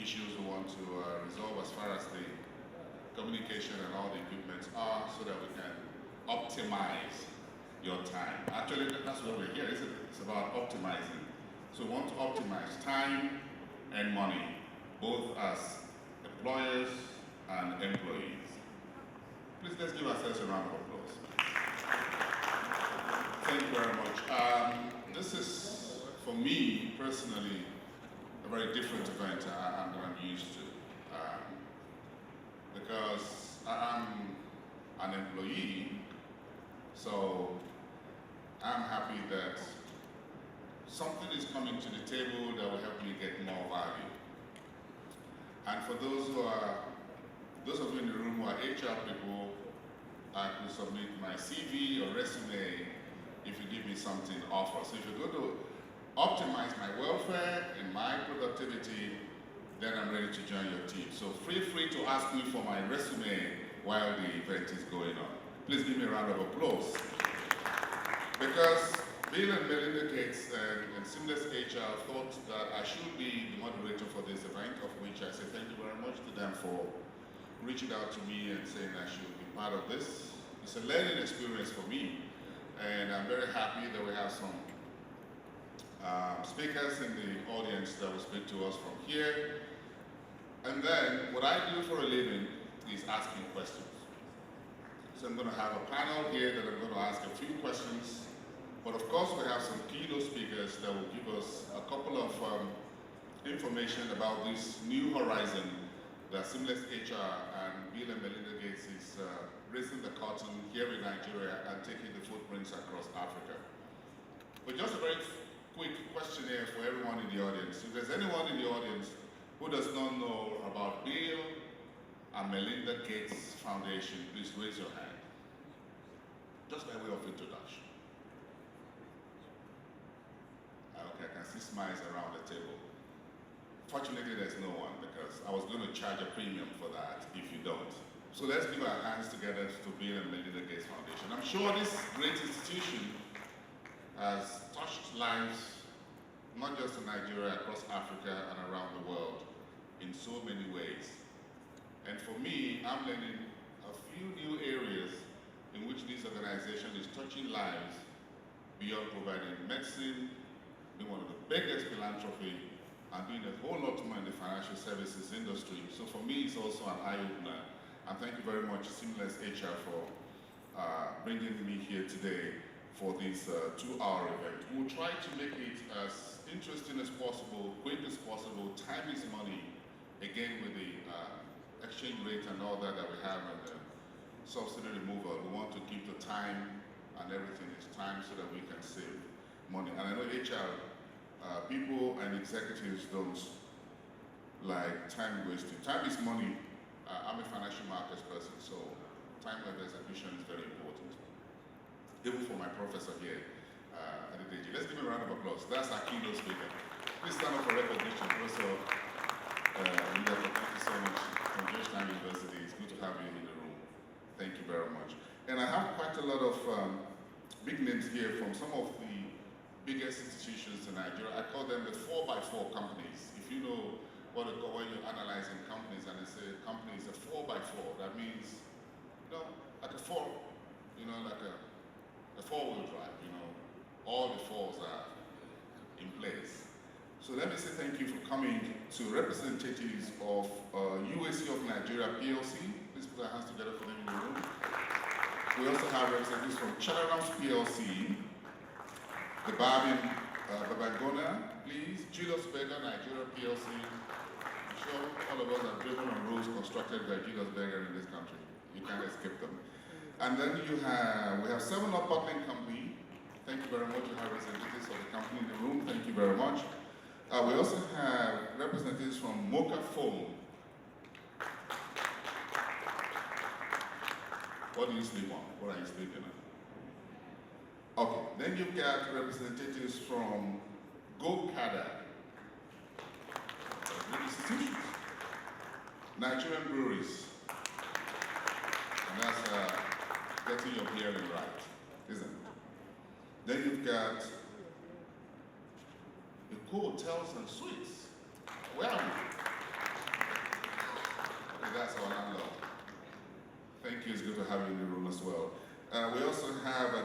issues we want to resolve as far as the communication and all the equipment are, so that we can optimize your time. Actually, that's what we're here, isn't it? It's about optimizing. So we want to optimize time and money, both as employers and employees. Please, let's give ourselves a round of applause. Thank you very much. This is, for me personally, a very different event than I'm used to. Because I'm an employee, so I'm happy that something is coming to the table that will help me get more value. And for those of you in the room who are HR people, I could submit my CV or resume if you give me something to offer. So if you're going to optimize my welfare and my productivity, then I'm ready to join your team. So feel free to ask me for my resume while the event is going on. Please give me a round of applause. Because Bill and Melinda Gates and SeamlessHR thought that I should be the moderator for this event, of which I say thank you very much to them for reaching out to me and saying I should be part of this. It's a learning experience for me, and I'm very happy that we have some speakers in the audience that will speak to us from here. And then what I do for a living is asking questions. So I'm going to have a panel here that I'm going to ask a few questions. But of course, we have some keynote speakers that will give us a couple of information about this new horizon that SeamlessHR and Bill and Melinda Gates is raising the curtain here in Nigeria and taking the footprints across Africa. But just a very quick questionnaire for everyone in the audience. If there's anyone in the audience who does not know about Bill and Melinda Gates Foundation, please raise your hand. Just by way of introduction. Okay, I can see smiles around the table. Fortunately, there's no one, because I was going to charge a premium for that if you don't. So let's give our hands together to Bill and Melinda Gates Foundation. I'm sure this great institution has touched lives, not just in Nigeria, across Africa and around the world in so many ways. And for me, I'm learning a few new areas in which this organization is touching lives beyond providing medicine, being one of the biggest philanthropy, and doing a whole lot more in the financial services industry. So for me, it's also an eye-opener. And thank you very much, SeamlessHR, for bringing me here today for this 2-hour event. We'll try to make it as interesting as possible, quick as possible. Time is money. Again, with the exchange rate and all that we have, and the subsidy removal, we want to keep the time and everything is time so that we can save money. And I know HR people and executives don't like time wasting. Time is money. I'm a financial markets person, so time of execution is very important. Even for my professor here at the DG. Let's give him a round of applause. That's our keynote speaker. Please stand up for recognition. Also, Melinda, thank you so much from Georgetown University. It's good to have you in the room. Thank you very much. And I have quite a lot of big names here from some of the biggest institutions in Nigeria. I call them the 4x4 companies. If you know what they call when you're analyzing companies and they say a company is a 4x4, that means, you know, like a 4, you know, like a 4-wheel drive, you know, all the 4s are in place. So let me say thank you for coming to representatives of UAC of Nigeria PLC. Please put our hands together for them in the room. We also have representatives from Charams PLC, the Babangona, please, Julius Berger Nigeria PLC. I'm sure all of us have driven on roads constructed by Julius Berger in this country. You can't escape them. And then we have 7-Up Bottling Company. Thank you very much. We have representatives of the company in the room. Thank you very much. We also have representatives from Mocha Foam. What do you sleep on? What are you sleeping on? Okay, then you've got representatives from Go-Kada, institutions, Nigerian breweries, and that's getting your hearing right, isn't it? Then you've got the hotels and suites. Where are we?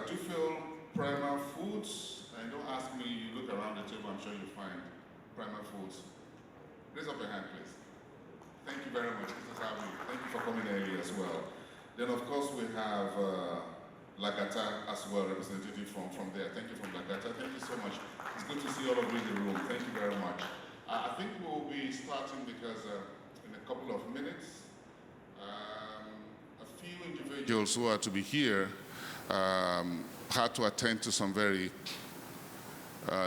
Dufil Primer Foods. And don't ask me, you look around the table, I'm sure you'll find Primer Foods. Raise up your hand, please. Thank you very much. This is how we, thank you for coming early as well. Then, of course, we have Lagata as well, representative from there. Thank you from Lagata. Thank you so much. It's good to see all of you in the room. Thank you very much. I think we'll be starting because in a couple of minutes, a few individuals who are to be here had to attend to some very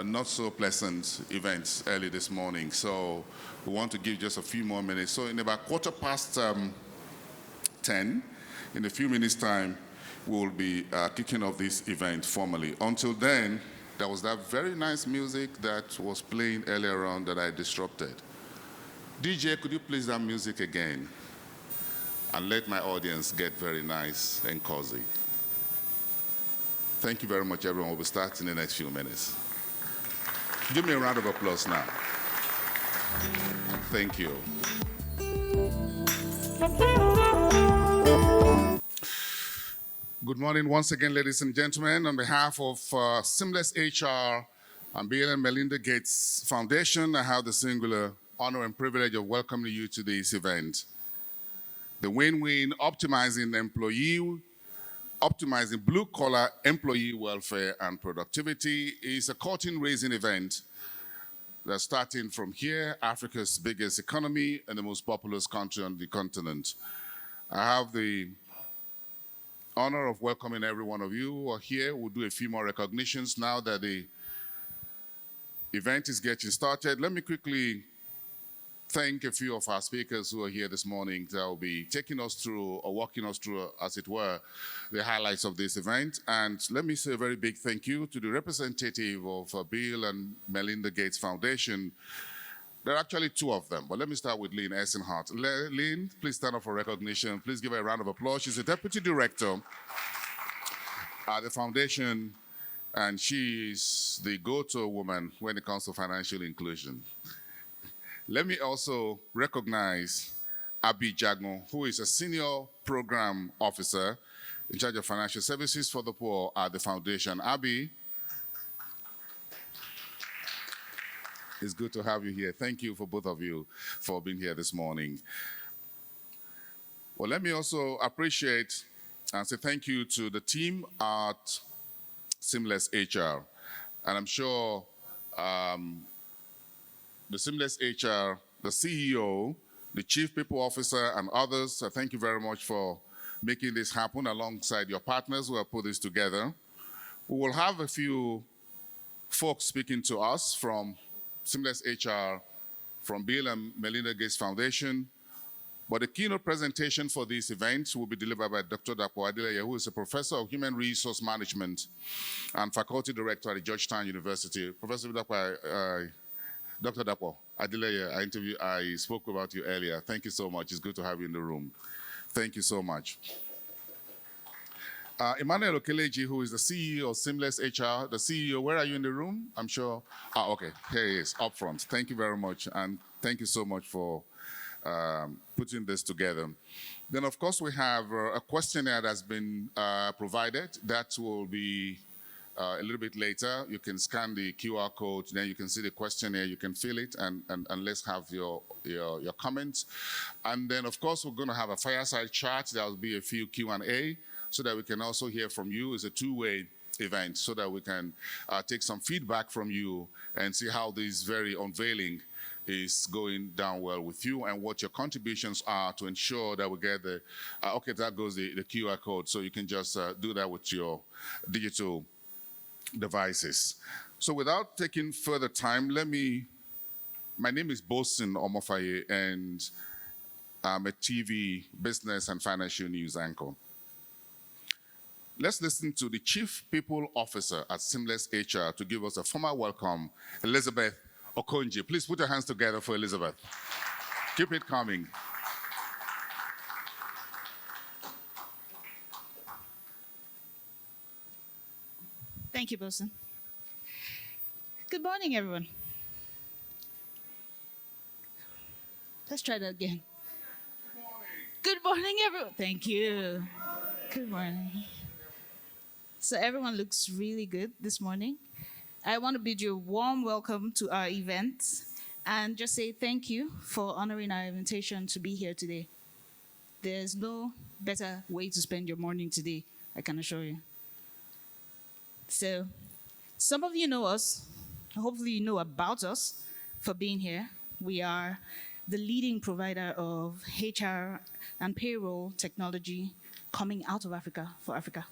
not so pleasant events early this morning. So we want to give just a few more minutes. So in about 10:15, in a few minutes' time, we'll be kicking off this event formally. Until then, there was that very nice music that was playing earlier on that I disrupted. DJ, could you please that music again? And let my audience get very nice and cozy. Thank you very much, everyone. We'll be starting in the next few minutes. Give me a round of applause now. Thank you. Good morning once again, ladies and gentlemen. On behalf of SeamlessHR and Bill and Melinda Gates Foundation, I have the singular honor and privilege of welcoming you to this event. The win-win optimizing blue-collar employee welfare and productivity is a curtain-raising event that's starting from here, Africa's biggest economy and the most populous country on the continent. I have the honor of welcoming every one of you who are here. We'll do a few more recognitions now that the event is getting started. Let me quickly thank a few of our speakers who are here this morning that will be taking us through or walking us through, as it were, the highlights of this event. And let me say a very big thank you to the representative of Bill and Melinda Gates Foundation. There are actually two of them, but let me start with Lynn Essenhart. Lynn, please stand up for recognition. Please give her a round of applause. She's the Deputy Director at the Foundation, and she's the go-to woman when it comes to financial inclusion. Let me also recognize Abi Jagon, who is a Senior Program Officer in charge of financial services for the poor at the Foundation. Abi, it's good to have you here. Thank you for both of you for being here this morning. Well, let me also appreciate and say thank you to the team at SeamlessHR. And I'm sure the SeamlessHR, the CEO, the Chief People Officer, and others, thank you very much for making this happen alongside your partners who have put this together. We will have a few folks speaking to us from SeamlessHR, from Bill and Melinda Gates Foundation, but the keynote presentation for this event will be delivered by Dr. Dapo Adeleye, who is a professor of human resource management and faculty director at Georgetown University. Professor Dapo, Dr. Dapo Adeleye, I spoke about you earlier. Thank you so much. It's good to have you in the room. Thank you so much. Emmanuel Okeleji, who is the CEO of SeamlessHR, the CEO, where are you in the room? I'm sure. Okay, here he is, up front. Thank you very much, and thank you so much for putting this together. Then, of course, we have a questionnaire that's been provided. That will be a little bit later. You can scan the QR code, then you can see the questionnaire, you can fill it, and let's have your comments. And then, of course, we're going to have a fireside chat. There will be a few Q&A so that we can also hear from you. It's a two-way event so that we can take some feedback from you and see how this very unveiling is going down well with you and what your contributions are to ensure that we get the, okay, that goes the QR code. So you can just do that with your digital devices. So without taking further time, my name is Bosin Omofaye, and I'm a TV business and financial news anchor. Let's listen to the Chief People Officer at SeamlessHR to give us a formal welcome, Elizabeth Okonji. Please put your hands together for Elizabeth. Keep it coming. Thank you, Bosun. Good morning, everyone. Let's try that again. Good morning, everyone. Thank you. Good morning. So everyone looks really good this morning. I want to bid you a warm welcome to our event and just say thank you for honoring our invitation to be here today. There's no better way to spend your morning today, I can assure you. So, some of you know us, hopefully you know about us for being here. We are the leading provider of HR and payroll technology coming out of Africa for Africa.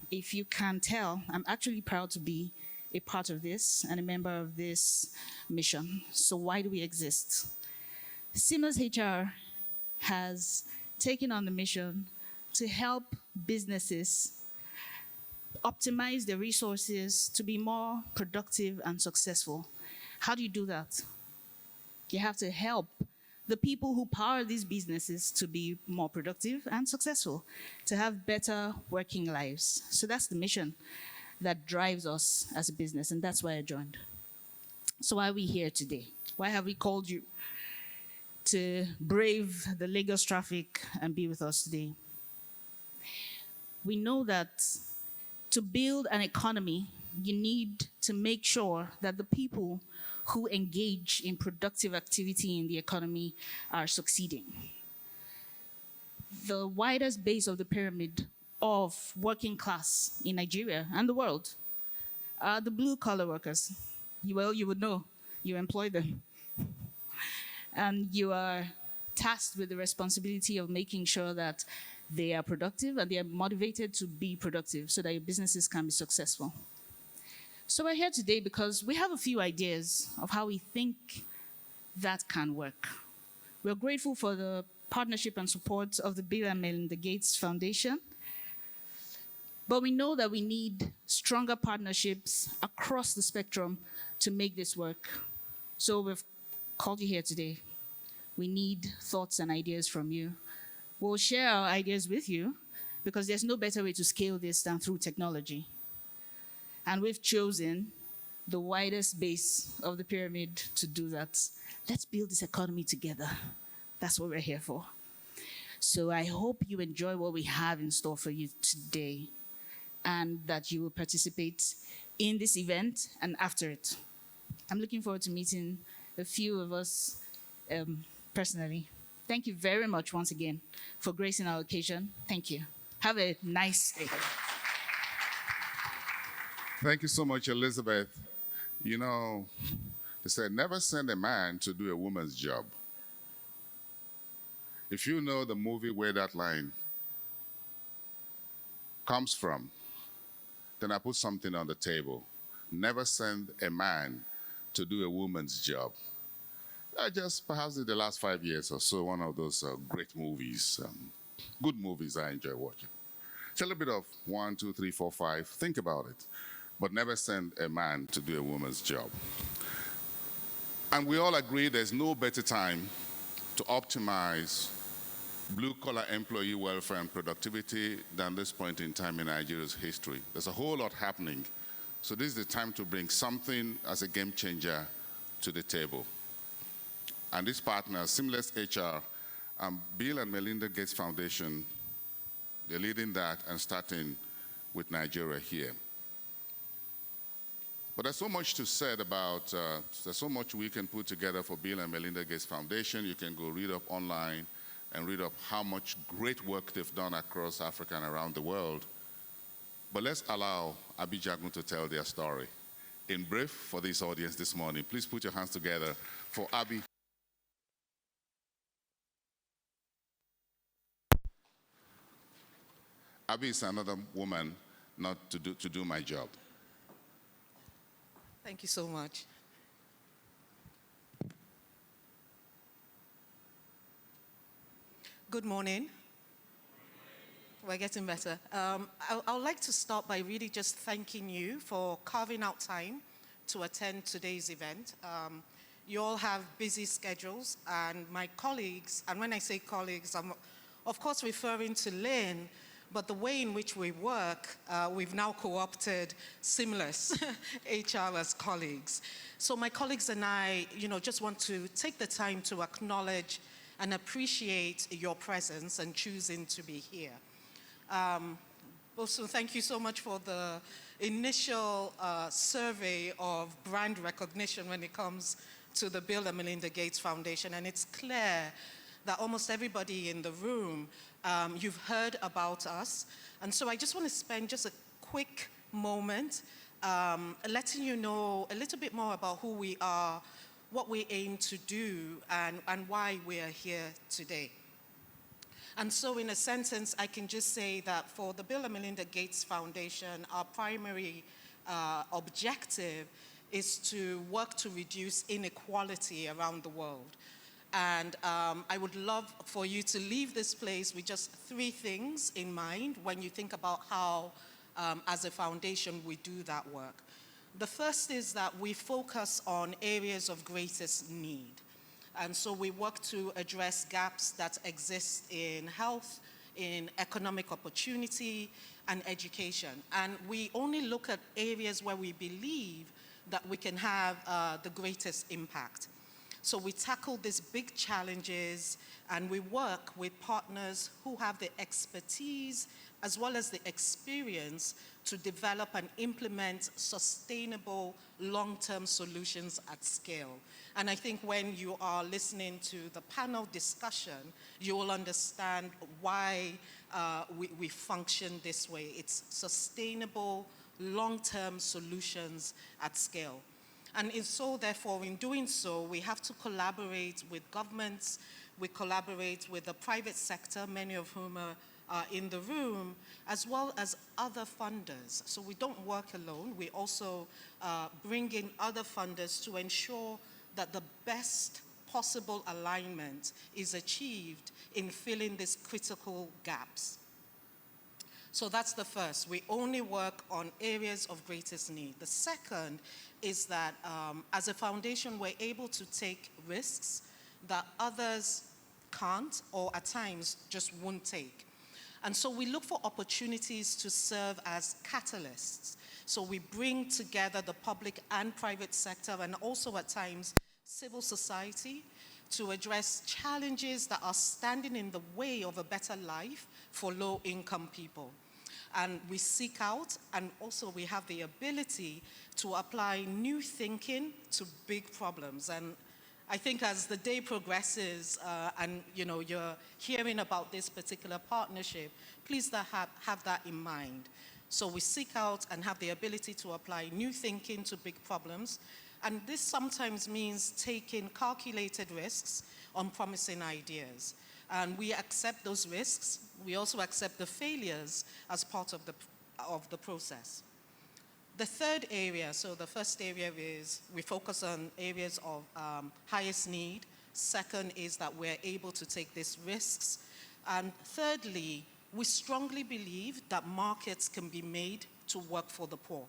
If you can tell, I'm actually proud to be a part of this and a member of this mission. So why do we exist? SeamlessHR has taken on the mission to help businesses optimize their resources to be more productive and successful. How do you do that? You have to help the people who power these businesses to be more productive and successful, to have better working lives. So that's the mission that drives us as a business, and that's why I joined. So why are we here today? Why have we called you to brave the Lagos traffic and be with us today? We know that to build an economy, you need to make sure that the people who engage in productive activity in the economy are succeeding. The widest base of the pyramid of working class in Nigeria and the world are the blue-collar workers. Well, you would know, you employ them. And you are tasked with the responsibility of making sure that they are productive and they are motivated to be productive so that your businesses can be successful. So we're here today because we have a few ideas of how we think that can work. We're grateful for the partnership and support of the Bill and Melinda Gates Foundation, but we know that we need stronger partnerships across the spectrum to make this work. So we've called you here today. We need thoughts and ideas from you. We'll share our ideas with you because there's no better way to scale this than through technology. And we've chosen the widest base of the pyramid to do that. Let's build this economy together. That's what we're here for. So I hope you enjoy what we have in store for you today and that you will participate in this event and after it. I'm looking forward to meeting a few of us personally. Thank you very much once again for gracing our occasion. Thank you. Have a nice day. Thank you so much, Elizabeth. You know, they said, never send a man to do a woman's job. If you know the movie where that line comes from, then I put something on the table. Never send a man to do a woman's job. I just, perhaps in the last 5 years or so, one of those great movies, good movies I enjoy watching. It's a little bit of 1, 2, 3, 4, 5. Think about it. But never send a man to do a woman's job. And we all agree there's no better time to optimize blue-collar employee welfare and productivity than this point in time in Nigeria's history. There's a whole lot happening. So this is the time to bring something as a game changer to the table. And this partner, SeamlessHR, Bill and Melinda Gates Foundation, they're leading that and starting with Nigeria here. But there's so much to said about, there's so much we can put together for Bill and Melinda Gates Foundation. You can go read up online and read up how much great work they've done across Africa and around the world. But let's allow Abi Jagun to tell their story. In brief, for this audience this morning, please put your hands together for Abi. Abi is another woman not to do my job. Thank you so much. Good morning. We're getting better. I would like to start by really just thanking you for carving out time to attend today's event. You all have busy schedules, and my colleagues, and when I say colleagues, I'm of course referring to Lynn, but the way in which we work, we've now co-opted Seamless HR as colleagues. So my colleagues and I, just want to take the time to acknowledge and appreciate your presence and choosing to be here. Also, thank you so much for the initial survey of brand recognition when it comes to the Bill and Melinda Gates Foundation. And it's clear that almost everybody in the room, you've heard about us. And so I just want to spend just a quick moment letting you know a little bit more about who we are, what we aim to do, and why we are here today. And so in a sentence, I can just say that for the Bill and Melinda Gates Foundation, our primary objective is to work to reduce inequality around the world. And I would love for you to leave this place with just 3 things in mind when you think about how, as a foundation, we do that work. The first is that we focus on areas of greatest need. And so we work to address gaps that exist in health, in economic opportunity, and education. And we only look at areas where we believe that we can have the greatest impact. So we tackle these big challenges, and we work with partners who have the expertise as well as the experience to develop and implement sustainable long-term solutions at scale. And I think when you are listening to the panel discussion, you will understand why we function this way. It's sustainable, long-term solutions at scale. And so, therefore, in doing so, we have to collaborate with governments, we collaborate with the private sector, many of whom are in the room, as well as other funders. So we don't work alone. We also bring in other funders to ensure that the best possible alignment is achieved in filling these critical gaps. So that's the first. We only work on areas of greatest need. The second is that as a foundation, we're able to take risks that others can't, or at times just won't take. And so we look for opportunities to serve as catalysts. So we bring together the public and private sector, and also at times civil society, to address challenges that are standing in the way of a better life for low-income people. And we seek out, and also we have the ability to apply new thinking to big problems. And I think as the day progresses, and you're hearing about this particular partnership, please have that in mind. So we seek out and have the ability to apply new thinking to big problems. And this sometimes means taking calculated risks on promising ideas. And we accept those risks. We also accept the failures as part of the process. The third area, so the first area is we focus on areas of highest need. Second is that we're able to take these risks. And thirdly, we strongly believe that markets can be made to work for the poor.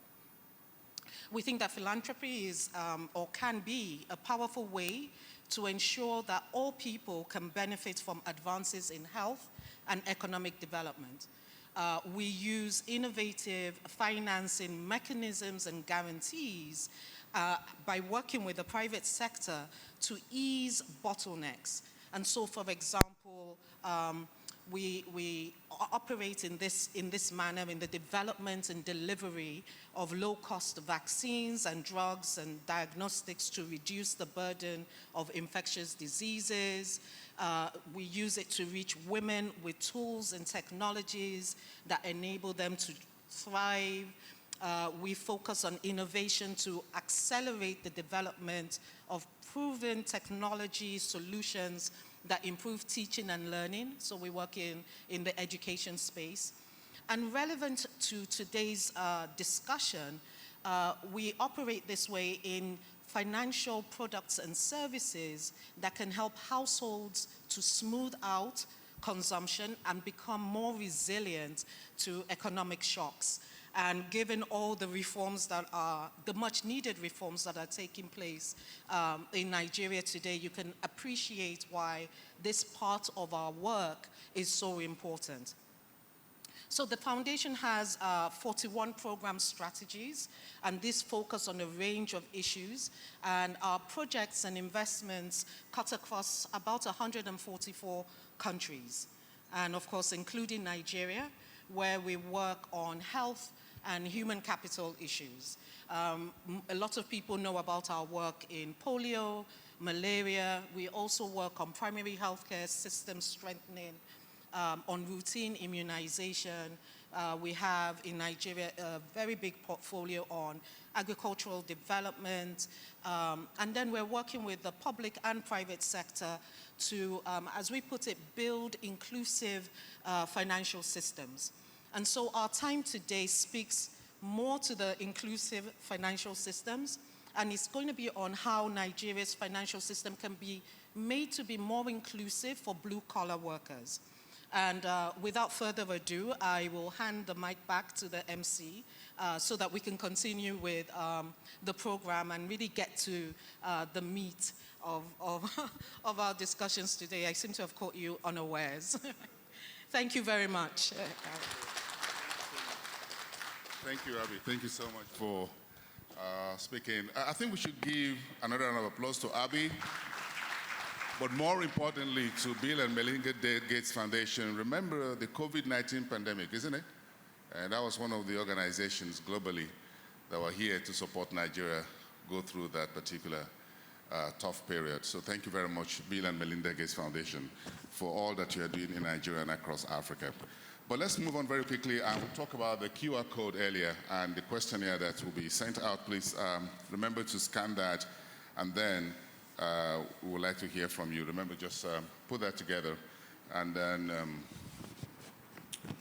We think that philanthropy is, or can be, a powerful way to ensure that all people can benefit from advances in health and economic development. We use innovative financing mechanisms and guarantees by working with the private sector to ease bottlenecks. And so, for example, we operate in this manner in the development and delivery of low-cost vaccines and drugs and diagnostics to reduce the burden of infectious diseases. We use it to reach women with tools and technologies that enable them to thrive. We focus on innovation to accelerate the development of proven technology solutions that improve teaching and learning. So we work in the education space. And relevant to today's discussion, we operate this way in financial products and services that can help households to smooth out consumption and become more resilient to economic shocks. And given all the reforms that are, the much needed reforms that are taking place in Nigeria today, you can appreciate why this part of our work is so important. So the foundation has 41 program strategies, and this focus on a range of issues. And our projects and investments cut across about 144 countries, and of course, including Nigeria. where we work on health and human capital issues. A lot of people know about our work in polio, malaria. We also work on primary healthcare system strengthening, on routine immunization. We have in Nigeria a very big portfolio on agricultural development. And then we're working with the public and private sector to, as we put it, build inclusive financial systems. And so our time today speaks more to the inclusive financial systems, and it's going to be on how Nigeria's financial system can be made to be more inclusive for blue-collar workers. And without further ado, I will hand the mic back to the MC so that we can continue with the program and really get to the meat of our discussions today. I seem to have caught you unawares. Thank you very much. Thank you, Abby. Thank you so much for speaking. I think we should give another round of applause to Abby, but more importantly to Bill and Melinda Gates Foundation. Remember the COVID-19 pandemic, isn't it? And that was one of the organizations globally that were here to support Nigeria go through that particular tough period. So thank you very much, Bill and Melinda Gates Foundation, for all that you are doing in Nigeria and across Africa. But let's move on very quickly. I will talk about the QR code earlier and the questionnaire that will be sent out. Please remember to scan that, and then we would like to hear from you. Remember, just put that together, and then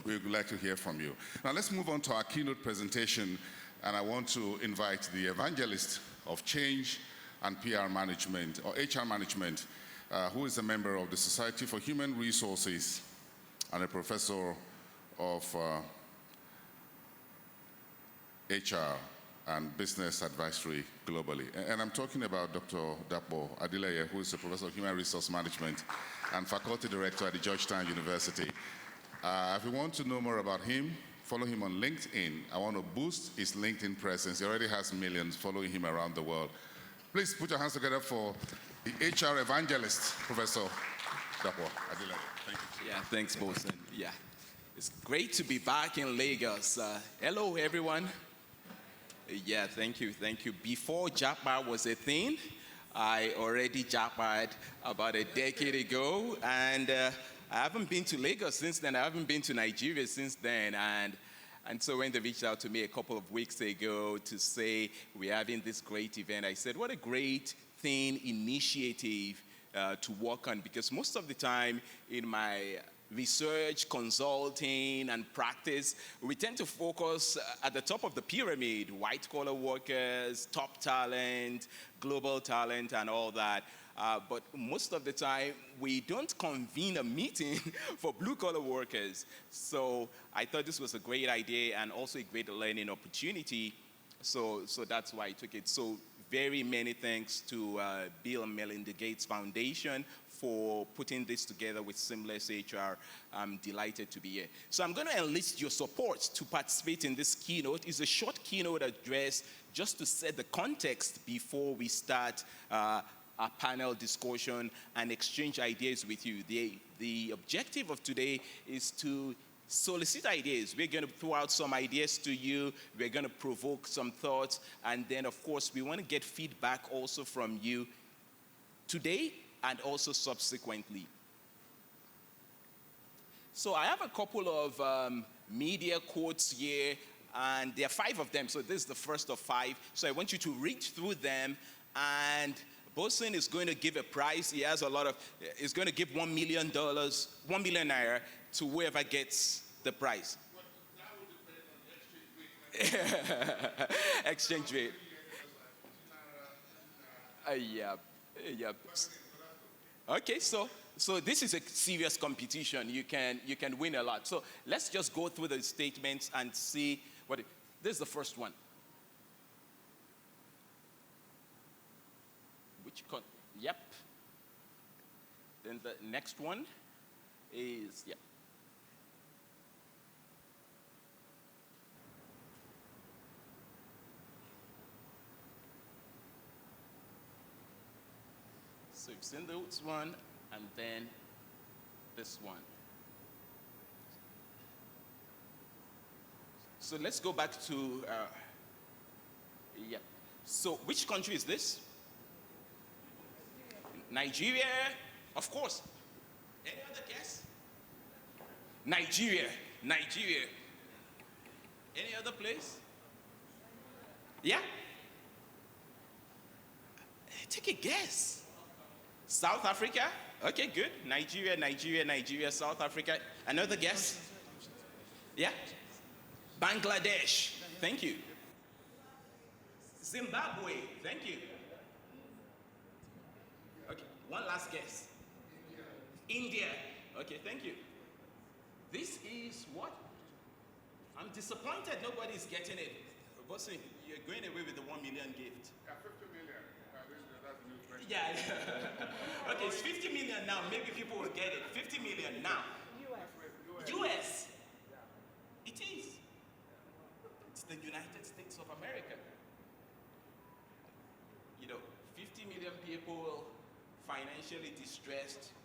we would like to hear from you. Now let's move on to our keynote presentation, and I want to invite the evangelist of change and PR management, or HR management, who is a member of the Society for Human Resources and a professor of HR and business advisory globally. And I'm talking about Dr. Dapo Adeleye, who is a professor of human resource management and faculty director at the Georgetown University. If you want to know more about him, follow him on LinkedIn. I want to boost his LinkedIn presence. He already has millions following him around the world. Please put your hands together for the HR evangelist, Professor Dapo Adeleye. Thank you. Yeah, thanks, Bosun. Yeah, it's great to be back in Lagos. Hello, everyone. Yeah, thank you. Before Japa was a thing, I already Japa'd about a decade ago, and I haven't been to Lagos since then. I haven't been to Nigeria since then, and so when they reached out to me a couple of weeks ago to say we're having this great event, I said, what a great thing, initiative to work on, because most of the time in my research, consulting, and practice, we tend to focus at the top of the pyramid, white-collar workers, top talent, global talent, and all that. But most of the time, we don't convene a meeting for blue-collar workers. So I thought this was a great idea and also a great learning opportunity. So that's why I took it. So very many thanks to Bill and Melinda Gates Foundation for putting this together with SeamlessHR. I'm delighted to be here. So I'm going to enlist your support to participate in this keynote. It's a short keynote address just to set the context before we start our panel discussion and exchange ideas with you. The objective of today is to solicit ideas. We're going to throw out some ideas to you. We're going to provoke some thoughts. And then, of course, we want to get feedback also from you today and also subsequently. So I have a couple of media quotes here, and there are 5 of them. So this is the first of 5. So I want you to read through them, and Bosun is going to give a prize. He has a lot of, he's going to give $1 million, 1 million naira to whoever gets the prize. Well, that will depend on the exchange rate. Exchange rate. Yeah. Okay, so this is a serious competition. You can win a lot. So let's just go through the statements and see what this is the first one. Yep. Then the next one is, yep. So you've seen this one, and then this one. So let's go back to, yeah. So which country is this? Nigeria, of course. Any other guess? Nigeria. Any other place? Yeah? Take a guess. South Africa? Okay, good. Nigeria, South Africa. Another guess? Yeah? Bangladesh. Thank you. Zimbabwe. Thank you. Okay, one last guess. India. Okay, thank you. This is what? I'm disappointed nobody's getting it. Bossing, you're going away with the 1 million gift. Yeah, 50 million. That's the new question. Yeah. Okay, it's 50 million now. Maybe people will get it. 50 million now. US. It is. It's the United States of America. You know, 50 million people financially distressed.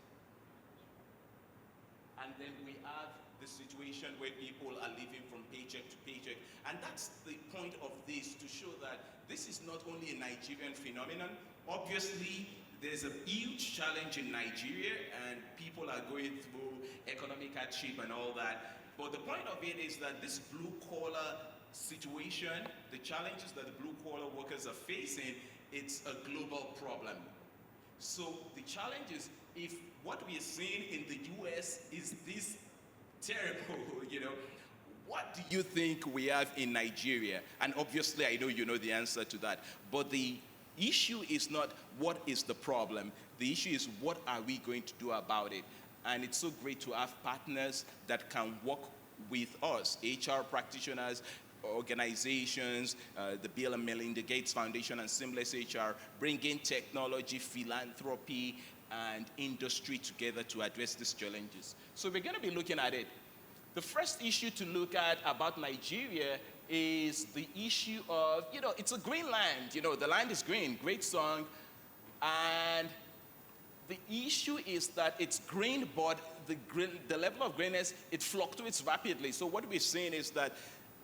And then we have the situation where people are living from paycheck to paycheck. And that's the point of this, to show that this is not only a Nigerian phenomenon. Obviously, there's a huge challenge in Nigeria, and people are going through economic hardship and all that. But the point of it is that this blue-collar situation, the challenges that the blue-collar workers are facing, it's a global problem. So the challenge is, if what we are seeing in the US is this terrible, you know, what do you think we have in Nigeria? And obviously, I know you know the answer to that. But the issue is not what is the problem. The issue is what are we going to do about it? And it's so great to have partners that can work with us, HR practitioners, organizations, the Bill and Melinda Gates Foundation and SeamlessHR, bringing technology, philanthropy, and industry together to address these challenges. So we're going to be looking at it. The first issue to look at about Nigeria is the issue of, you know, it's a green land. You know, the land is green, great song. And the issue is that it's green, but the level of greenness, it fluctuates rapidly. So what we're saying is that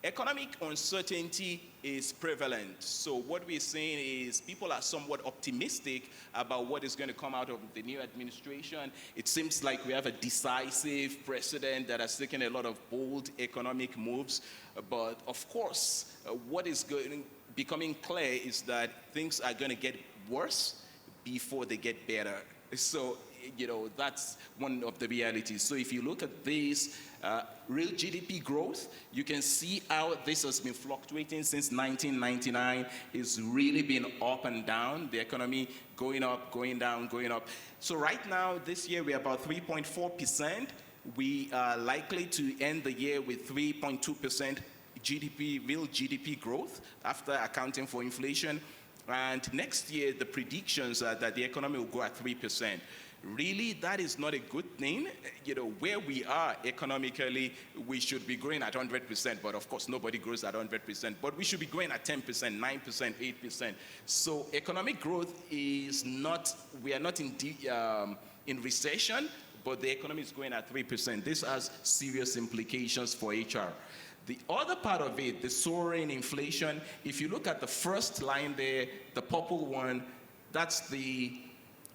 economic uncertainty is prevalent. So what we're saying is people are somewhat optimistic about what is going to come out of the new administration. It seems like we have a decisive president that has taken a lot of bold economic moves. But of course, what is becoming clear is that things are going to get worse before they get better. So, you know, that's one of the realities. So if you look at this, real GDP growth, you can see how this has been fluctuating since 1999. It's really been up and down. The economy going up, going down, going up. So right now, this year, we're about 3.4%. We are likely to end the year with 3.2% GDP, real GDP growth after accounting for inflation. And next year, the predictions are that the economy will grow at 3%. Really, that is not a good thing. You know, where we are economically, we should be growing at 100%, but of course, nobody grows at 100%. But we should be growing at 10%, 9%, 8%. So economic growth is not, we are not in recession, but the economy is growing at 3%. This has serious implications for HR. The other part of it, the soaring inflation, if you look at the first line there, the purple one, that's the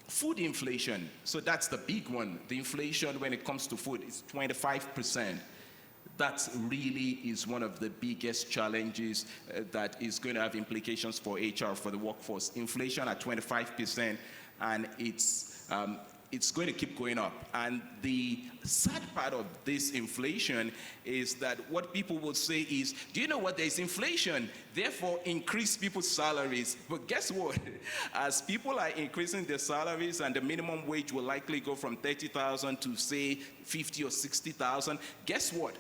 food inflation. So that's the big one. The inflation when it comes to food is 25%. That really is one of the biggest challenges that is going to have implications for HR, for the workforce. Inflation at 25%, and it's going to keep going up. And the sad part of this inflation is that what people will say is, do you know what, there's inflation, therefore increase people's salaries. But guess what? As people are increasing their salaries and the minimum wage will likely go from 30,000 to say 50 or 60,000, guess what?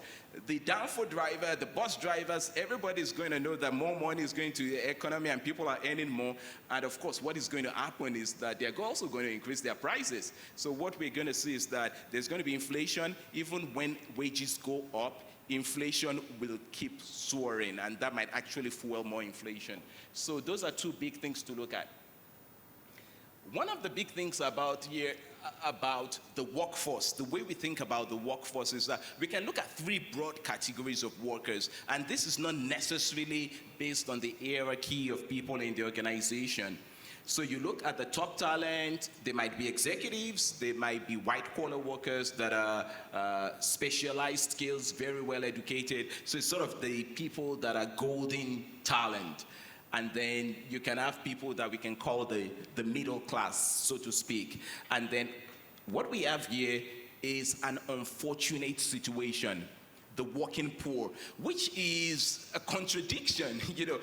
The downfall driver, the bus drivers, everybody is going to know that more money is going to the economy and people are earning more. And of course, what is going to happen is that they're also going to increase their prices. So what we're going to see is that there's going to be inflation. Even when wages go up, inflation will keep soaring, and that might actually fuel more inflation. So those are two big things to look at. one of the big things about here, about the workforce, the way we think about the workforce is that we can look at three broad categories of workers, and this is not necessarily based on the hierarchy of people in the organization. So you look at the top talent, they might be executives, they might be white-collar workers that are specialized skills, very well educated. So it's sort of the people that are golden talent. And then you can have people that we can call the middle class, so to speak. And then what we have here is an unfortunate situation, the working poor, which is a contradiction. You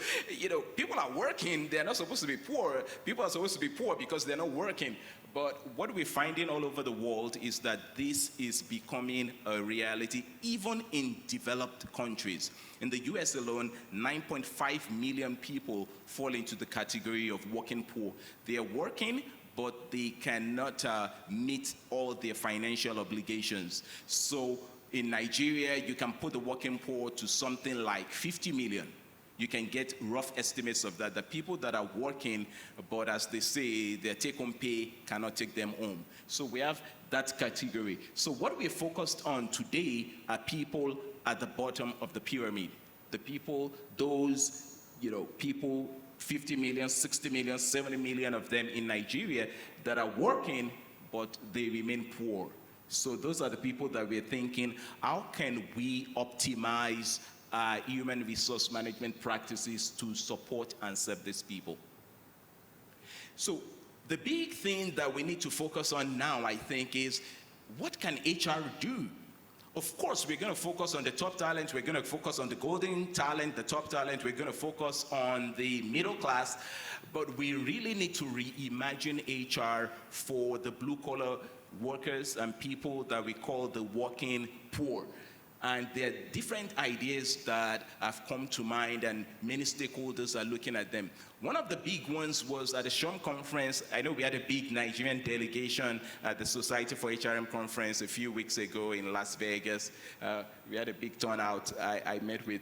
know, people are working, they're not supposed to be poor. People are supposed to be poor because they're not working. But what we're finding all over the world is that this is becoming a reality, even in developed countries. In the US alone, 9.5 million people fall into the category of working poor. They are working, but they cannot meet all their financial obligations. So in Nigeria, you can put the working poor to something like 50 million. You can get rough estimates of that. The people that are working, but as they say, their take-home pay cannot take them home. So we have that category. So what we're focused on today are people at the bottom of the pyramid. The people, those, people, 50 million, 60 million, 70 million of them in Nigeria that are working, but they remain poor. So those are the people that we're thinking, how can we optimize human resource management practices to support and serve these people? So the big thing that we need to focus on now, I think, is what can HR do? Of course, we're going to focus on the top talent. We're going to focus on the golden talent, the top talent. We're going to focus on the middle class. But we really need to reimagine HR for the blue-collar workers and people that we call the working poor. And there are different ideas that have come to mind, and many stakeholders are looking at them. One of the big ones was at the SHRM conference. I know we had a big Nigerian delegation at the Society for HRM conference a few weeks ago in Las Vegas. We had a big turnout. I met with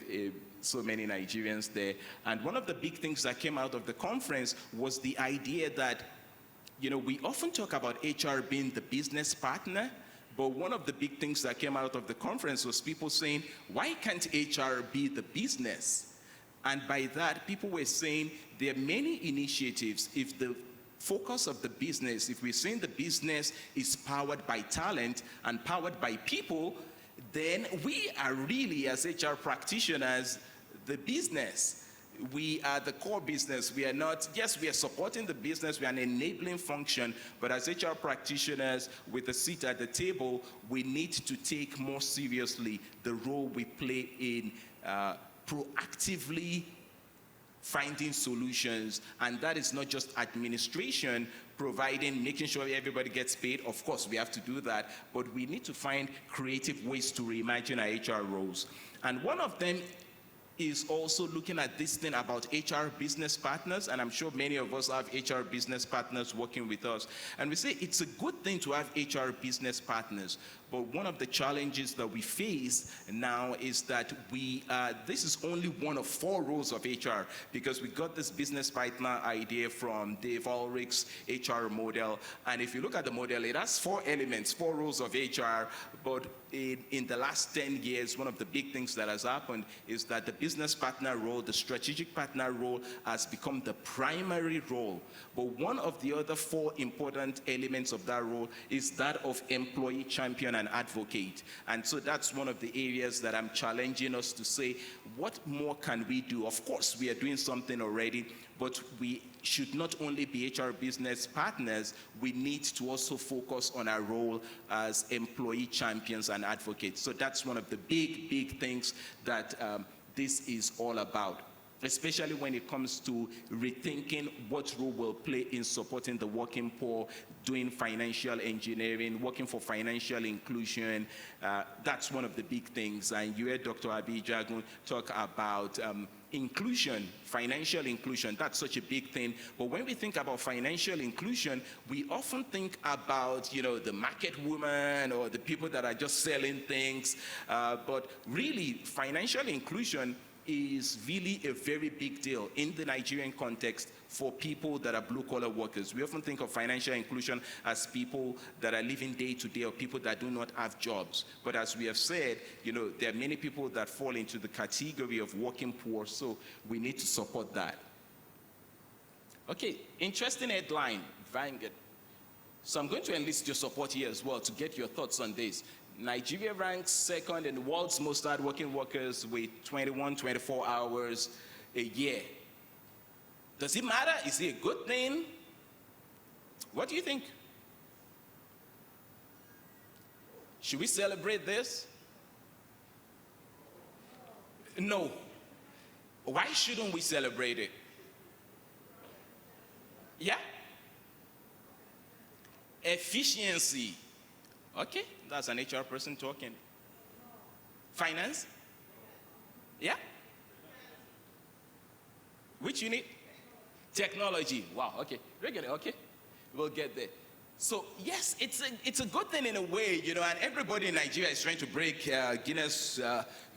so many Nigerians there. And one of the big things that came out of the conference was the idea that, we often talk about HR being the business partner. But one of the big things that came out of the conference was people saying, why can't HR be the business? And by that, people were saying there are many initiatives. If the focus of the business, if we're saying the business is powered by talent and powered by people, then we are really, as HR practitioners, the business. We are the core business. We are not, yes, we are supporting the business, we are an enabling function, but as HR practitioners with a seat at the table, we need to take more seriously the role we play in proactively finding solutions. And that is not just administration, making sure everybody gets paid. Of course, we have to do that, but we need to find creative ways to reimagine our HR roles. And one of them is also looking at this thing about HR business partners, and I'm sure many of us have HR business partners working with us. And we say it's a good thing to have HR business partners, but one of the challenges that we face now is that this is only one of 4 roles of HR, because we got this business partner idea from Dave Ulrich's HR model. And if you look at the model, it has 4 elements, 4 roles of HR, but in the last 10 years, one of the big things that has happened is that the business partner role, the strategic partner role has become the primary role. But one of the other 4 important elements of that role is that of employee champion and advocate. And so that's one of the areas that I'm challenging us to say, what more can we do? Of course, we are doing something already, but we should not only be HR business partners, we need to also focus on our role as employee champions and advocates. So that's one of the big, big things that this is all about, especially when it comes to rethinking what role we'll play in supporting the working poor, doing financial engineering, working for financial inclusion. That's one of the big things. And you heard Dr. Abijagun talk about inclusion, financial inclusion. That's such a big thing. But when we think about financial inclusion, we often think about, the market woman or the people that are just selling things. But really, financial inclusion is really a very big deal in the Nigerian context for people that are blue-collar workers. We often think of financial inclusion as people that are living day to day or people that do not have jobs. But as we have said, there are many people that fall into the category of working poor, so we need to support that. Okay, interesting headline, Vanguard. So I'm going to enlist your support here as well to get your thoughts on this. Nigeria ranks second in the world's most hardworking workers with 21, 24 hours a year. Does it matter? Is it a good thing? What do you think? Should we celebrate this? No. Why shouldn't we celebrate it? Yeah? Efficiency. Okay, that's an HR person talking. Finance? Yeah? Which unit? Technology. Wow, okay. Regular, okay. We'll get there. So, yes, it's a good thing in a way, and everybody in Nigeria is trying to break Guinness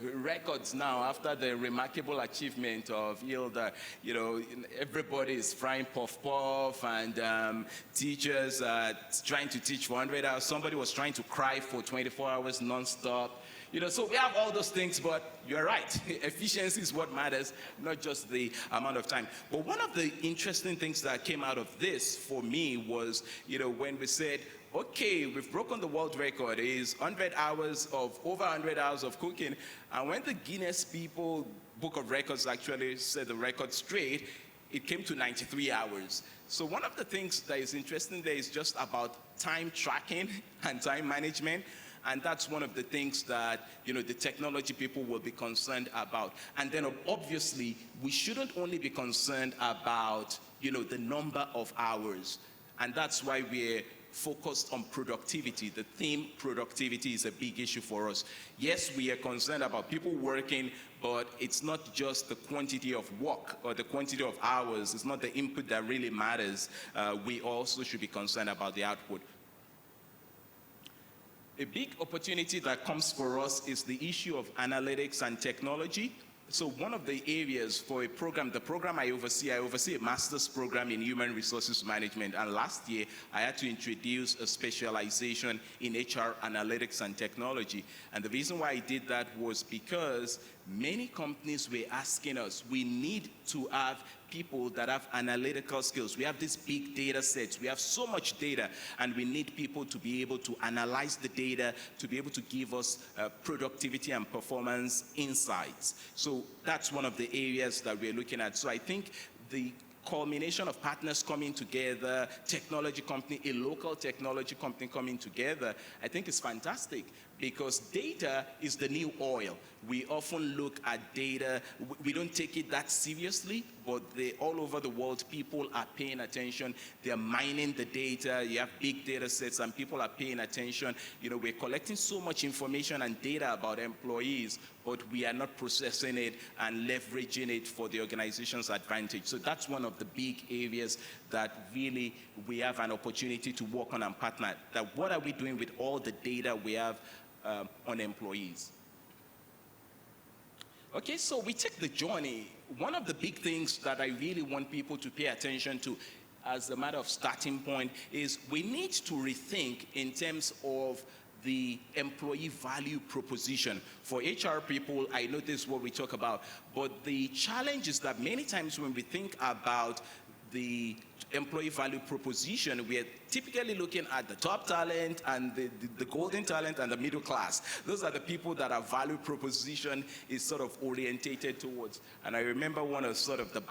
records now after the remarkable achievement of Hilda. Everybody is frying puff-puff, and teachers are trying to teach for 100 hours. Somebody was trying to cry for 24 hours non-stop. So we have all those things, but you're right. Efficiency is what matters, not just the amount of time. But one of the interesting things that came out of this for me was, when we said, okay, we've broken the world record, is over 100 hours of cooking. And when the Guinness people, Book of Records actually set the record straight, it came to 93 hours. So one of the things that is interesting there is just about time tracking and time management. And that's one of the things that, the technology people will be concerned about. And then obviously, we shouldn't only be concerned about, the number of hours. And that's why we're focused on productivity. The theme productivity is a big issue for us. Yes, we are concerned about people working, but it's not just the quantity of work or the quantity of hours. It's not the input that really matters. We also should be concerned about the output. A big opportunity that comes for us is the issue of analytics and technology. So one of the areas for the program I oversee a master's program in human resources management. And last year, I had to introduce a specialization in HR analytics and technology. And the reason why I did that was because many companies were asking us, we need to have people that have analytical skills. We have these big data sets. We have so much data, and we need people to be able to analyze the data, to be able to give us productivity and performance insights. So that's one of the areas that we're looking at. So I think the culmination of partners coming together, technology company, a local technology company coming together, I think is fantastic, because data is the new oil. We often look at data, we don't take it that seriously, but all over the world, people are paying attention. They're mining the data. You have big data sets, and people are paying attention. We're collecting so much information and data about employees, but we are not processing it and leveraging it for the organization's advantage. So that's one of the big areas that really we have an opportunity to work on and partner. That what are we doing with all the data we have on employees? Okay, so we take the journey. One of the big things that I really want people to pay attention to as a matter of starting point is we need to rethink in terms of the employee value proposition. For HR people, I know this is what we talk about, but the challenge is that many times when we think about the employee value proposition, we are typically looking at the top talent and the golden talent and the middle class. Those are the people that our value proposition is sort of orientated towards. And I remember one of sort of the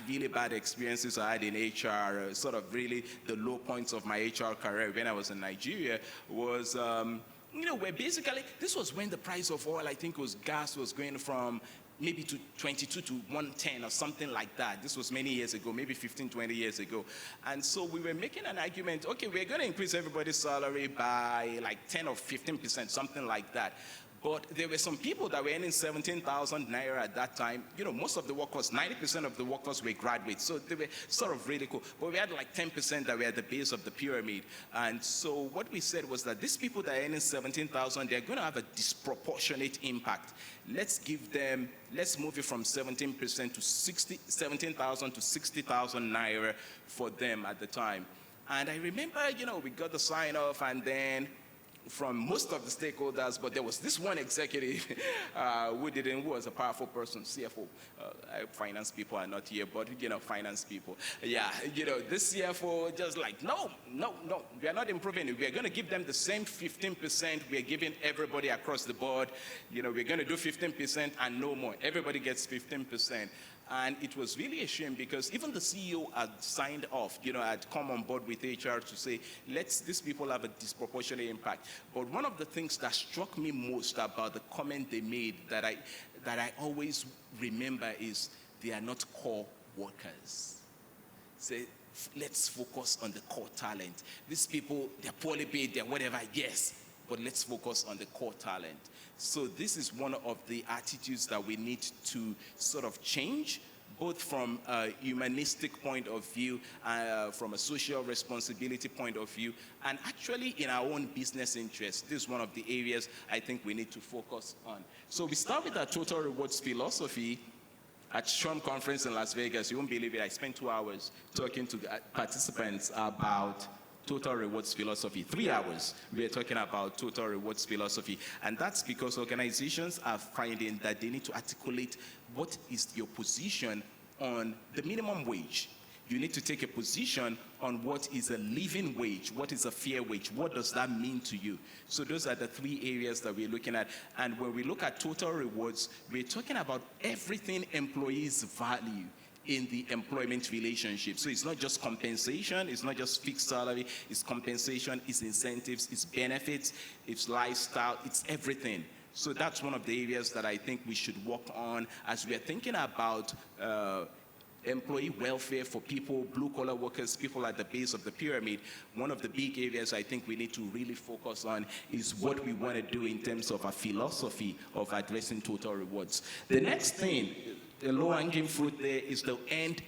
really bad experiences I had in HR, sort of really the low points of my HR career when I was in Nigeria was, where basically, this was when the price of oil, I think gas was going from maybe to 22 to 110 or something like that. This was many years ago, maybe 15, 20 years ago. And so we were making an argument, okay, we're going to increase everybody's salary by like 10 or 15%, something like that. But there were some people that were earning 17,000 naira at that time. Most of the workforce, 90% of the workforce were graduates. So they were sort of really cool. But we had like 10% that were at the base of the pyramid. And so what we said was that these people that are earning 17,000, they're going to have a disproportionate impact. Let's move it from 17% to 17,000 to 60,000 naira for them at the time. And I remember, we got the sign off, and then from most of the stakeholders, but there was this one executive who was a powerful person, CFO. Finance people are not here, but finance people. Yeah, this CFO just like, no, we are not improving it. We are going to give them the same 15% we are giving everybody across the board. We're going to do 15% and no more. Everybody gets 15%. And it was really a shame because even the CEO had signed off, had come on board with HR to say, these people have a disproportionate impact. But one of the things that struck me most about the comment they made that I always remember is they are not core workers. Say, let's focus on the core talent. These people, they're poorly paid, they're whatever, yes, but let's focus on the core talent. So this is one of the attitudes that we need to sort of change, both from a humanistic point of view, from a social responsibility point of view, and actually in our own business interest. This is one of the areas I think we need to focus on. So we start with our total rewards philosophy. At Scrum Conference in Las Vegas, you won't believe it, I spent 2 hours talking to participants about total rewards philosophy. 3 hours we are talking about total rewards philosophy, and that's because organizations are finding that they need to articulate what is your position on the minimum wage. You need to take a position on what is a living wage, what is a fair wage, what does that mean to you? So those are the 3 areas that we're looking at. And when we look at total rewards, we're talking about everything employees value in the employment relationship. So it's not just compensation, it's not just fixed salary, it's compensation, it's incentives, it's benefits, it's lifestyle, it's everything. So that's one of the areas that I think we should work on as we are thinking about employee welfare for people, blue-collar workers, people at the base of the pyramid. One of the big areas I think we need to really focus on is what we want to do in terms of a philosophy of addressing total rewards. The next thing, the low-hanging fruit there, is the end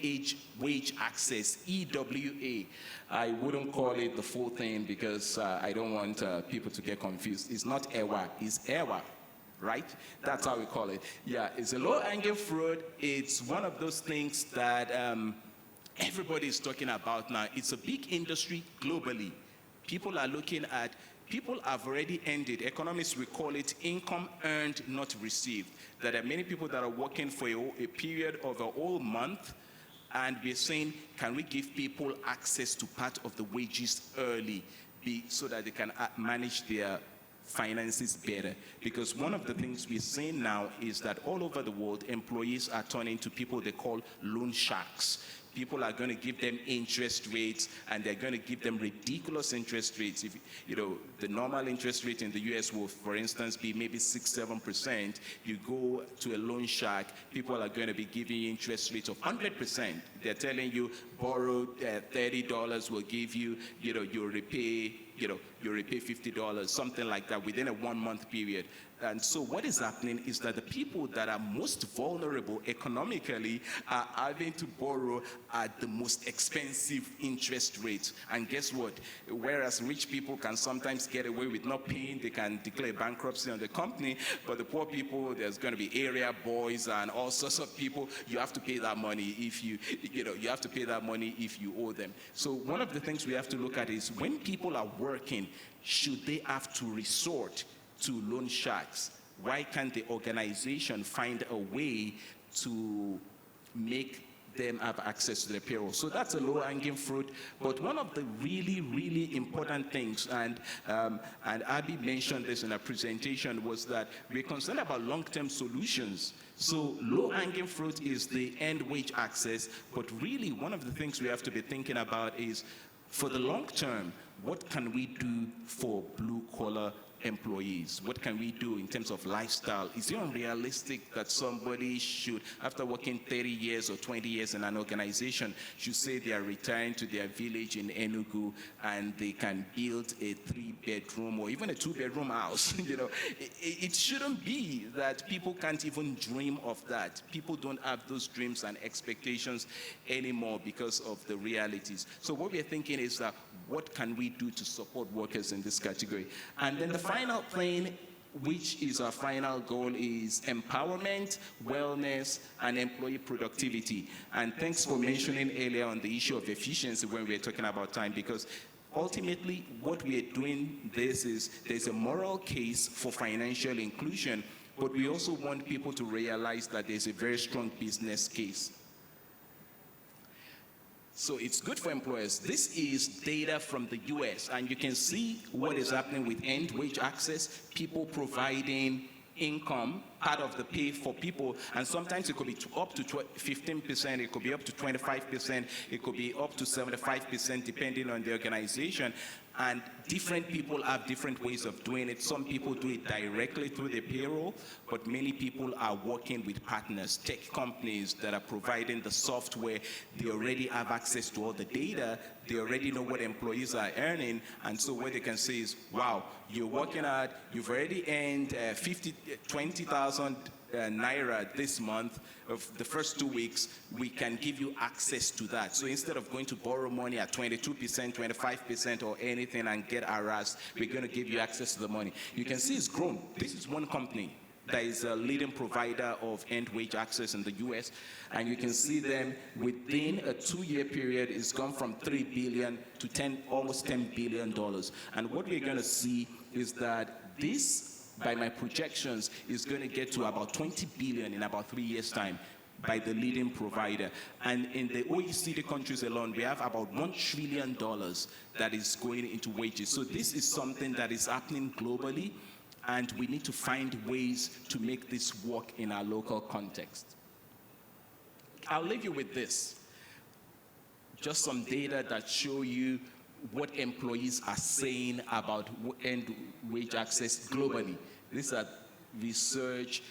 wage access, EWA. I wouldn't call it the full thing because I don't want people to get confused. It's not EWA, it's EWA. Right? That's how we call it. Yeah, it's a low-hanging fruit. It's one of those things that everybody is talking about now. It's a big industry globally. People have already ended. Economists will call it income earned, not received. There are many people that are working for a period of a whole month, and we're saying, can we give people access to part of the wages early so that they can manage their finances better? Because one of the things we're seeing now is that all over the world, employees are turning to people they call loan sharks. People are going to give them interest rates, and they're going to give them ridiculous interest rates. If the normal interest rate in the US will, for instance, be maybe 6-7%. You go to a loan shark, people are going to be giving you interest rates of 100%. They're telling you, borrow $30, will give you, you'll repay $50, something like that, within a 1-month period. And so what is happening is that the people that are most vulnerable economically are having to borrow at the most expensive interest rates. And guess what? Whereas rich people can sometimes get away with not paying, they can declare bankruptcy on the company, but the poor people, there's going to be area boys and all sorts of people. You have to pay that money if you have to pay that money if you owe them. So one of the things we have to look at is when people are working, should they have to resort to loan sharks? Why can't the organization find a way to make them have access to the payroll? So that's a low-hanging fruit. But one of the really, really important things, and Abby mentioned this in her presentation, was that we're concerned about long-term solutions. So low-hanging fruit is the end wage access, but really one of the things we have to be thinking about is, for the long term, what can we do for blue-collar employees? What can we do in terms of lifestyle? Is it unrealistic that somebody should, after working 30 years or 20 years in an organization, should say they are retiring to their village in Enugu and they can build a 3-bedroom or even a 2-bedroom house? It shouldn't be that people can't even dream of that. People don't have those dreams and expectations anymore because of the realities. So what we're thinking is that what can we do to support workers in this category? And then the final thing, which is our final goal, is empowerment, wellness, and employee productivity. And thanks for mentioning earlier on the issue of efficiency when we're talking about time, because ultimately what we're doing this is there's a moral case for financial inclusion, but we also want people to realize that there's a very strong business case. So it's good for employers. This is data from the US, and you can see what is happening with end wage access, people providing income, part of the pay for people, and sometimes it could be up to 15%, it could be up to 25%, it could be up to 75%, depending on the organization. And different people have different ways of doing it. Some people do it directly through the payroll, but many people are working with partners, tech companies that are providing the software. They already have access to all the data. They already know what employees are earning. And so what they can say is, wow, you're working hard, you've already earned 20,000 naira this month. Of the first 2 weeks, we can give you access to that. So instead of going to borrow money at 22%, 25% or anything and get harassed, we're going to give you access to the money. You can see it's grown. This is one company that is a leading provider of end wage access in the US. And you can see them within a 2-year period, it's gone from 3 billion to almost $10 billion. And what we're going to see is that this, by my projections, is going to get to about 20 billion in about 3 years' time by the leading provider. And in the OECD countries alone, we have about $1 trillion that is going into wages. So this is something that is happening globally, and we need to find ways to make this work in our local context. I'll leave you with this. Just some data that show you what employees are saying about end wage access globally. These are research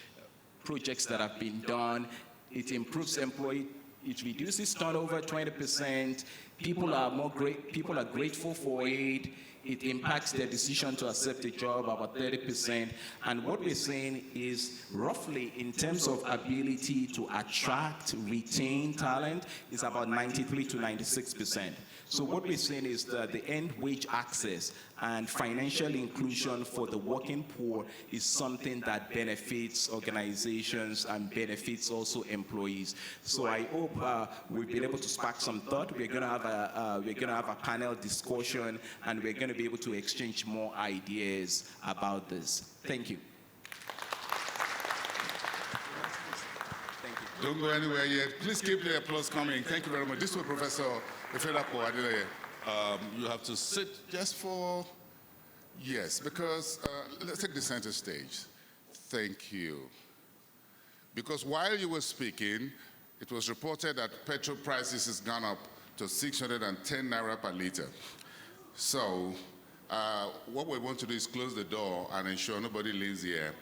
projects that have been done. It improves employee, it reduces turnover 20%. People are grateful for it. It impacts their decision to accept a job about 30%. And what we're saying is roughly in terms of ability to attract, retain talent is about 93 to 96%. So what we're saying is that the end wage access and financial inclusion for the working poor is something that benefits organizations and benefits also employees. So I hope we've been able to spark some thought. We're going to have a panel discussion, and we're going to be able to exchange more ideas about this. Thank you. Don't go anywhere yet. Please keep the applause coming. Thank you very much. This was Professor Ifedapo Adele. You have to sit just for, yes, because let's take the center stage. Thank you. Because while you were speaking, it was reported that petrol prices has gone up to 610 naira per liter. So what we want to do is close the door and ensure nobody leaves here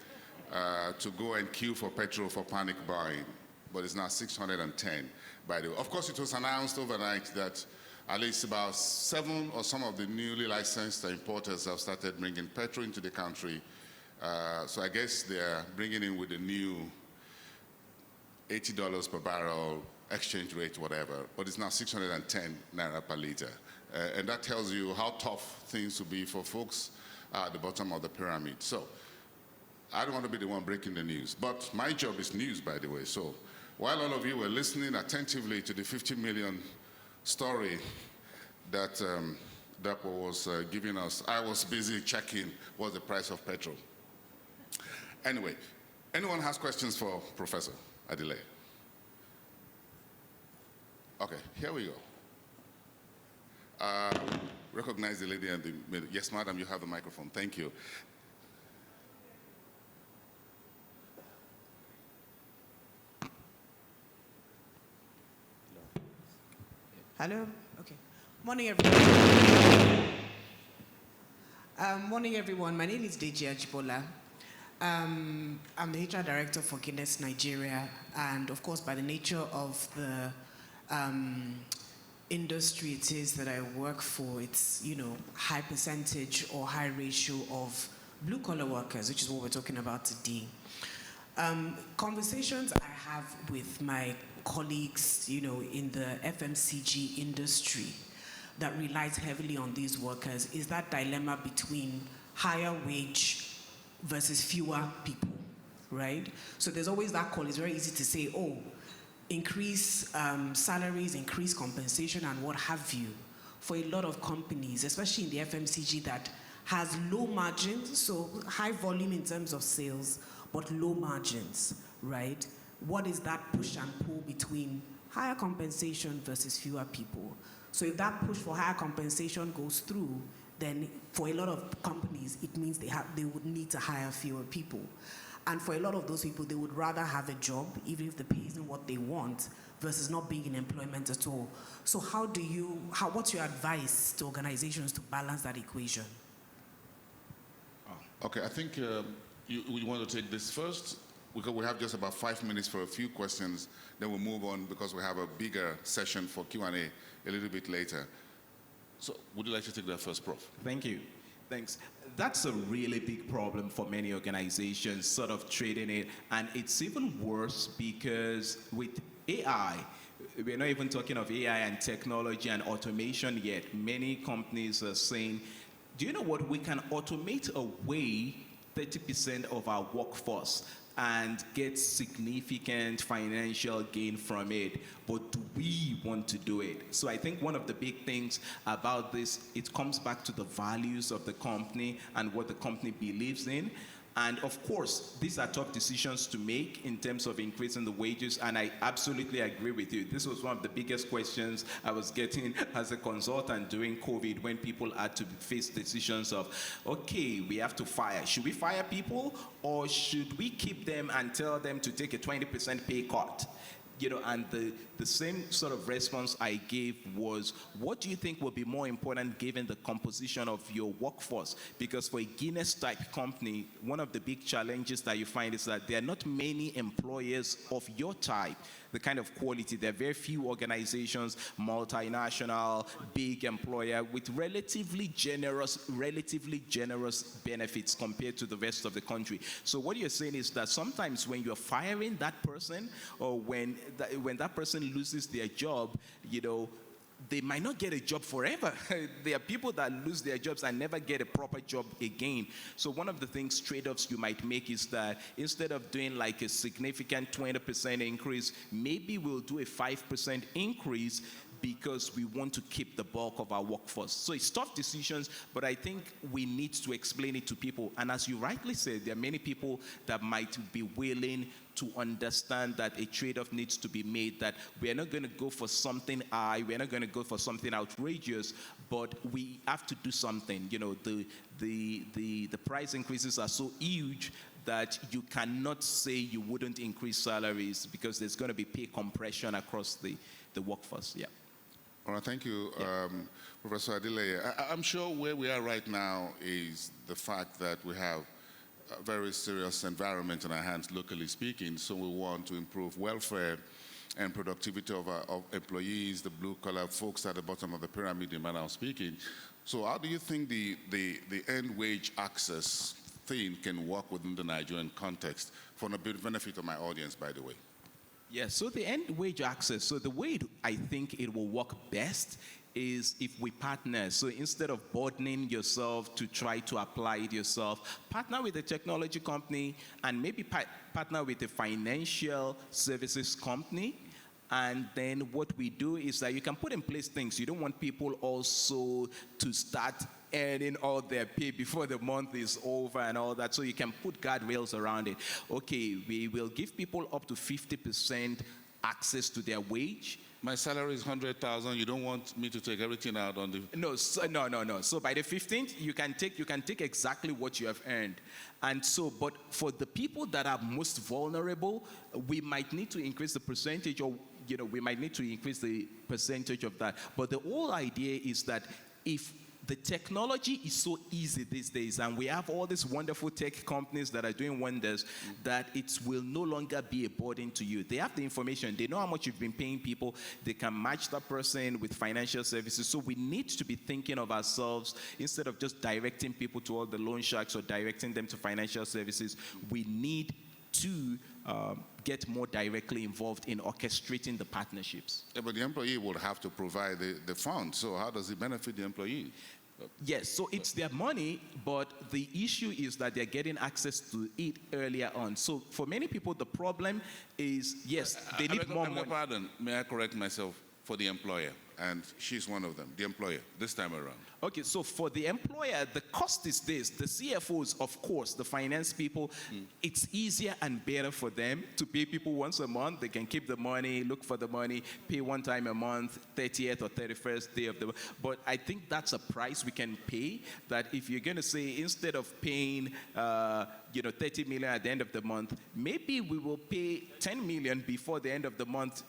to go and queue for petrol for panic buying. But it's now 610, by the way. Of course, it was announced overnight that at least about 7 or some of the newly licensed importers have started bringing petrol into the country. So I guess they're bringing in with the new $80 per barrel exchange rate, whatever. But it's now 610 naira per liter. And that tells you how tough things will be for folks at the bottom of the pyramid. So I don't want to be the one breaking the news. But my job is news, by the way. So while all of you were listening attentively to the 50 million story that Dapo was giving us, I was busy checking what's the price of petrol. Anyway, anyone has questions for Professor Adile? Okay, here we go. Recognize the lady in the middle. Yes, madam, you have the microphone. Thank you. Hello? Okay. Morning, everybody. Morning, everyone. My name is Deji Ajibola. I'm the HR director for Guinness Nigeria, and of course, by the nature of the industry it is that I work for, it's high percentage or high ratio of blue-collar workers, which is what we're talking about today. Conversations I have with my colleagues, in the FMCG industry that relies heavily on these workers is that dilemma between higher wage versus fewer people, right? So there's always that call. It's very easy to say, oh, increase salaries, increase compensation, and what have you. For a lot of companies, especially in the FMCG that has low margins, so high volume in terms of sales, but low margins, right? What is that push and pull between higher compensation versus fewer people? So if that push for higher compensation goes through, then for a lot of companies, it means they would need to hire fewer people. And for a lot of those people, they would rather have a job, even if the pay isn't what they want, versus not being in employment at all. So what's your advice to organizations to balance that equation? Okay, I think you want to take this first, because we have just about 5 minutes for a few questions, then we'll move on because we have a bigger session for Q&A a little bit later. So would you like to take that first, Prof? Thank you. Thanks. That's a really big problem for many organizations, sort of trading it. And it's even worse because with AI, we're not even talking of AI and technology and automation yet. Many companies are saying, do you know what? We can automate away 30% of our workforce and get significant financial gain from it. But do we want to do it? So I think one of the big things about this, it comes back to the values of the company and what the company believes in. And of course, these are tough decisions to make in terms of increasing the wages, and I absolutely agree with you. This was one of the biggest questions I was getting as a consultant during COVID, when people had to face decisions of, okay, we have to fire. Should we fire people, or should we keep them and tell them to take a 20% pay cut? And the same sort of response I gave was, what do you think will be more important given the composition of your workforce? Because for a Guinness-type company, one of the big challenges that you find is that there are not many employers of your type, the kind of quality. There are very few organizations, multinational, big employer, with relatively generous benefits compared to the rest of the country. So what you're saying is that sometimes when you're firing that person, or when that person loses their job, they might not get a job forever. There are people that lose their jobs and never get a proper job again. So one of the things, trade-offs you might make is that instead of doing like a significant 20% increase, maybe we'll do a 5% increase because we want to keep the bulk of our workforce. So it's tough decisions, but I think we need to explain it to people. And as you rightly said, there are many people that might be willing to understand that a trade-off needs to be made, that we're not going to go for something high, we're not going to go for something outrageous, but we have to do something. The price increases are so huge that you cannot say you wouldn't increase salaries, because there's going to be pay compression across the workforce. Yeah. All right, thank you, Professor Adeleye. I'm sure where we are right now is the fact that we have a very serious environment in our hands, locally speaking, so we want to improve welfare and productivity of employees, the blue-collar folks at the bottom of the pyramid, in manner of speaking. So how do you think the end wage access thing can work within the Nigerian context, for the benefit of my audience, by the way? Yes, so the end wage access, so the way I think it will work best is if we partner. So instead of burdening yourself to try to apply it yourself, partner with a technology company and maybe partner with a financial services company. And then what we do is that you can put in place things. You don't want people also to start earning all their pay before the month is over and all that. So you can put guardrails around it. Okay, we will give people up to 50% access to their wage. My salary is 100,000. You don't want me to take everything out on the... No. So by the 15th, you can take exactly what you have earned. And so, but for the people that are most vulnerable, we might need to increase the percentage, or we might need to increase the percentage of that. But the whole idea is that if the technology is so easy these days, and we have all these wonderful tech companies that are doing wonders, that it will no longer be a burden to you. They have the information. They know how much you've been paying people. They can match that person with financial services. So we need to be thinking of ourselves, instead of just directing people to all the loan sharks or directing them to financial services, we need to get more directly involved in orchestrating the partnerships. Yeah, but the employee will have to provide the fund. So how does it benefit the employee? Yes, so it's their money, but the issue is that they're getting access to it earlier on. So for many people, the problem is, yes, they need more money. Pardon, may I correct myself? For the employer, and she's one of them, the employer, this time around. Okay, so for the employer, the cost is this. The CFOs, of course, the finance people, it's easier and better for them to pay people once a month. They can keep the money, look for the money, pay one time a month, 30th or 31st day of the month. But I think that's a price we can pay, that if you're going to say, instead of paying 30 million at the end of the month, maybe we will pay 10 million before the end of the month,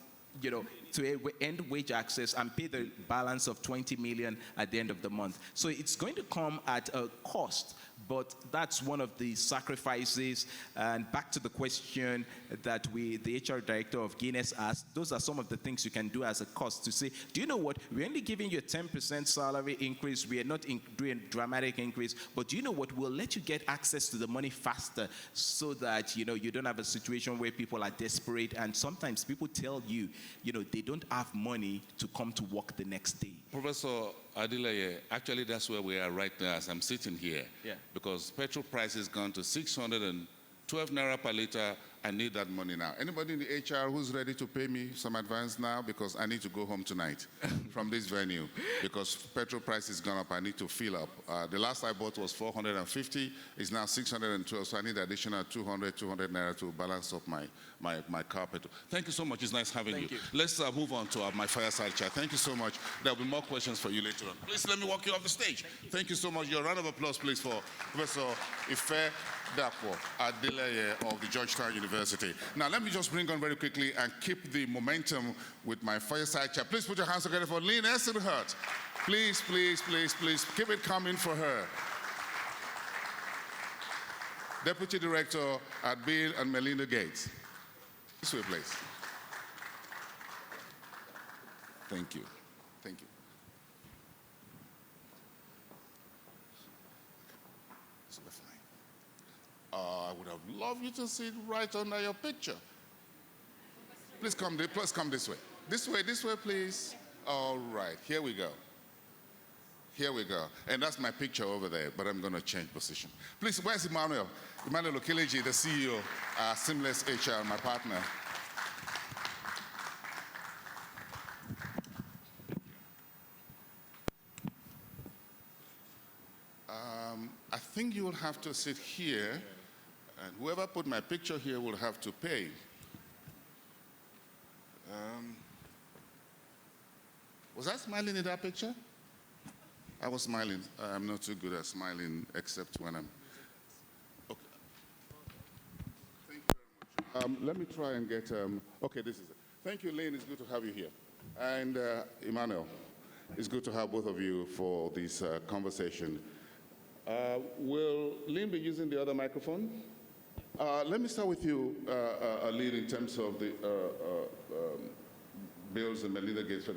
to end wage access, and pay the balance of 20 million at the end of the month. So it's going to come at a cost, but that's one of the sacrifices. And back to the question that the HR director of Guinness asked, those are some of the things you can do as a cost, to say, do you know what, we're only giving you a 10% salary increase, we are not doing a dramatic increase, but do you know what, we'll let you get access to the money faster, so that you don't have a situation where people are desperate, and sometimes people tell you, they don't have money to come to work the next day. Professor Adeleye, actually that's where we are right now as I'm sitting here. Yeah. Because petrol price has gone to 612 naira per liter. I need that money now. Anybody in the HR who's ready to pay me some advance now? Because I need to go home tonight from this venue. Because petrol price has gone up, I need to fill up. The last I bought was 450. It's now 612, so I need additional 200 naira to balance up my car petrol. Thank you so much. It's nice having you. Let's move on to my fireside chat. Thank you so much. There'll be more questions for you later on. Please let me walk you off the stage. Thank you so much. Your round of applause, please, for Professor Ife Dapo Adeleye of the Georgetown University. Now, let me just bring on very quickly and keep the momentum with my fireside chat. Please put your hands together for Lynn Essenhurt. Please, please, please, please, keep it coming for her. Deputy Director at Bill and Melinda Gates. This way, please. Thank you. Thank you. I would have loved you to sit right under your picture. Please come this way. This way, please. All right, here we go. Here we go. And that's my picture over there, but I'm going to change position. Please, where's Emmanuel? Emmanuel Okileji, the CEO, SeamlessHR, my partner. I think you will have to sit here, and whoever put my picture here will have to pay. Was I smiling in that picture? I was smiling. I'm not too good at smiling, except when I'm... Okay. Thank you very much. Let me try and get... Okay, this is it. Thank you, Lane. It's good to have you here. And Emmanuel, it's good to have both of you for this conversation. Will Lynn be using the other microphone? Let me start with you, Lynn, in terms of the Bills and Melinda Gates.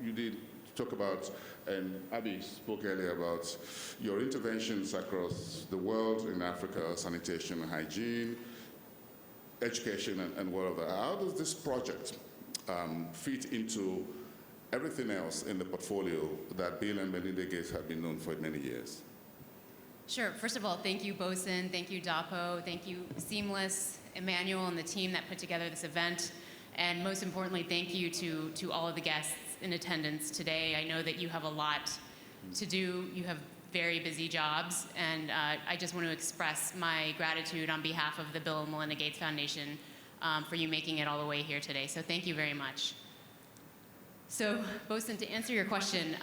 You did talk about, and Abby spoke earlier about your interventions across the world in Africa, sanitation, hygiene, education, and whatever. How does this project fit into everything else in the portfolio that Bill and Melinda Gates have been known for many years? Sure. First of all, thank you, Bosun. Thank you, Dapo. Thank you, Seamless, Emmanuel, and the team that put together this event. And most importantly, thank you to all of the guests in attendance today. I know that you have a lot to do. You have very busy jobs. And I just want to express my gratitude on behalf of the Bill and Melinda Gates Foundation for you making it all the way here today. So thank you very much. So, Bosun, to answer your question,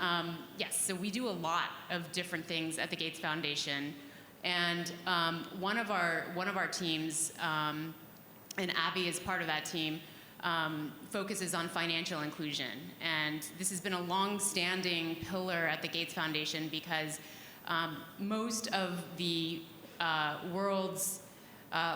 yes, so we do a lot of different things at the Gates Foundation. And one of our teams, and Abby is part of that team, focuses on financial inclusion. And this has been a long-standing pillar at the Gates Foundation because most of the world's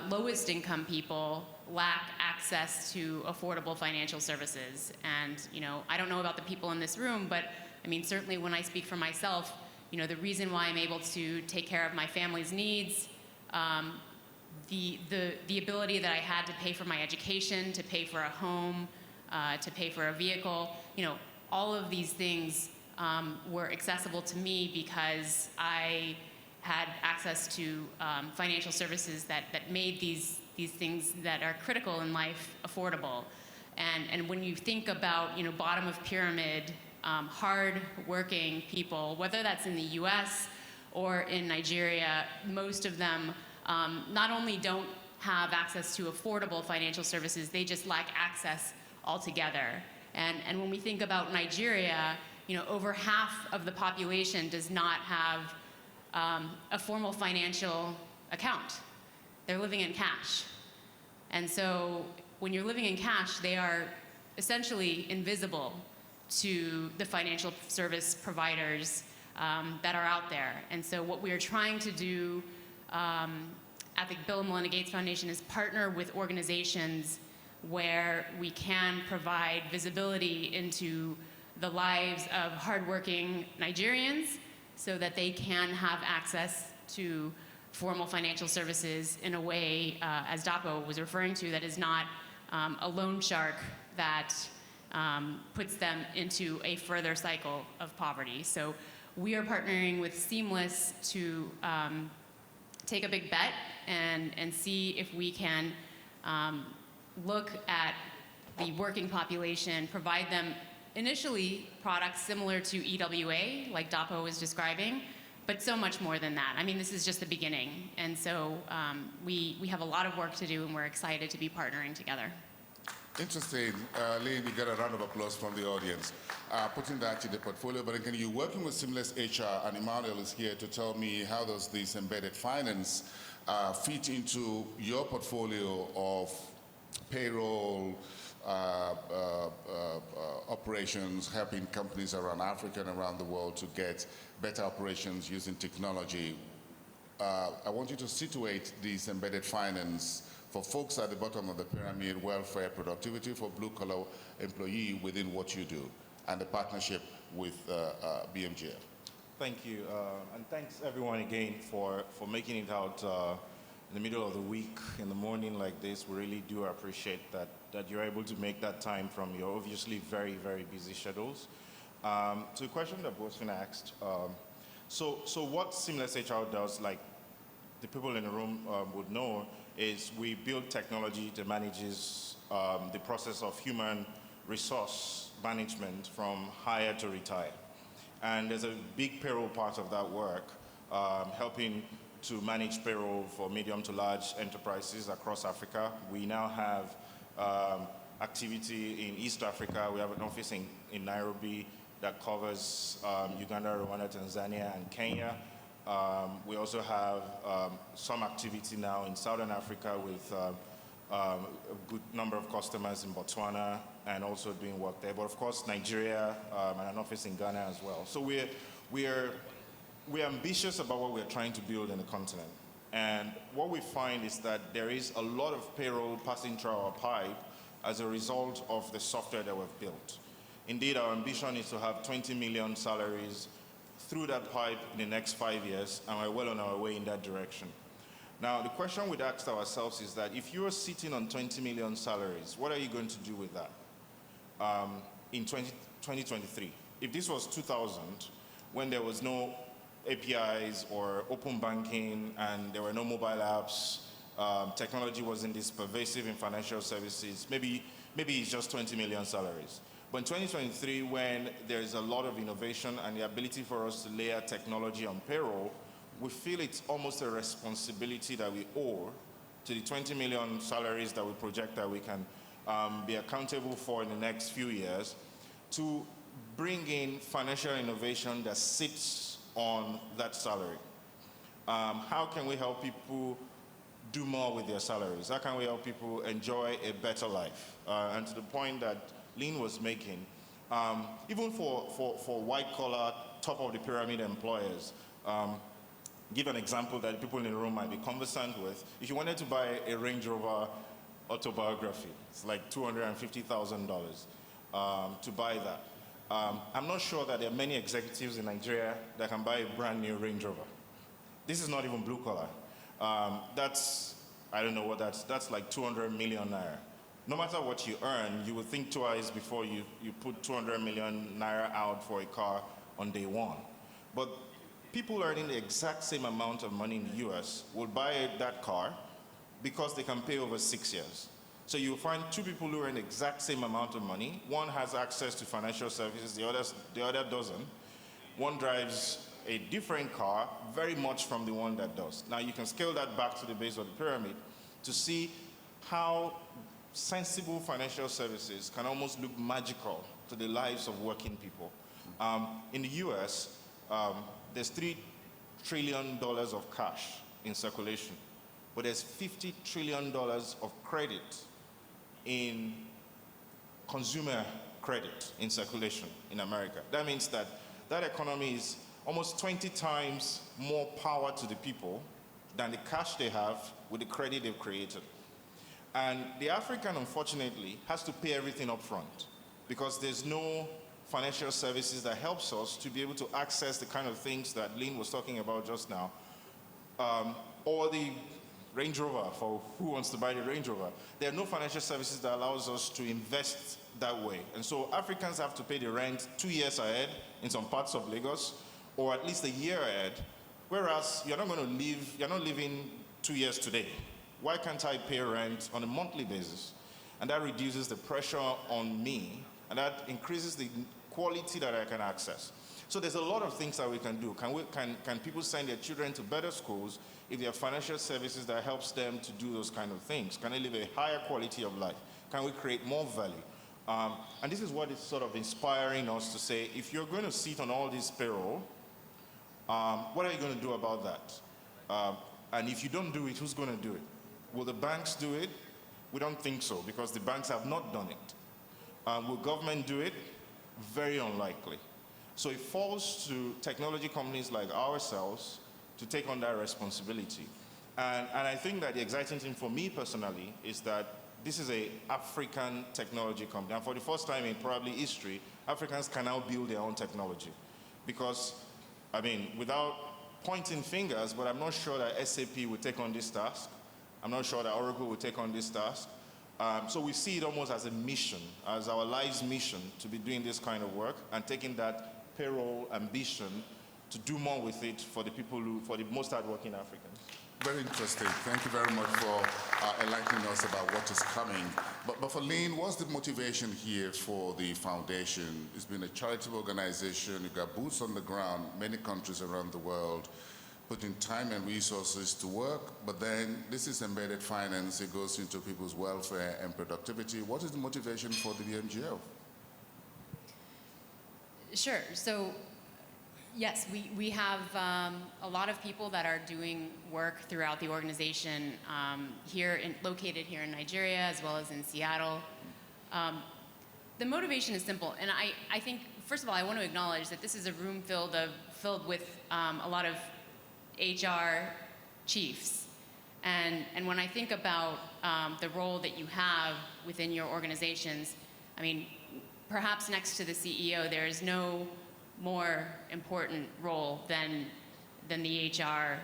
lowest income people lack access to affordable financial services. And, I don't know about the people in this room, but I mean, certainly when I speak for myself, the reason why I'm able to take care of my family's needs, the ability that I had to pay for my education, to pay for a home, to pay for a vehicle, all of these things were accessible to me because I had access to financial services that made these things that are critical in life affordable. And when you think about, bottom of pyramid, hard-working people, whether that's in the US or in Nigeria, most of them not only don't have access to affordable financial services, they just lack access altogether. And when we think about Nigeria, over half of the population does not have a formal financial account. They're living in cash. And so when you're living in cash, they are essentially invisible to the financial service providers that are out there. And so what we are trying to do at the Bill and Melinda Gates Foundation is partner with organizations where we can provide visibility into the lives of hardworking Nigerians so that they can have access to formal financial services in a way, as Dapo was referring to, that is not a loan shark that puts them into a further cycle of poverty. So we are partnering with Seamless to take a big bet and see if we can look at the working population, provide them initially products similar to EWA, like Dapo was describing, but so much more than that. I mean, this is just the beginning. And so we have a lot of work to do, and we're excited to be partnering together. Interesting. Lynn, you get a round of applause from the audience. Putting that in the portfolio, but again, you're working with SeamlessHR, and Emmanuel is here to tell me how does this embedded finance fit into your portfolio of payroll operations, helping companies around Africa and around the world to get better operations using technology. I want you to situate this embedded finance for folks at the bottom of the pyramid, welfare, productivity for blue-collar employee within what you do, and the partnership with BMGF. Thank you, and thanks everyone again for making it out in the middle of the week, in the morning like this. We really do appreciate that you're able to make that time from your obviously very, very busy schedules. To the question that Bosun asked, so what SeamlessHR does, like the people in the room would know, is we build technology that manages the process of human resource management from hire to retire. And there's a big payroll part of that work, helping to manage payroll for medium to large enterprises across Africa. We now have activity in East Africa. We have an office in Nairobi that covers Uganda, Rwanda, Tanzania, and Kenya. We also have some activity now in Southern Africa with a good number of customers in Botswana and also doing work there. But of course, Nigeria and an office in Ghana as well. So we're ambitious about what we're trying to build in the continent. And what we find is that there is a lot of payroll passing through our pipe as a result of the software that we've built. Indeed, our ambition is to have 20 million salaries through that pipe in the next 5 years, and we're well on our way in that direction. Now, the question we'd asked ourselves is that if you're sitting on 20 million salaries, what are you going to do with that in 2023? If this was 2000, when there was no APIs or open banking and there were no mobile apps, technology wasn't this pervasive in financial services, maybe it's just 20 million salaries. But in 2023, when there's a lot of innovation and the ability for us to layer technology on payroll, we feel it's almost a responsibility that we owe to the 20 million salaries that we project that we can be accountable for in the next few years to bring in financial innovation that sits on that salary. How can we help people do more with their salaries? How can we help people enjoy a better life? And to the point that Lynn was making, even for white-collar, top-of-the-pyramid employers, give an example that people in the room might be conversant with. If you wanted to buy a Range Rover autobiography, it's like $250,000 to buy that. I'm not sure that there are many executives in Nigeria that can buy a brand new Range Rover. This is not even blue collar. That's, I don't know what that's like 200 million naira. No matter what you earn, you would think twice before you put 200 million naira out for a car on day one. But people earning the exact same amount of money in the US will buy that car because they can pay over 6 years. So you'll find two people who earn the exact same amount of money. One has access to financial services, the other doesn't. One drives a different car, very much from the one that does. Now you can scale that back to the base of the pyramid to see how sensible financial services can almost look magical to the lives of working people. In the US, there's $3 trillion of cash in circulation, but there's $50 trillion of credit in consumer credit in circulation in America. That means that that economy is almost 20 times more power to the people than the cash they have with the credit they've created. And the African, unfortunately, has to pay everything up front because there's no financial services that helps us to be able to access the kind of things that Lynn was talking about just now, or the Range Rover, for who wants to buy the Range Rover. There are no financial services that allows us to invest that way. And so Africans have to pay the rent 2 years ahead in some parts of Lagos, or at least a year ahead, whereas you're not living 2 years today. Why can't I pay rent on a monthly basis? And that reduces the pressure on me, and that increases the quality that I can access. So there's a lot of things that we can do. Can people send their children to better schools if there are financial services that helps them to do those kind of things? Can they live a higher quality of life? Can we create more value? And this is what is sort of inspiring us to say, if you're going to sit on all this payroll, what are you going to do about that? And if you don't do it, who's going to do it? Will the banks do it? We don't think so, because the banks have not done it. Will government do it? Very unlikely. So it falls to technology companies like ourselves to take on that responsibility. And I think that the exciting thing for me personally is that this is an African technology company. And for the first time in probably history, Africans can now build their own technology. Because, I mean, without pointing fingers, but I'm not sure that SAP will take on this task. I'm not sure that Oracle will take on this task. So we see it almost as a mission, as our life's mission, to be doing this kind of work and taking that payroll ambition to do more with it for the people for the most hardworking Africans. Very interesting. Thank you very much for enlightening us about what is coming. But for Lynn, what's the motivation here for the foundation? It's been a charitable organization. You've got boots on the ground, many countries around the world, putting time and resources to work, but then this is embedded finance. It goes into people's welfare and productivity. What is the motivation for the BMGF? Sure. So, yes, we have a lot of people that are doing work throughout the organization located here in Nigeria as well as in Seattle. The motivation is simple, and I think, first of all, I want to acknowledge that this is a room filled with a lot of HR chiefs. And when I think about the role that you have within your organizations, I mean, perhaps next to the CEO, there is no more important role than the HR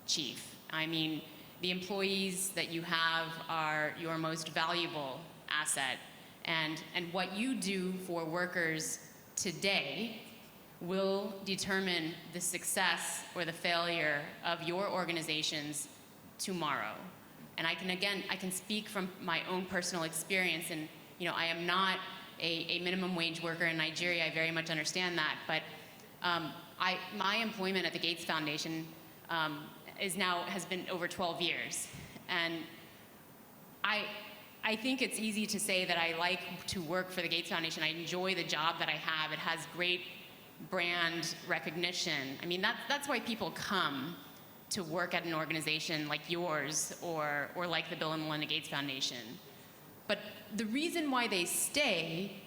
chief. I mean, the employees that you have are your most valuable asset. And what you do for workers today will determine the success or the failure of your organizations tomorrow. And I can speak from my own personal experience, and I am not a minimum wage worker in Nigeria. I very much understand that, but my employment at the Gates Foundation has been over 12 years, and I think it's easy to say that I like to work for the Gates Foundation. I enjoy the job that I have. It has great brand recognition. I mean, that's why people come to work at an organization like yours or like the Bill and Melinda Gates Foundation. But the reason why they stay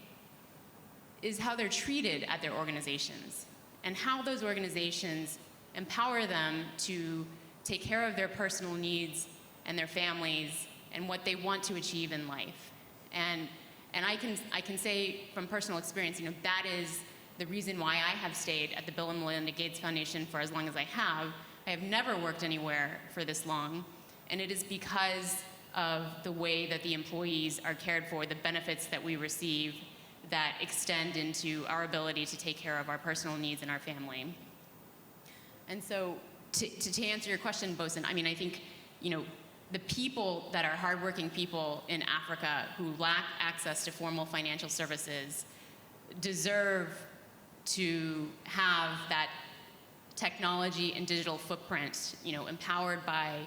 is how they're treated at their organizations and how those organizations empower them to take care of their personal needs and their families and what they want to achieve in life. And I can say from personal experience, that is the reason why I have stayed at the Bill and Melinda Gates Foundation for as long as I have. I have never worked anywhere for this long, and it is because of the way that the employees are cared for, the benefits that we receive that extend into our ability to take care of our personal needs and our family. And so to answer your question, Bosun, I think, the people that are hardworking people in Africa who lack access to formal financial services deserve to have that technology and digital footprint, empowered by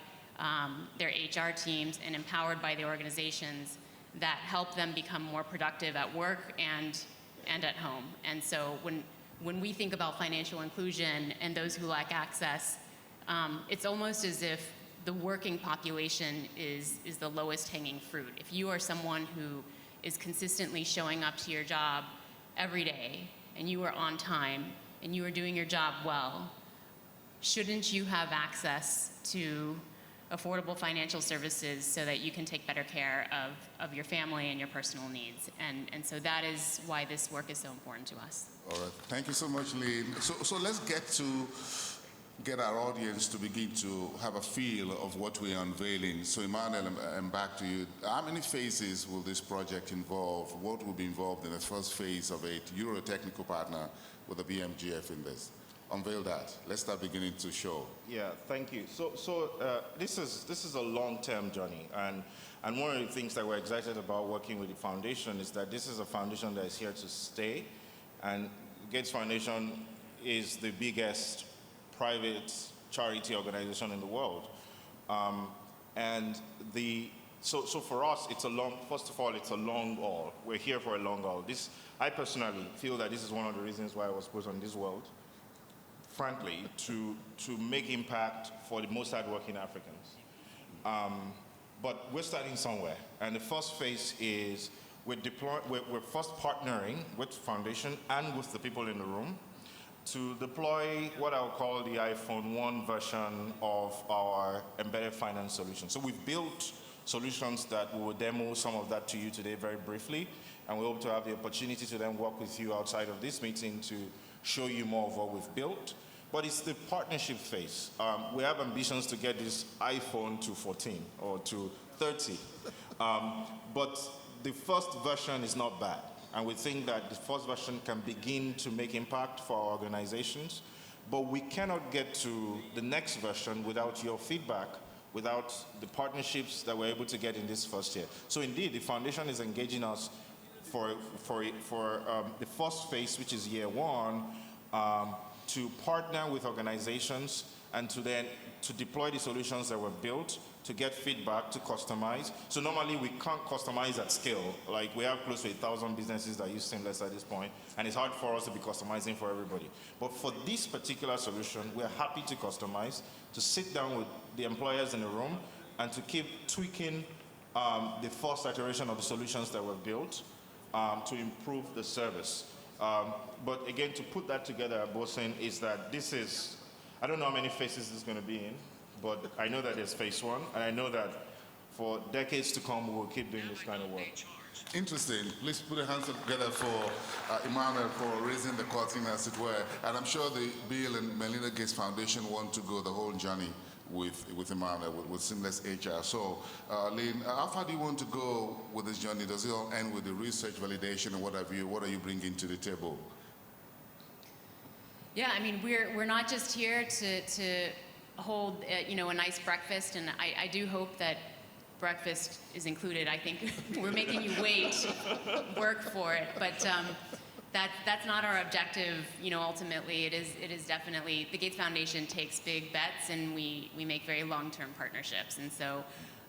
their HR teams and empowered by the organizations that help them become more productive at work and at home. And so when we think about financial inclusion and those who lack access, it's almost as if the working population is the lowest hanging fruit. If you are someone who is consistently showing up to your job every day and you are on time and you are doing your job well, shouldn't you have access to affordable financial services so that you can take better care of your family and your personal needs? And so that is why this work is so important to us. All right, thank you so much, Lynn. So let's get our audience to begin to have a feel of what we're unveiling. So Emmanuel, I'm back to you. How many phases will this project involve? What will be involved in the first phase of it? You're a technical partner with the BMGF in this. Unveil that. Let's start beginning to show. Yeah, thank you. So this is a long-term journey, and one of the things that we're excited about working with the foundation is that this is a foundation that is here to stay, and Gates Foundation is the biggest private charity organization in the world, so for us, first of all, it's a long haul. We're here for a long haul. I personally feel that this is one of the reasons why I was put on this world, frankly, to make impact for the most hardworking Africans. But we're starting somewhere, and the first phase is we're first partnering with the foundation and with the people in the room to deploy what I'll call the iPhone 1 version of our embedded finance solution. So we've built solutions that we will demo some of that to you today very briefly, and we hope to have the opportunity to then work with you outside of this meeting to show you more of what we've built. But it's the partnership phase. We have ambitions to get this iPhone to 14 or to 30. But the first version is not bad. And we think that the first version can begin to make impact for our organizations. But we cannot get to the next version without your feedback, without the partnerships that we're able to get in this first year. So indeed, the foundation is engaging us for the first phase, which is year one, to partner with organizations and to deploy the solutions that were built, to get feedback, to customize. So normally we can't customize at scale. Like we have close to 1,000 businesses that use Seamless at this point, and it's hard for us to be customizing for everybody. But for this particular solution, we're happy to customize, to sit down with the employers in the room, and to keep tweaking the first iteration of the solutions that were built to improve the service. But again, to put that together, Bosun, is that this is, I don't know how many phases this is going to be in, but I know that there's phase one, and I know that for decades to come, we will keep doing this kind of work. Interesting. Please put your hands together for Emmanuel for raising the curtain, as it were. And I'm sure the Bill and Melinda Gates Foundation want to go the whole journey with Emmanuel, with SeamlessHR. So, Lynn, how far do you want to go with this journey? Does it all end with the research, validation, and what have you? What are you bringing to the table? Yeah, I mean, we're not just here to hold a nice breakfast, and I do hope that breakfast is included. I think we're making you work for it, but that's not our objective. Ultimately, it is definitely the Gates Foundation takes big bets, and we make very long-term partnerships. And so,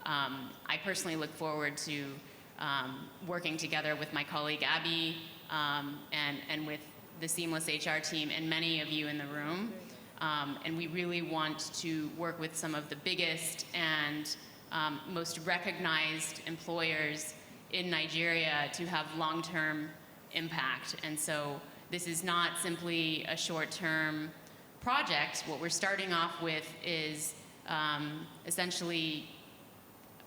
I personally look forward to working together with my colleague Abby and with the SeamlessHR team and many of you in the room And we really want to work with some of the biggest and most recognized employers in Nigeria to have long-term impact. And so this is not simply a short-term project. What we're starting off with is essentially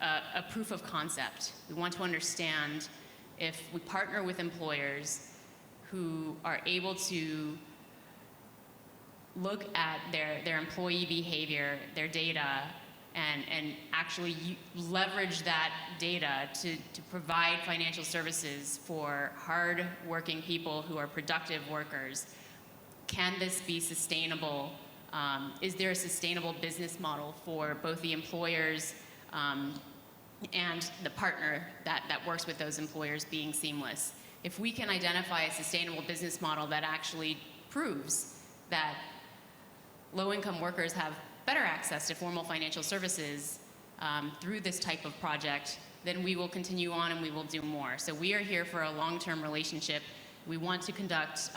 a proof of concept. We want to understand if we partner with employers who are able to look at their employee behavior, their data, and actually leverage that data to provide financial services for hard-working people who are productive workers. Can this be sustainable? Is there a sustainable business model for both the employers and the partner that works with those employers, being Seamless? If we can identify a sustainable business model that actually proves that low-income workers have better access to formal financial services through this type of project, then we will continue on and we will do more. So we are here for a long-term relationship. We want to conduct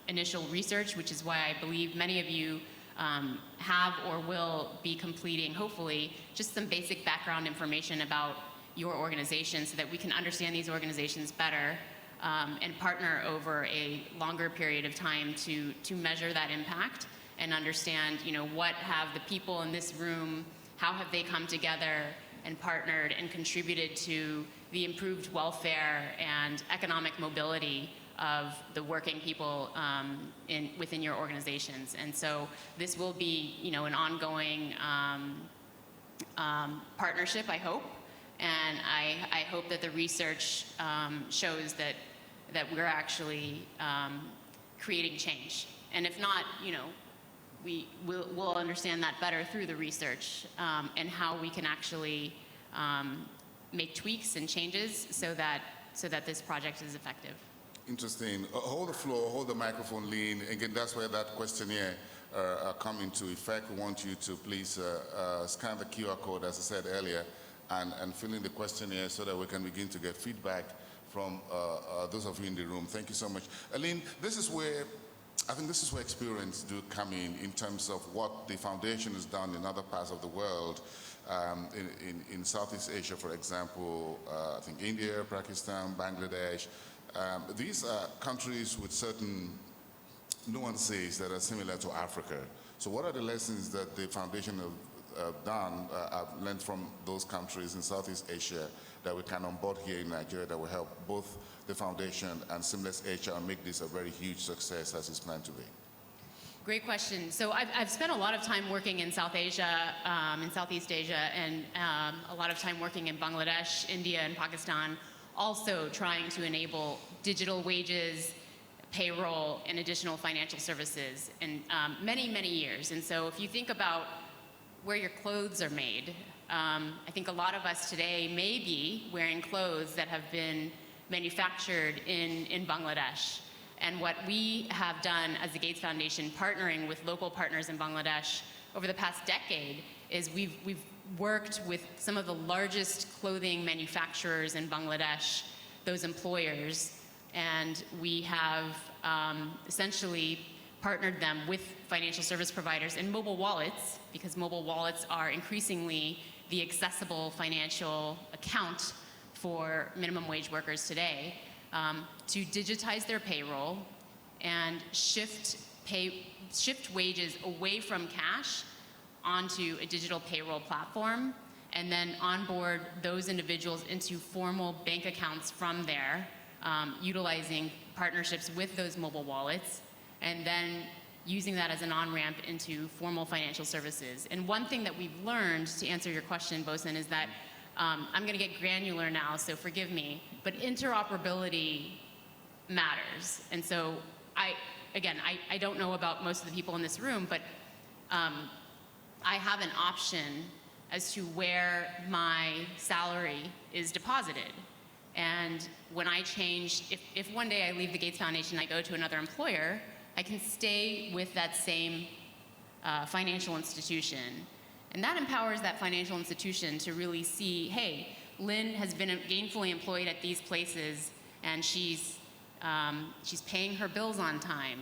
initial research, which is why I believe many of you have or will be completing, hopefully, just some basic background information about your organization so that we can understand these organizations better and partner over a longer period of time to measure that impact and understand, what have the people in this room, how have they come together and partnered and contributed to the improved welfare and economic mobility of the working people within your organizations. And so this will be, an ongoing partnership, I hope. And I hope that the research shows that we're actually creating change. And if not, we'll understand that better through the research and how we can actually make tweaks and changes so that this project is effective. Interesting. Hold the floor, hold the microphone, lean. Again, that's where that questionnaire come into effect. We want you to please scan the QR code, as I said earlier, and fill in the questionnaire so that we can begin to get feedback from those of you in the room. Thank you so much. Aline, I think this is where experience do come in terms of what the foundation has done in other parts of the world. In Southeast Asia, for example, I think India, Pakistan, Bangladesh. These are countries with certain nuances that are similar to Africa. So what are the lessons that the foundation have learned from those countries in Southeast Asia that we can onboard here in Nigeria that will help both the foundation and SeamlessHR make this a very huge success as it's planned to be? Great question. So I've spent a lot of time working in South Asia, in Southeast Asia, and a lot of time working in Bangladesh, India, and Pakistan, also trying to enable digital wages, payroll, and additional financial services in many, many years. And so if you think about where your clothes are made, I think a lot of us today may be wearing clothes that have been manufactured in Bangladesh. And what we have done as the Gates Foundation, partnering with local partners in Bangladesh over the past decade, is we've worked with some of the largest clothing manufacturers in Bangladesh, those employers, and we have essentially partnered them with financial service providers and mobile wallets, because mobile wallets are increasingly the accessible financial account for minimum wage workers today, to digitize their payroll and shift wages away from cash onto a digital payroll platform, and then onboard those individuals into formal bank accounts from there, utilizing partnerships with those mobile wallets, and then using that as an on-ramp into formal financial services. And one thing that we've learned, to answer your question, Bosun, is that I'm going to get granular now, so forgive me, but interoperability matters. And so I don't know about most of the people in this room, but I have an option as to where my salary is deposited. And when I change, if one day I leave the Gates Foundation and I go to another employer, I can stay with that same financial institution. And that empowers that financial institution to really see, hey, Lynn has been gainfully employed at these places, and she's paying her bills on time.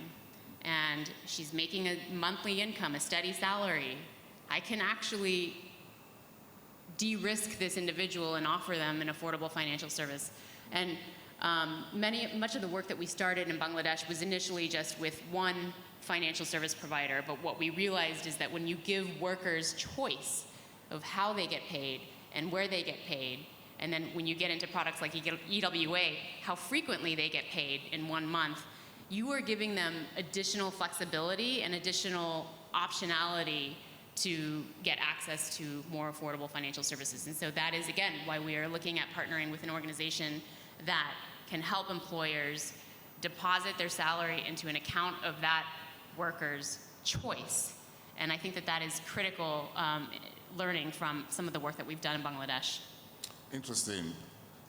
and she's making a monthly income, a steady salary, I can actually de-risk this individual and offer them an affordable financial service. And much of the work that we started in Bangladesh was initially just with one financial service provider, but what we realized is that when you give workers choice of how they get paid and where they get paid, and then when you get into products like EWA, how frequently they get paid in 1 month, you are giving them additional flexibility and additional optionality to get access to more affordable financial services. And so that is, again, why we are looking at partnering with an organization that can help employers deposit their salary into an account of that worker's choice. And I think that that is critical learning from some of the work that we've done in Bangladesh. Interesting.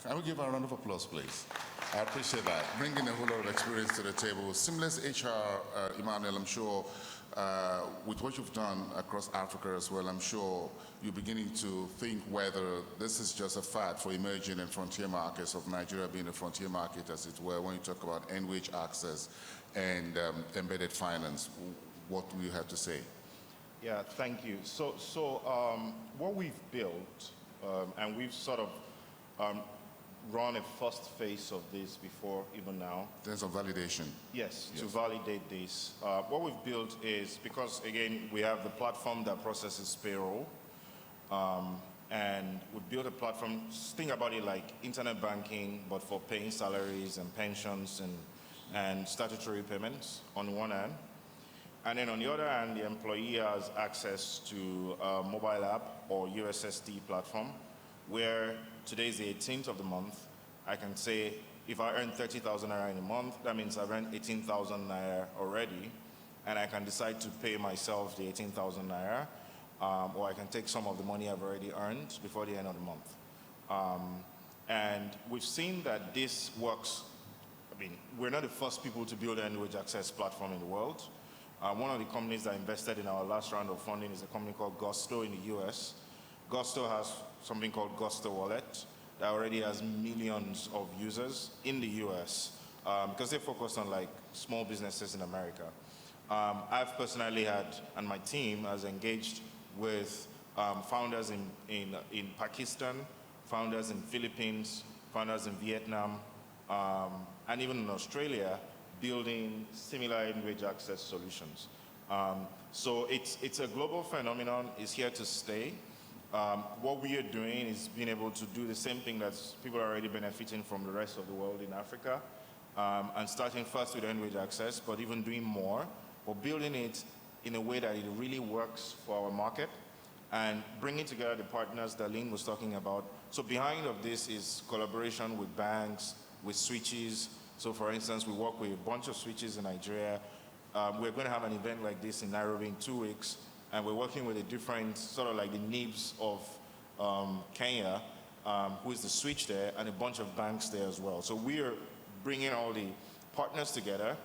Can we give a round of applause, please? I appreciate that. Bringing a whole lot of experience to the table. Seamless HR, Emmanuel, I'm sure, with what you've done across Africa as well, I'm sure you're beginning to think whether this is just a fad for emerging and frontier markets, of Nigeria being a frontier market, as it were, when you talk about end-wage access and embedded finance. What do you have to say? Yeah, thank you. So what we've built, and we've sort of run a first phase of this before even now. In terms of validation? Yes, to validate this. What we've built is, because again, we have the platform that processes payroll, and we built a platform, think about it like internet banking, but for paying salaries and pensions and statutory payments on one hand. And then on the other hand, the employee has access to a mobile app or USSD platform, where today is the 18th of the month. I can say, if I earn 30,000 naira in a month, that means I've earned 18,000 naira already, and I can decide to pay myself the 18,000 naira, or I can take some of the money I've already earned before the end of the month. And we've seen that this works. I mean, we're not the first people to build an end-wage access platform in the world. One of the companies that invested in our last round of funding is a company called Gusto in the US. Gusto has something called Gusto Wallet that already has millions of users in the US because they focus on like small businesses in America. I've personally had, and my team has engaged with founders in Pakistan, founders in Philippines, founders in Vietnam, and even in Australia, building similar end-wage access solutions. So it's a global phenomenon. It's here to stay. What we are doing is being able to do the same thing that people are already benefiting from the rest of the world in Africa, and starting first with end-wage access, but even doing more, but building it in a way that it really works for our market, and bringing together the partners that Lynn was talking about. So behind of this is collaboration with banks, with switches. So for instance, we work with a bunch of switches in Nigeria. We're going to have an event like this in Nairobi in 2 weeks, and we're working with a different, sort of like the NIBS of Kenya, who is the switch there, and a bunch of banks there as well. So we are bringing all the partners together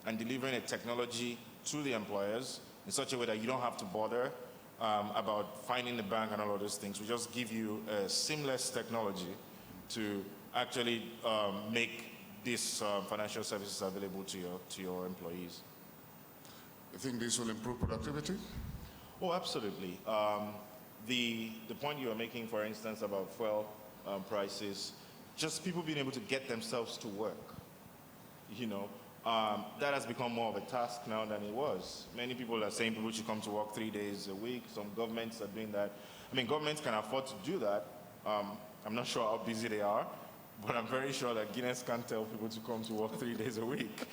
and delivering a technology to the employers in such a way that you don't have to bother about finding the bank and all of those things. We just give you a seamless technology to actually make these financial services available to your employees. You think this will improve productivity? Oh, absolutely. The point you were making, for instance, about fuel prices, just people being able to get themselves to work, you know, that has become more of a task now than it was. Many people are saying people should come to work 3 days a week. Some governments are doing that. I mean, governments can afford to do that. I'm not sure how busy they are, but I'm very sure that Guinness can't tell people to come to work 3 days a week.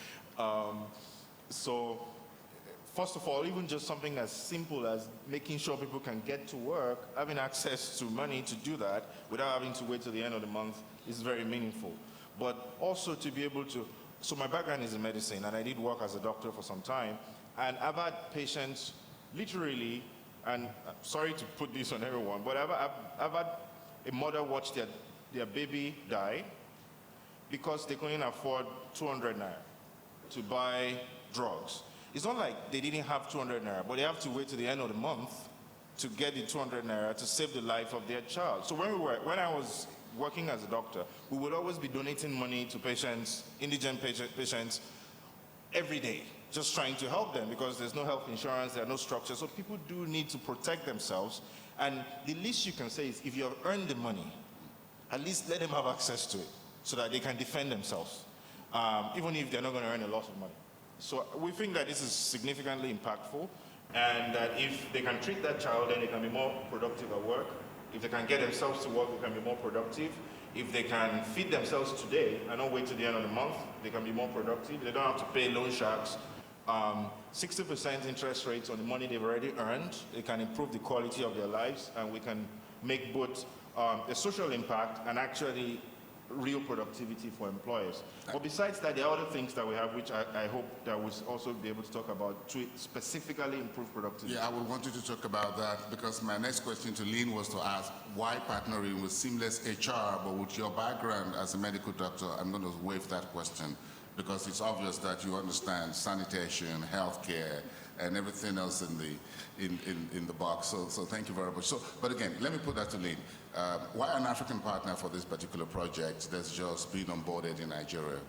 So first of all, even just something as simple as making sure people can get to work, having access to money to do that without having to wait till the end of the month is very meaningful. But also to be able to, so my background is in medicine, and I did work as a doctor for some time, and I've had patients literally, and I'm sorry to put this on everyone, but I've had a mother watch their baby die because they couldn't afford 200 naira to buy drugs. It's not like they didn't have 200 naira, but they have to wait to the end of the month to get the 200 naira to save the life of their child. So when I was working as a doctor, we would always be donating money to patients, indigent patients, every day. just trying to help them because there's no health insurance, there are no structures. So people do need to protect themselves. And the least you can say is if you have earned the money, at least let them have access to it so that they can defend themselves, even if they're not going to earn a lot of money. So we think that this is significantly impactful, and that if they can treat that child, then they can be more productive at work. If they can get themselves to work, they can be more productive. If they can feed themselves today and not wait till the end of the month, they can be more productive. They don't have to pay loan sharks 60% interest rates on the money they've already earned. It can improve the quality of their lives, and we can make both a social impact and actually real productivity for employers. But besides that, there are other things that we have, which I hope that we'll also be able to talk about to specifically improve productivity. Yeah, I would want you to talk about that, because my next question to Lynn was to ask, why partnering with SeamlessHR? But with your background as a medical doctor, I'm going to waive that question, because it's obvious that you understand sanitation, healthcare, and everything else in the box. So thank you very much. So, but again, let me put that to Lynn. Why an African partner for this particular project that's just been onboarded in Nigeria?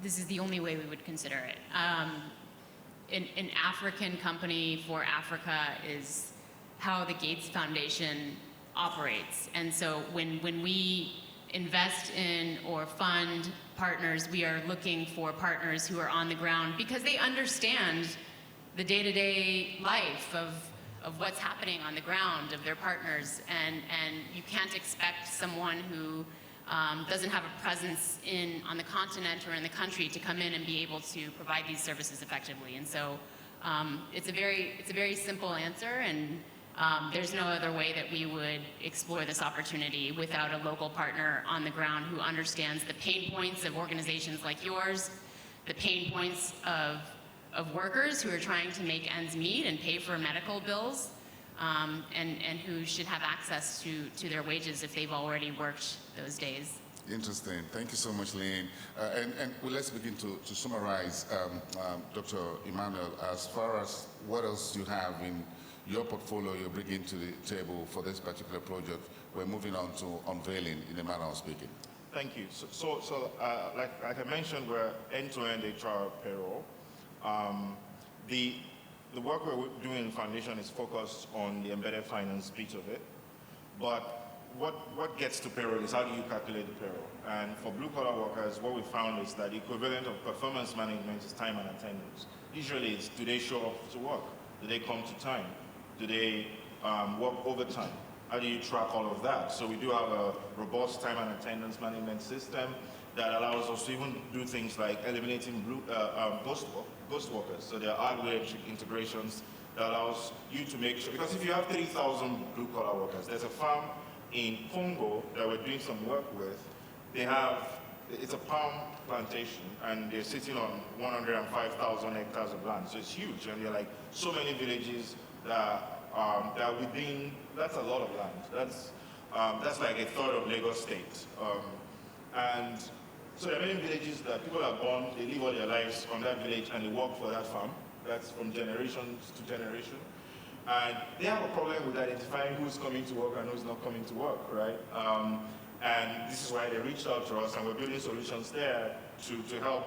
This is the only way we would consider it. An African company for Africa is how the Gates Foundation operates. And so when we invest in or fund partners, we are looking for partners who are on the ground because they understand the day-to-day life of what's happening on the ground of their partners, and you can't expect someone who doesn't have a presence on the continent or in the country to come in and be able to provide these services effectively. And so it's a very simple answer, and there's no other way that we would explore this opportunity without a local partner on the ground who understands the pain points of organizations like yours, the pain points of workers who are trying to make ends meet and pay for medical bills, and who should have access to their wages if they've already worked those days. Interesting. Thank you so much, Lynn. And well, let's begin to summarize, Dr. Emmanuel, as far as what else you have in your portfolio you're bringing to the table for this particular project. We're moving on to unveiling, in a manner of speaking. Thank you. So like I mentioned, we're end-to-end HR payroll. The work we're doing in the foundation is focused on the embedded finance bit of it. But what gets to payroll is how do you calculate the payroll? And for blue-collar workers, what we found is that the equivalent of performance management is time and attendance. Usually it's, do they show up to work? Do they come to time? Do they work overtime? How do you track all of that? So we do have a robust time and attendance management system that allows us to even do things like eliminating ghost workers. So there are hardware integrations that allows you to make sure, because if you have 3,000 blue-collar workers, there's a farm in Congo that we're doing some work with. It's a palm plantation, and they're sitting on 105,000 hectares of land, so it's huge. And there are like so many villages that within, that's a lot of land. That's like a third of Lagos State. And so there are many villages that people are born, they live all their lives on that village and they work for that farm. That's from generation to generation. And they have a problem with identifying who's coming to work and who's not coming to work, right? And this is why they reached out to us, and we're building solutions there to help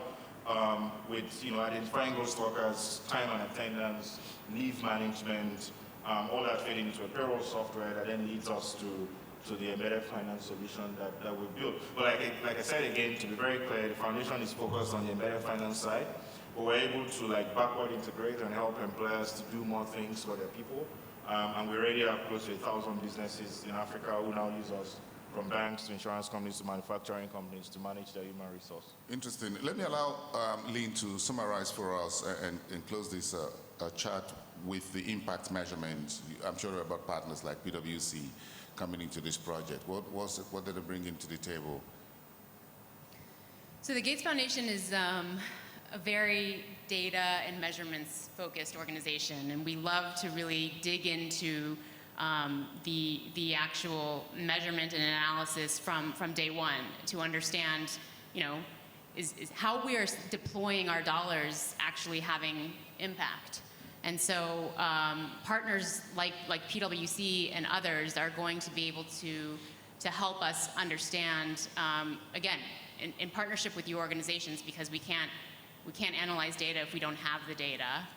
with identifying ghost workers, time and attendance, leave management, all that fed into a payroll software that then leads us to the embedded finance solution that we built. But like I said again, to be very clear, the foundation is focused on the embedded finance side, but we're able to backward integrate and help employers to do more things for their people. And we already have close to 1,000 businesses in Africa who now use us, from banks to insurance companies to manufacturing companies, to manage their human resource. Interesting. Let me allow Lynn to summarize for us and close this chat with the impact measurement. I'm sure about partners like PwC coming into this project. What did they bring into the table? So the Gates Foundation is a very data and measurements focused organization, and we love to really dig into the actual measurement and analysis from day one to understand, is how we are deploying our dollars actually having impact. And so partners like PwC and others are going to be able to help us understand, again, in partnership with you organizations, because we can't We can't analyze data if we don't have the data.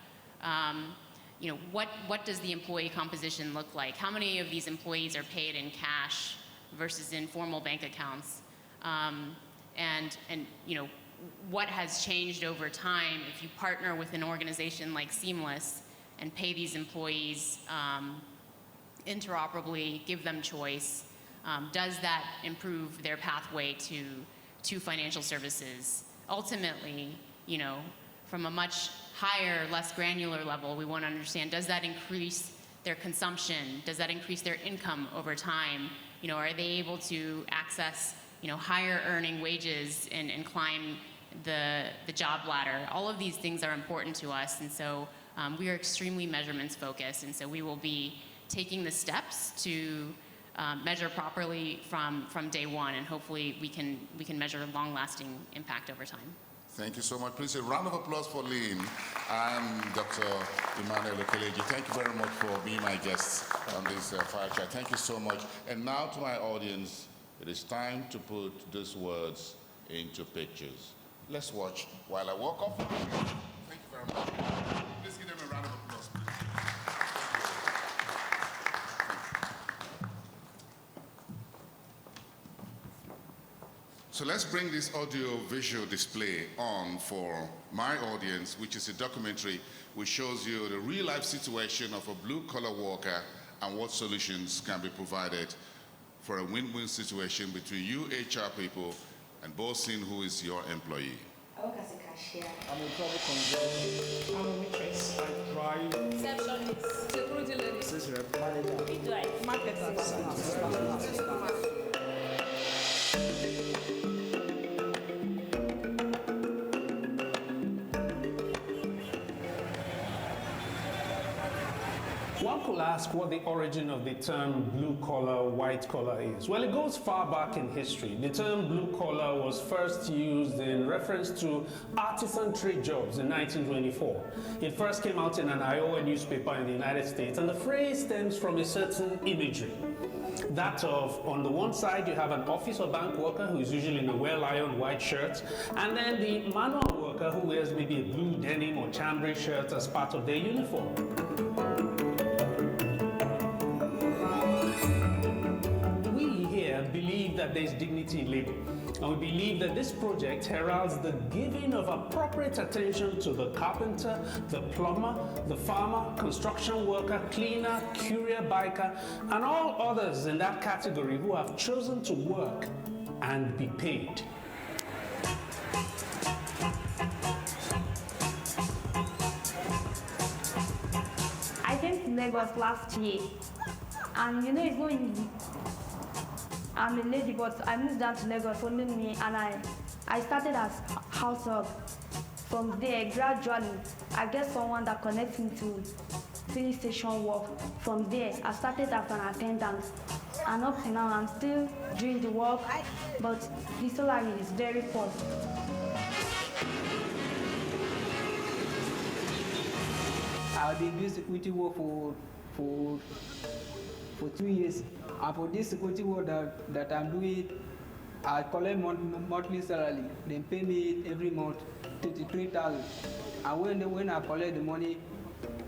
What does the employee composition look like? How many of these employees are paid in cash versus in formal bank accounts? What has changed over time if you partner with an organization like Seamless and pay these employees interoperably, give them choice? Does that improve their pathway to financial services? Ultimately, from a much higher, less granular level, we want to understand, does that increase their consumption? Does that increase their income over time? Are they able to access, higher earning wages and climb the job ladder? All of these things are important to us, and so we are extremely measurements focused, and so we will be taking the steps to measure properly from day one, and hopefully we can measure long-lasting impact over time. Thank you so much. Please a round of applause for Lynn and Dr. Emmanuel Okeleji. Thank you very much for being my guests on this fireside. Thank you so much. And now to my audience, it is time to put these words into pictures. Let's watch while I walk up. Thank you very much. Please give them a round of applause, please. So let's bring this audio-visual display on for my audience, which is a documentary which shows you the real-life situation of a blue-collar worker and what solutions can be provided for a win-win situation between you HR people and Bosin, who is your employee. I work as a cashier. I'm a travel consultant. I'm a waitress. I drive. Receptionist. Security lady. Sales rep. Manager. Midwife. Marketer. One could ask what the origin of the term blue collar, white collar is. Well, it goes far back in history. The term blue collar was first used in reference to artisan trade jobs in 1924. It first came out in an Iowa newspaper in the United States, and the phrase stems from a certain imagery. That of, on the one side, you have an office or bank worker who is usually in a well-ironed white shirt, and then the manual worker who wears maybe a blue denim or chambray shirt as part of their uniform. Believe that there is dignity in labor, and we believe that this project heralds the giving of appropriate attention to the carpenter, the plumber, the farmer, construction worker, cleaner, courier, biker, and all others in that category who have chosen to work and be paid. I came to Lagos last year, and it's not easy. I'm a lady, but I moved down to Lagos, only me, and I started as house help. From there, gradually, I get someone that connects me to filling station work. From there, I started as an attendant, and up to now, I'm still doing the work, but the salary is very poor. I've been doing security work for 2 years. And for this security work that I'm doing, I collect monthly salary. They pay me every month 33,000. And when I collect the money,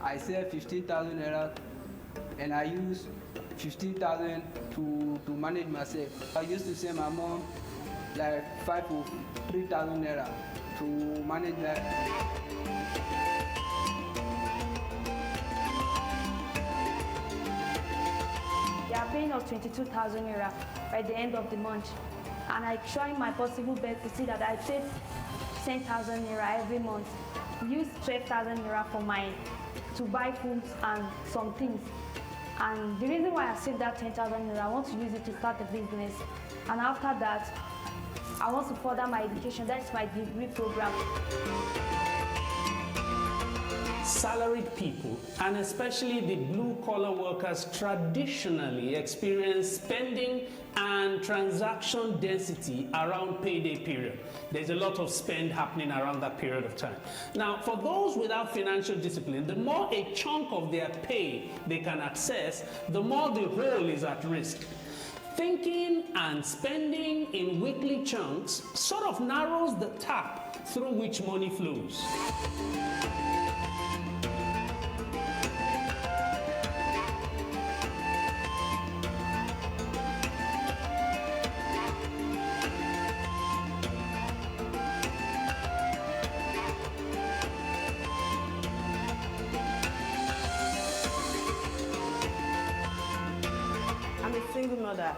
I save 15,000 naira, and I use 15,000 to manage myself. I used to send my mom like 5,000 to 3,000 naira to manage that. They are paying us 22,000 naira by the end of the month, and I try my possible best to see that I save 10,000 naira every month. We use 12,000 naira to buy food and some things. And the reason why I saved that 10,000 naira, I want to use it to start a business. And after that, I want to further my education. That's my degree program. Salaried people, and especially the blue-collar workers, traditionally experience spending and transaction density around payday period. There's a lot of spend happening around that period of time. Now, for those without financial discipline, the more a chunk of their pay they can access, the more the whole is at risk. thinking and spending in weekly chunks sort of narrows the tap through which money flows. I'm a single mother.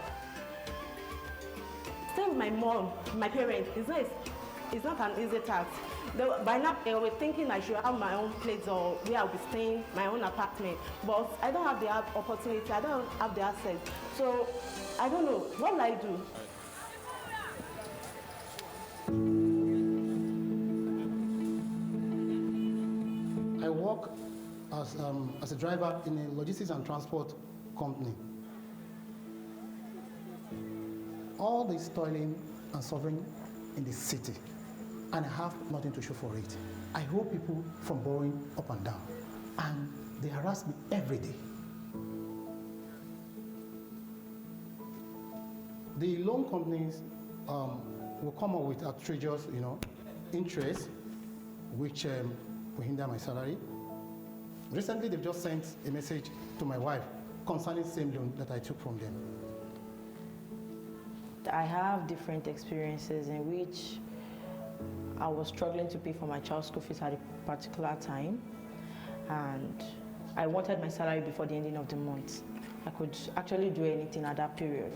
Staying with my mom, my parents, it's not an easy task. By now, they were thinking I should have my own place or where I'll be staying, my own apartment. But I don't have the opportunity, I don't have the access. So I don't know, what will I do? I work as a driver in a logistics and transport company. All this toiling and suffering in the city, and I have nothing to show for it. I hold people from borrowing up and down, and they harass me every day. The loan companies will come up with outrageous, interest, which will hinder my salary. Recently, they've just sent a message to my wife concerning the same loan that I took from them. I have different experiences in which I was struggling to pay for my child's school fees at a particular time, and I wanted my salary before the ending of the month. I could actually do anything at that period.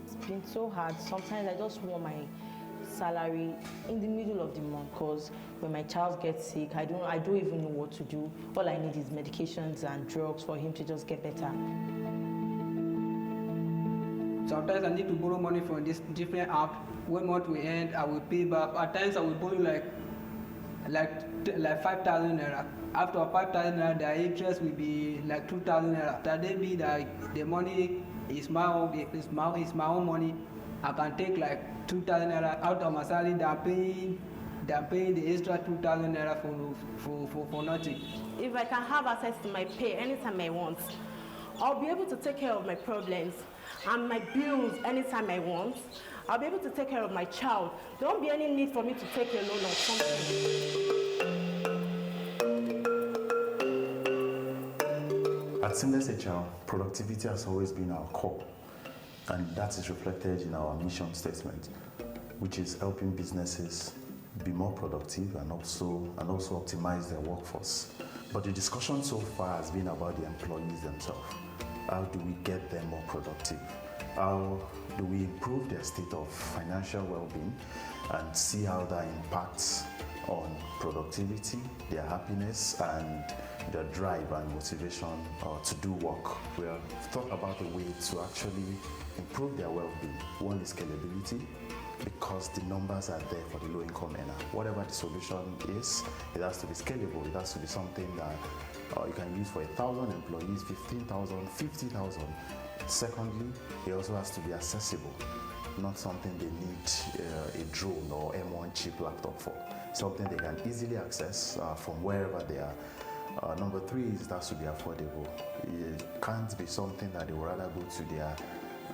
It's been so hard. Sometimes I just want my salary in the middle of the month, because when my child gets sick, I don't even know what to do. All I need is medications and drugs for him to just get better. Sometimes I need to borrow money from this different app. When month we end, I will pay back. At times I will borrow like 5,000 naira. After 5,000 naira, the interest will be like 2,000 naira. That they be that the money is my own. It's my own money. I can take like 2,000 naira out of my salary. They're paying the extra 2,000 naira for nothing. If I can have access to my pay anytime I want, I'll be able to take care of my problems and my bills anytime I want. I'll be able to take care of my child. There won't be any need for me to take a loan or something. At SeamlessHR, productivity has always been our core, and that is reflected in our mission statement, which is helping businesses be more productive and also optimize their workforce. But the discussion so far has been about the employees themselves. How do we get them more productive? How do we improve their state of financial well-being and see how that impacts on productivity, their happiness, and their drive and motivation to do work? We have thought about a way to actually improve their well-being. One is scalability, because the numbers are there for the low-income earner. Whatever the solution is, it has to be scalable. It has to be something that you can use for 1,000 employees, 15,000, 50,000. Secondly, it also has to be accessible, not something they need a drone or M1 chip laptop for. Something they can easily access from wherever they are. Number three is it has to be affordable. It can't be something that they would rather go to their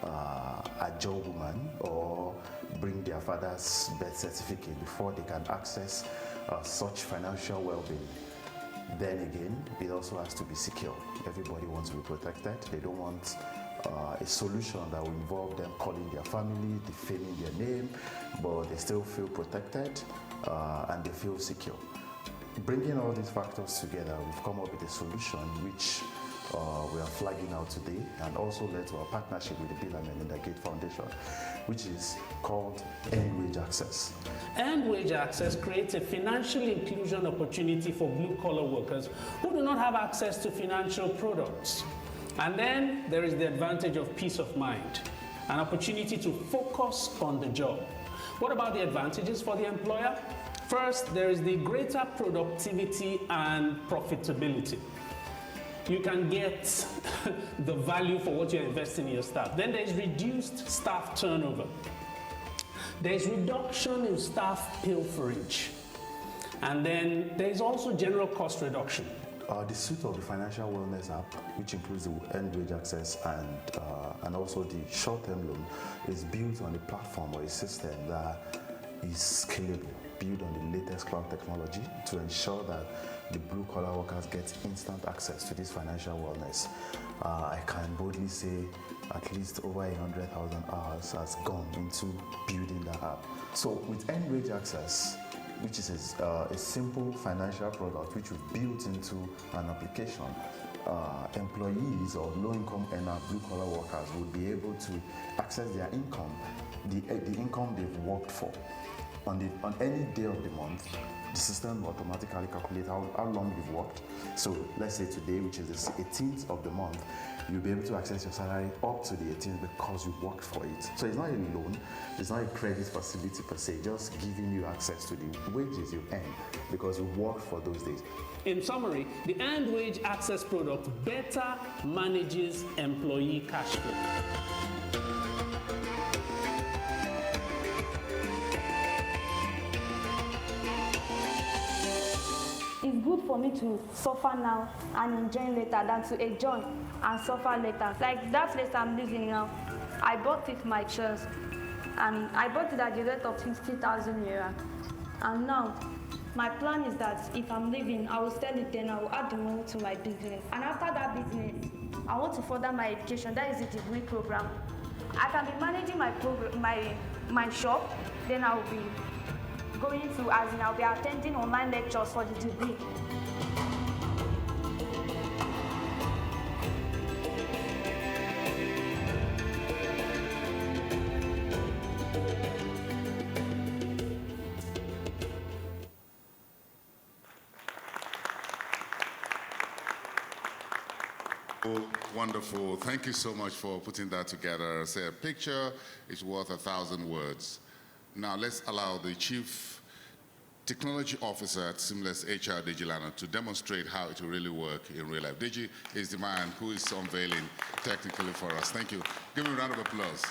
a job woman or bring their father's birth certificate before they can access such financial well-being. Then again, it also has to be secure. Everybody wants to be protected. They don't want a solution that will involve them calling their family, defaming their name, but they still feel protected and they feel secure. Bringing all these factors together, we've come up with a solution which we are flagging out today, and also led to our partnership with the Bill and Melinda Gates Foundation, which is called Earned Wage Access. Earned Wage Access creates a financial inclusion opportunity for blue-collar workers who do not have access to financial products. And then there is the advantage of peace of mind, an opportunity to focus on the job. What about the advantages for the employer? First, there is the greater productivity and profitability. You can get the value for what you're investing in your staff. Then there's reduced staff turnover. There's reduction in staff pilferage. And then there's also general cost reduction. The suite of the financial wellness app, which includes the earned wage access and also the short-term loan, is built on a platform or a system that is scalable, built on the latest cloud technology to ensure that the blue-collar workers get instant access to this financial wellness. I can boldly say at least over 100,000 hours has gone into building that app. So with earned wage access, which is a simple financial product which we've built into an application, employees or low-income earner blue-collar workers would be able to access their income, the income they've worked for. On any day of the month, the system will automatically calculate how long you've worked. So let's say today, which is the 18th of the month, you'll be able to access your salary up to the 18th because you worked for it. So it's not a loan, it's not a credit facility per se, just giving you access to the wages you earn because you worked for those days. In summary, the earned wage access product better manages employee cash flow. It's good for me to suffer now and enjoy later than to enjoy and suffer later. Like that place I'm living now, I bought it my choice. And I bought it at the rate of 50,000 naira. And now, my plan is that if I'm leaving, I will sell it then I will add the money to my business. And after that business, I want to further my education. That is the degree program. I can be managing my shop, then I will be going to, as in I'll be attending online lectures for the degree. Wonderful. Thank you so much for putting that together. Say a picture is worth 1,000 words. Now let's allow the Chief Technology Officer at SeamlessHR, Digilano, to demonstrate how it will really work in real life. Digi is the man who is unveiling technically for us. Thank you. Give him a round of applause.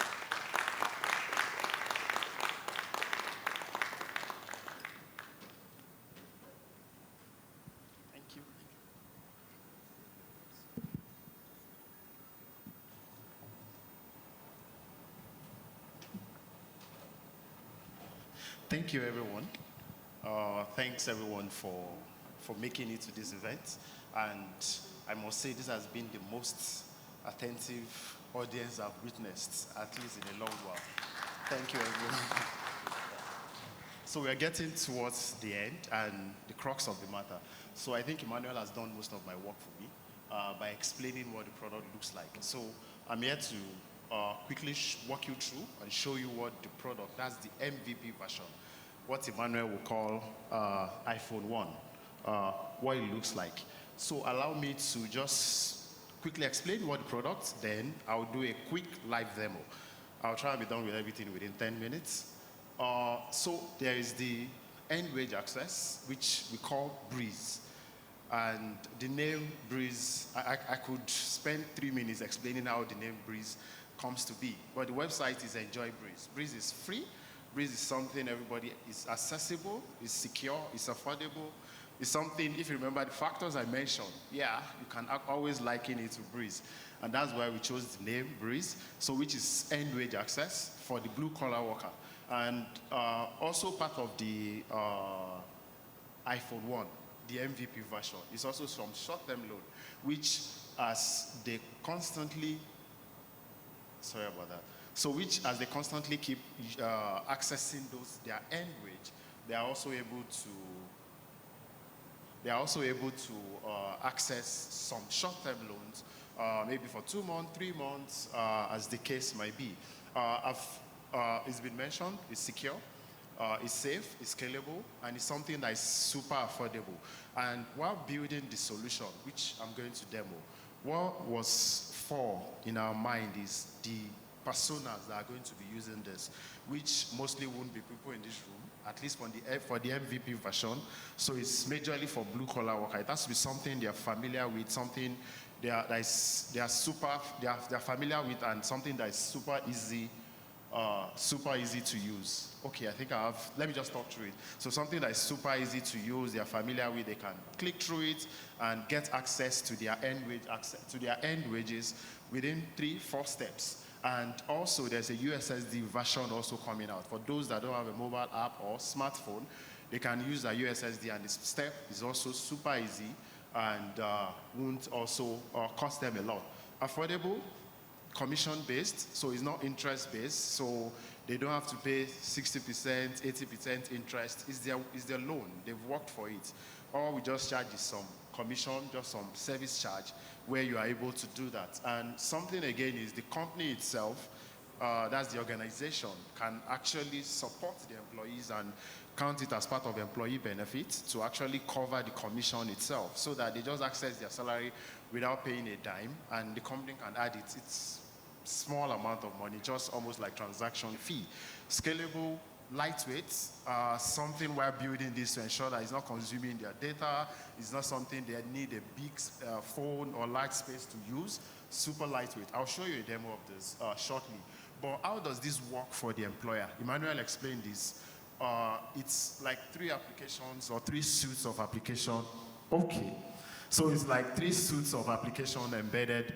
Thank you, everyone. Thanks, everyone, for making it to this event. And I must say this has been the most attentive audience I've witnessed, at least in a long while. Thank you, everyone. So we are getting towards the end and the crux of the matter. So I think Emmanuel has done most of my work for me by explaining what the product looks like. So I'm here to quickly walk you through and show you what the product, that's the MVP version, what Emmanuel will call iPhone 1, what it looks like. So allow me to just quickly explain what the product, then I'll do a quick live demo. I'll try and be done with everything within 10 minutes. So there is the earned wage access, which we call Breeze. And the name Breeze, I could spend 3 minutes explaining how the name Breeze comes to be. But the website is Enjoy Breeze. Breeze is free. Breeze is something everybody is accessible, is secure, is affordable. It's something, if you remember the factors I mentioned, yeah, you can always liken it to Breeze. And that's why we chose the name Breeze, so which is earned wage access for the blue-collar worker. And also part of the iPhone 1, the MVP version, is also some short-term loan, which as they constantly, sorry about that, so which as they constantly keep accessing their earned wage, they are also able to access some short-term loans, maybe for 2 months, 3 months, as the case might be. It's been mentioned, it's secure, it's safe, it's scalable, and it's something that is super affordable. And while building the solution, which I'm going to demo, what was for in our mind is the personas that are going to be using this, which mostly won't be people in this room, at least for the MVP version. So it's majorly for blue-collar worker. It has to be something they are familiar with, something they are familiar with, and something that is super easy super easy to use. Okay, I think I have, let me just talk through it. So something that is super easy to use, they are familiar with, they can click through it and get access to their end wages within 3-4 steps. And also there's a USSD version also coming out. For those that don't have a mobile app or smartphone, they can use a USSD, and this step is also super easy and won't also cost them a lot. Affordable, commission-based, so it's not interest-based, so they don't have to pay 60%, 80% interest. It's their loan. They've worked for it. All we just charge is some commission, just some service charge, where you are able to do that. And something again is the company itself, that's the organization, can actually support the employees and count it as part of employee benefits to actually cover the commission itself, so that they just access their salary without paying a dime, and the company can add it. It's small amount of money, just almost like transaction fee. Scalable, lightweight, something we're building this to ensure that it's not consuming their data, it's not something they need a big phone or large space to use. Super lightweight. I'll show you a demo of this shortly. But how does this work for the employer? Emmanuel explained this. It's like 3 applications or 3 suites of application. Okay. So it's like 3 suites of application embedded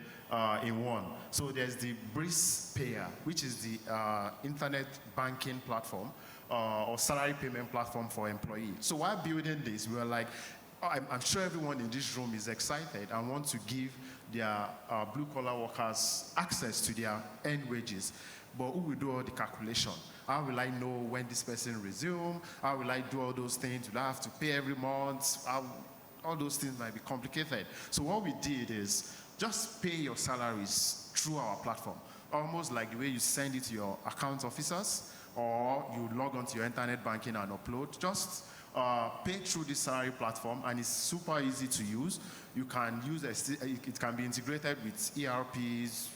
in one. So there's the Breeze Payer, which is the internet banking platform or salary payment platform for employees. So while building this, we were like, I'm sure everyone in this room is excited and want to give their blue-collar workers access to their end wages. But who will do all the calculation? How will I know when this person resume? How will I do all those things? Will I have to pay every month? All those things might be complicated. So what we did is just pay your salaries through our platform, almost like the way you send it to your account officers, or you log onto your internet banking and upload. Just pay through this salary platform, and it's super easy to use. You can use it can be integrated with ERPs,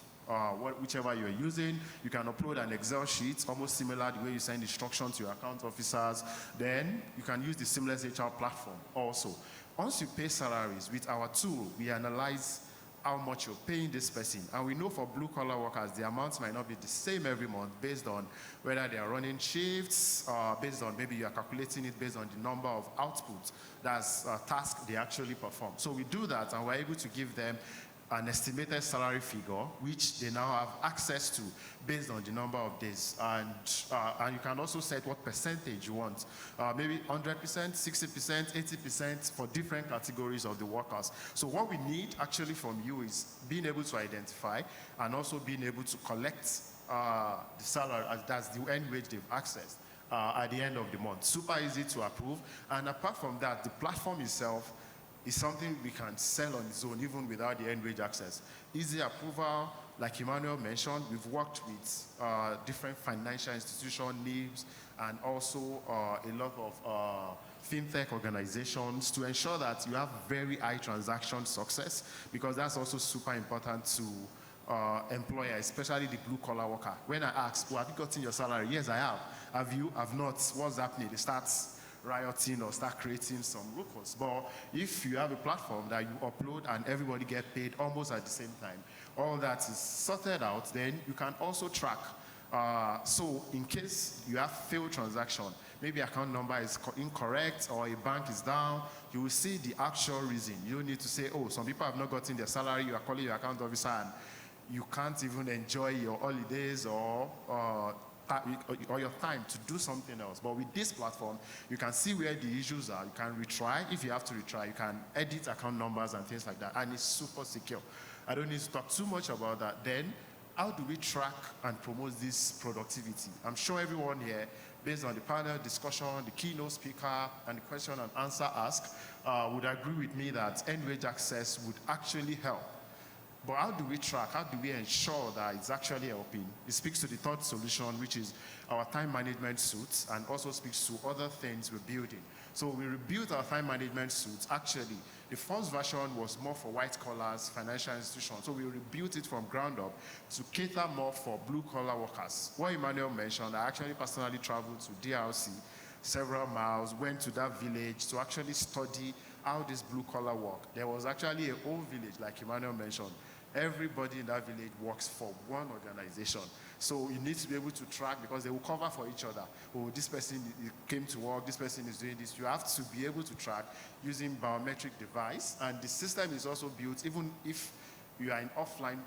whichever you're using. You can upload an Excel sheet, almost similar the way you send instructions to your account officers. Then you can use the SeamlessHR platform also. Once you pay salaries with our tool, we analyze how much you're paying this person. And we know for blue-collar workers, the amounts might not be the same every month based on whether they are running shifts, based on maybe you are calculating it based on the number of outputs, that's a task they actually perform. So we do that, and we're able to give them an estimated salary figure, which they now have access to based on the number of days. And you can also set what percentage you want. Maybe 100%, 60%, 80% for different categories of the workers. So what we need actually from you is being able to identify and also being able to collect the salary, that's the end wage they've accessed at the end of the month. Super easy to approve. And apart from that, the platform itself is something we can sell on its own, even without the end wage access. Easy approval, like Emmanuel mentioned, we've worked with different financial institutions, NIBs, and also a lot of fintech organizations to ensure that you have very high transaction success, because that's also super important to employer, especially the blue-collar worker. When I ask, well, have you gotten your salary? Yes, I have. Have you? Have not. What's happening? They start rioting or start creating some ruckus. But if you have a platform that you upload and everybody get paid almost at the same time, all that is sorted out, then you can also track. So in case you have failed transaction, maybe account number is incorrect or a bank is down, you will see the actual reason. You don't need to say, oh, some people have not gotten their salary, you are calling your account officer and you can't even enjoy your holidays or your time to do something else. But with this platform, you can see where the issues are. You can retry. If you have to retry, you can edit account numbers and things like that. And it's super secure. I don't need to talk too much about that. Then, how do we track and promote this productivity? I'm sure everyone here, based on the panel discussion, the keynote speaker, and the question and answer asked, would agree with me that end wage access would actually help. But how do we track? How do we ensure that it's actually helping? It speaks to the third solution, which is our time management suites, and also speaks to other things we're building. So we rebuilt our time management suites. Actually, the first version was more for white collars, financial institutions. So we rebuilt it from ground up to cater more for blue collar workers. What Emmanuel mentioned, I actually personally traveled to DRC several miles, went to that village to actually study how this blue collar work, there was actually a whole village, like Emmanuel mentioned. Everybody in that village works for one organization. So you need to be able to track, because they will cover for each other. Oh, this person came to work, this person is doing this. You have to be able to track using biometric device. And the system is also built, even if you are in offline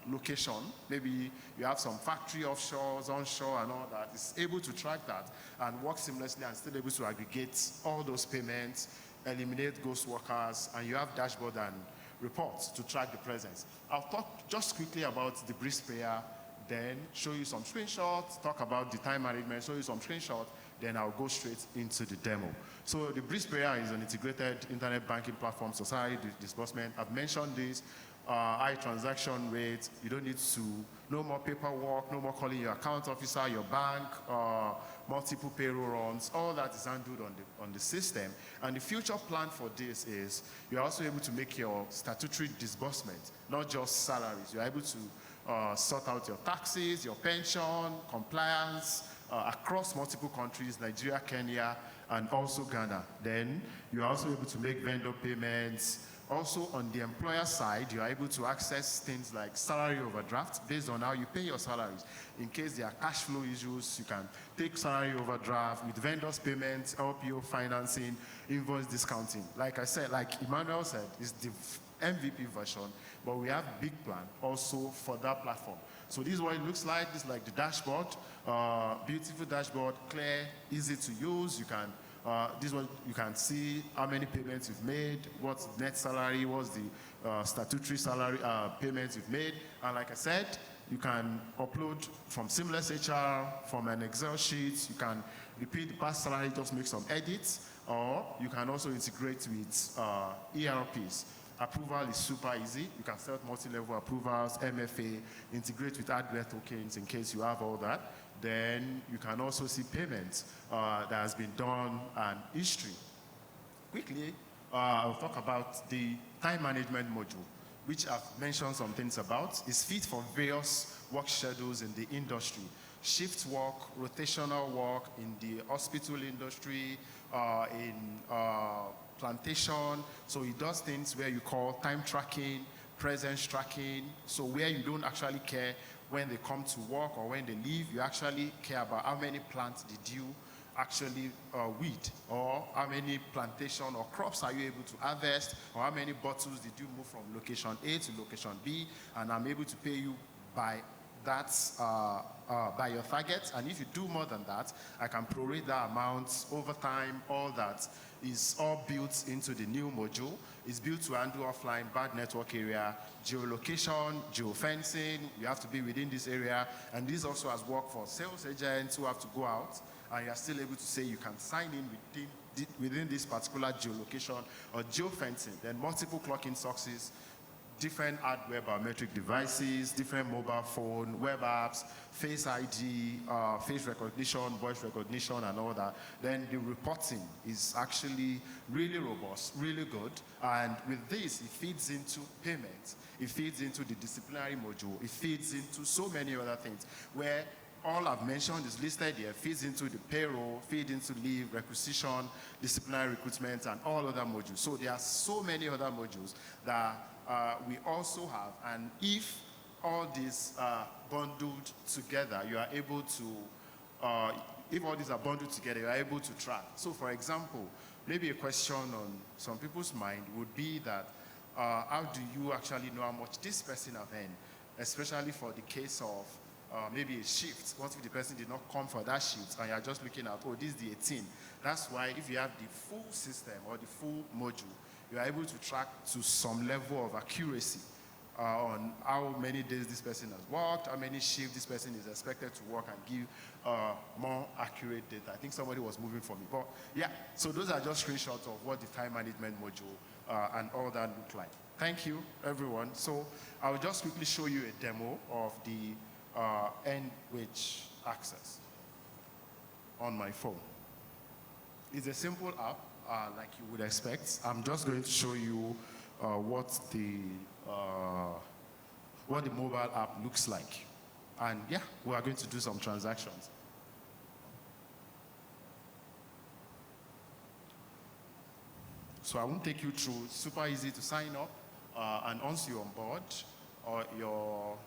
location, maybe you have some factory offshores, onshore and all that, it's able to track that and work seamlessly and still able to aggregate all those payments, eliminate ghost workers, and you have dashboard and reports to track the presence. I'll talk just quickly about the breeze sprayer, then show you some screenshots, talk about the time management, show you some screenshots, then I'll go straight into the demo. So the breeze sprayer is an integrated internet banking platform, society disbursement. I've mentioned this, high transaction rate. You don't need to, no more paperwork, no more calling your account officer, your bank, multiple payroll runs. All that is handled on the system. And the future plan for this is you're also able to make your statutory disbursement, not just salaries. You're able to sort out your taxes, your pension, compliance, across multiple countries, Nigeria, Kenya, and also Ghana. Then you're also able to make vendor payments. Also on the employer side, you're able to access things like salary overdraft based on how you pay your salaries. In case there are cash flow issues, you can take salary overdraft with vendors payments, LPO financing, invoice discounting. Like I said, like Emmanuel said, it's the MVP version, but we have big plan also for that platform. So this is what it looks like. This is like the dashboard, beautiful dashboard, clear, easy to use. You can, this one you can see how many payments you've made, what's the net salary, what's the statutory salary payments you've made, and like I said, you can upload from SeamlessHR, from an Excel sheet. You can repeat the past salary, just make some edits, or you can also integrate with ERPs. Approval is super easy. You can set multi-level approvals, MFA, integrate with hardware tokens in case you have all that. Then you can also see payments that has been done and history. Quickly, I'll talk about the time management module, which I've mentioned some things about. It's fit for various work schedules in the industry. Shift work, rotational work in the hospital industry, in plantation. So it does things where you call time tracking, presence tracking. So where you don't actually care when they come to work or when they leave, you actually care about how many plants did you actually weed, or how many plantation or crops are you able to harvest, or how many bottles did you move from location A to location B, and I'm able to pay you by that, by your target. And if you do more than that, I can prorate that amount over time. All that is all built into the new module. It's built to handle offline bad network area, geolocation, geofencing. You have to be within this area. And this also has worked for sales agents who have to go out, and you're still able to say you can sign in within this particular geolocation or geofencing. Then multiple clocking sources, different hardware biometric devices, different mobile phone, web apps, face ID, face recognition, voice recognition, and all that. Then the reporting is actually really robust, really good. And with this, it feeds into payments. It feeds into the disciplinary module. It feeds into so many other things where all I've mentioned is listed here, feeds into the payroll, feeds into leave, requisition, disciplinary recruitment, and all other modules. So there are so many other modules that we also have. And if all these are bundled together, you are able to, if all these are bundled together, you are able to track. So for example, maybe a question on some people's mind would be that, how do you actually know how much this person has earned, especially for the case of maybe a shift. What if the person did not come for that shift and you're just looking at, oh, this is the 18. That's why if you have the full system or the full module, you are able to track to some level of accuracy on how many days this person has worked, how many shifts this person is expected to work, and give more accurate data. I think somebody was moving for me. But yeah, so those are just screenshots of what the time management module and all that look like. Thank you, everyone. So I'll just quickly show you a demo of the end-wage access on my phone. It's a simple app, like you would expect. I'm just going to show you what the mobile app looks like. And yeah, we are going to do some transactions. So I won't take you through. Super easy to sign up. And once you're on board, your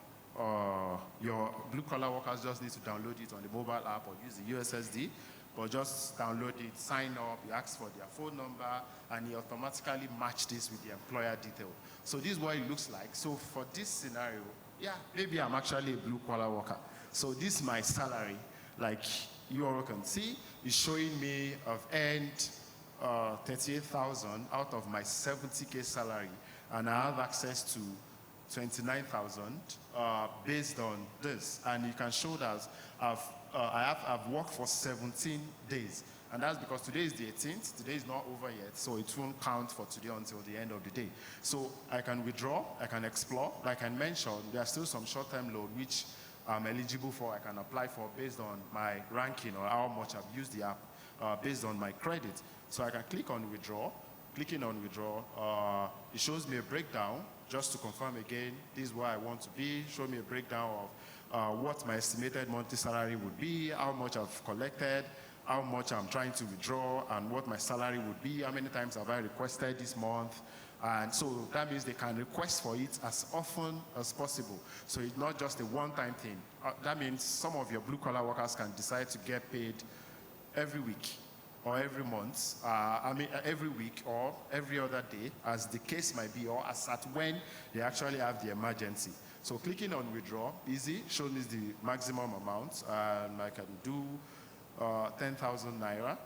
blue-collar workers just need to download it on the mobile app or use the USSD. But just download it, sign up, you ask for their phone number, and you automatically match this with the employer detail. So this is what it looks like. So for this scenario, yeah, maybe I'm actually a blue-collar worker. So this is my salary. Like you all can see, it's showing me I've earned 38,000 out of my 70K salary, and I have access to 29,000 based on this. And you can show that I've worked for 17 days. And that's because today is the 18th. Today is not over yet, so it won't count for today until the end of the day. So I can withdraw, I can explore. Like I mentioned, there are still some short-term loan which I'm eligible for, I can apply for based on my ranking or how much I've used the app based on my credit. So I can click on withdraw. Clicking on withdraw, it shows me a breakdown. Just to confirm again, this is where I want to be. Show me a breakdown of what my estimated monthly salary would be, how much I've collected, how much I'm trying to withdraw, and what my salary would be, how many times have I requested this month. And so that means they can request for it as often as possible. So it's not just a one-time thing. That means some of your blue-collar workers can decide to get paid every week or every month, every week or every other day, as the case might be, or as at when they actually have the emergency. So clicking on withdraw, easy, shows me the maximum amount, and I can do 10,000 naira.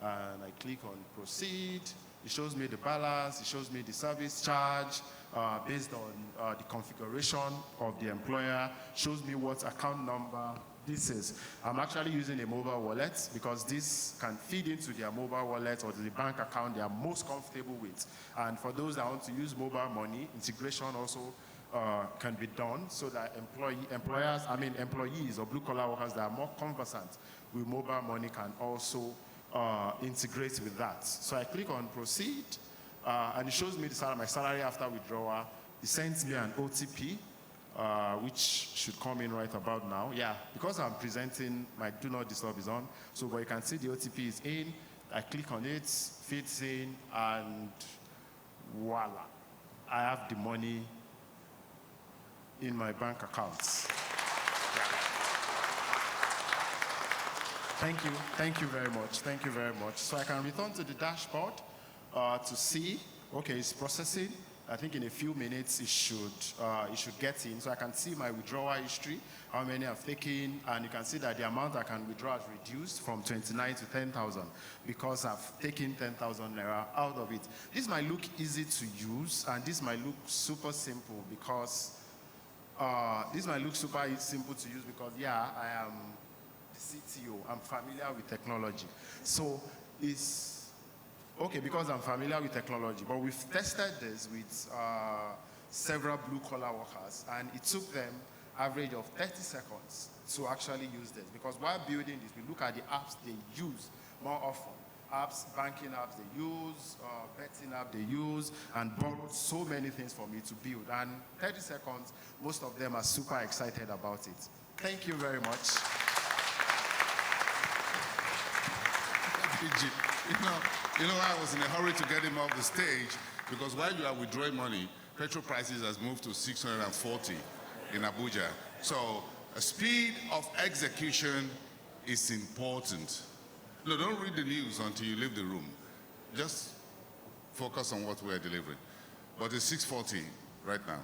And I click on proceed. It shows me the balance, it shows me the service charge based on the configuration of the employer, shows me what account number this is. I'm actually using a mobile wallet because this can feed into their mobile wallet or the bank account they are most comfortable with. And for those that want to use mobile money, integration also can be done so that employees or blue-collar workers that are more conversant with mobile money can also integrate with that. So I click on proceed, and it shows me my salary after withdrawal. It sends me an OTP, which should come in right about now. Yeah, because I'm presenting, my do not disturb is on. So where you can see the OTP is in, I click on it, fits in, and voila. I have the money in my bank accounts. Thank you very much. So I can return to the dashboard to see, okay, it's processing. I think in a few minutes it should get in. So I can see my withdrawal history, how many I've taken, and you can see that the amount I can withdraw has reduced from 29 to 10,000 because I've taken 10,000 naira out of it. This might look easy to use, and this might look super simple because yeah, I am the CTO. I'm familiar with technology. So it's okay because I'm familiar with technology, but we've tested this with several blue-collar workers, and it took them average of 30 seconds to actually use this. Because while building this, we look at the apps they use more often. Apps, banking apps they use, betting app they use, and borrowed so many things for me to build. And 30 seconds, most of them are super excited about it. Thank you very much. You know, I was in a hurry to get him off the stage because while you are withdrawing money, petrol prices has moved to 640 in Abuja. So speed of execution is important. No, don't read the news until you leave the room. Just focus on what we're delivering. But it's 640 right now,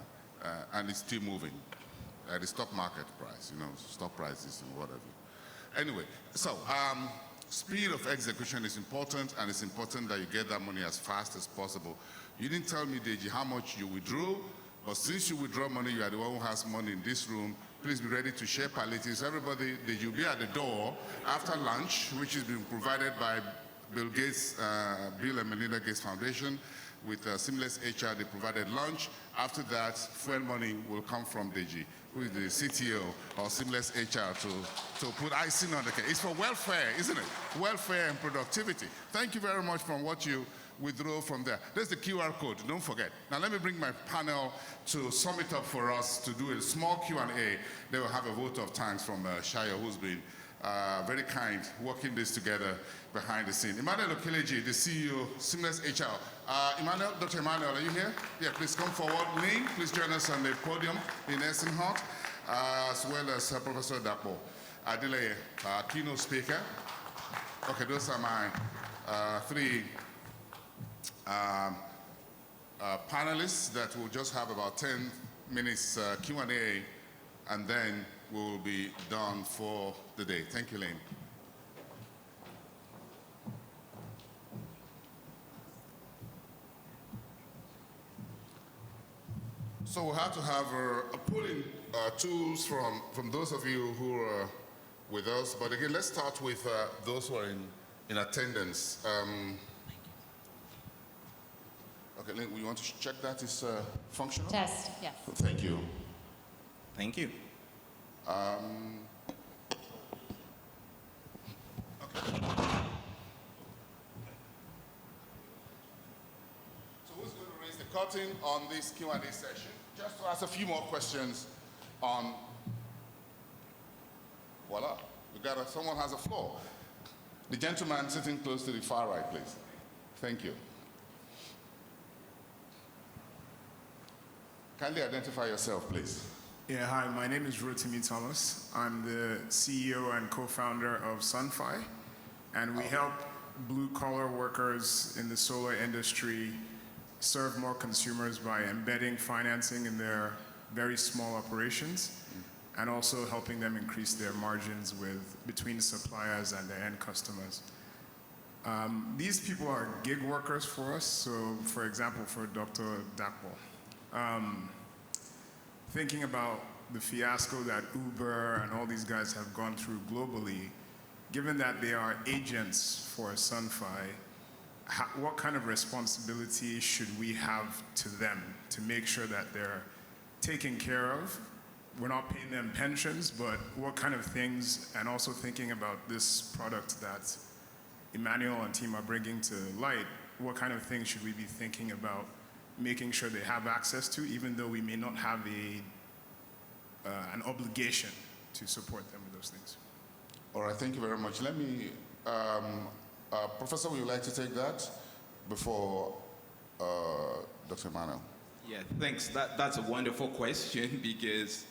and it's still moving. The stock market price, stock prices and whatever. Anyway, so speed of execution is important, and it's important that you get that money as fast as possible. You didn't tell me, Deji, how much you withdrew, but since you withdraw money, you are the one who has money in this room. Please be ready to share palliatives. Everybody, you'll be at the door after lunch, which is being provided by Bill and Melinda Gates Foundation. With SeamlessHR, they provided lunch. After that, fuel money will come from Deji, who is the CTO of SeamlessHR, to put icing on the cake. It's for welfare, isn't it? Welfare and productivity. Thank you very much for what you withdraw from there. There's the QR code, don't forget. Now let me bring my panel to sum it up for us to do a small Q&A. They will have a vote of thanks from Shaya, who's been very kind, working this together behind the scene. Emmanuel Okeleji, the CEO, SeamlessHR. Dr. Emmanuel, are you here? Yeah, please come forward. Lynn, please join us on the podium in Essenhart, as well as Professor Dapo Adile, keynote speaker. Okay, those are my three panelists that will just have about 10 minutes Q&A, and then we'll be done for the day. Thank you, Lane. So we'll have to have polling tools from those of you who are with us. But again, let's start with those who are in attendance. Okay, Lynn, we want to check that is functional? Test, yes. Thank you. Thank you. Okay. So who's going to raise the curtain on this Q&A session? Just to ask a few more questions on, voila, someone has a floor. The gentleman sitting close to the far right, please. Thank you. Kindly identify yourself, please. Yeah, hi, my name is Rotimi Thomas. I'm the CEO and co-founder of Sunfi, and we help blue-collar workers in the solar industry serve more consumers by embedding financing in their very small operations, and also helping them increase their margins between suppliers and their end customers. These people are gig workers for us. So, for example, for Dr. Dapo, thinking about the fiasco that Uber and all these guys have gone through globally, given that they are agents for Sunfi, what kind of responsibility should we have to them to make sure that they're taken care of? We're not paying them pensions, but what kind of things, and also thinking about this product that Emmanuel and team are bringing to light, what kind of things should we be thinking about making sure they have access to, even though we may not have an obligation to support them with those things? All right, thank you very much. Let me, Professor, would you like to take that before Dr. Emmanuel? Yeah, thanks. That's a wonderful question because,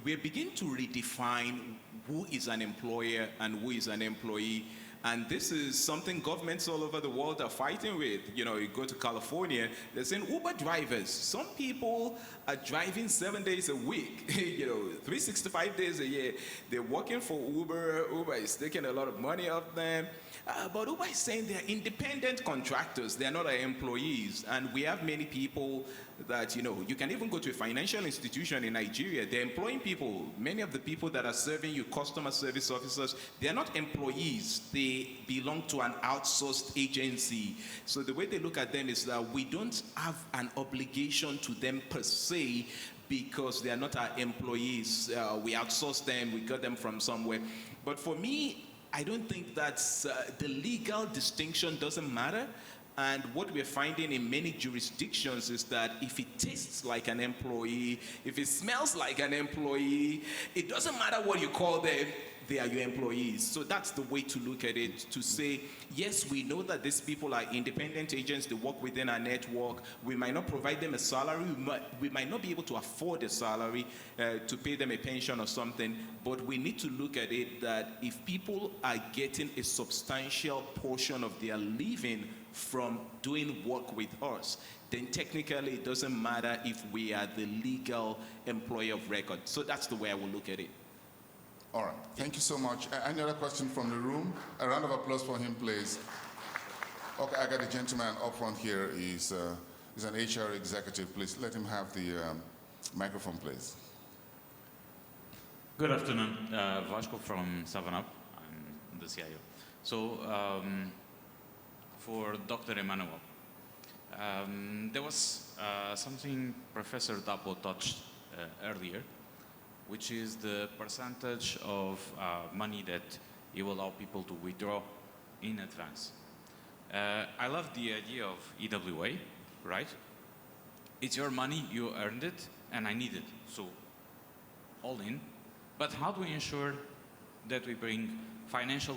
we're beginning to redefine who is an employer and who is an employee. And this is something governments all over the world are fighting with. You go to California, they're saying Uber drivers. Some people are driving 7 days a week, 365 days a year. They're working for Uber. Uber is taking a lot of money off them. But Uber is saying they're independent contractors. They're not our employees. And we have many people that, you can even go to a financial institution in Nigeria. They're employing people. Many of the people that are serving you, customer service officers, they're not employees. They belong to an outsourced agency. So the way they look at them is that we don't have an obligation to them per se, because they are not our employees. We outsource them, we got them from somewhere. But for me, I don't think that's the legal distinction doesn't matter. And what we're finding in many jurisdictions is that if it tastes like an employee, if it smells like an employee, it doesn't matter what you call them, they are your employees. So that's the way to look at it, to say, yes, we know that these people are independent agents, they work within our network. We might not provide them a salary, we might not be able to afford a salary to pay them a pension or something, but we need to look at it that if people are getting a substantial portion of their living from doing work with us, then technically it doesn't matter if we are the legal employer of record. So that's the way I will look at it. All right, thank you so much. Any other question from the room? A round of applause for him, please. Okay, I got a gentleman up front here. He's an HR executive. Please let him have the microphone, please. Good afternoon. Vasco from 7UP. I'm the CIO. So, for Dr. Emmanuel, there was something Professor Dapo touched earlier, which is the percentage of money that you allow people to withdraw in advance. I love the idea of EWA, right? It's your money, you earned it, and I need it, so all in. But how do we ensure that we bring financial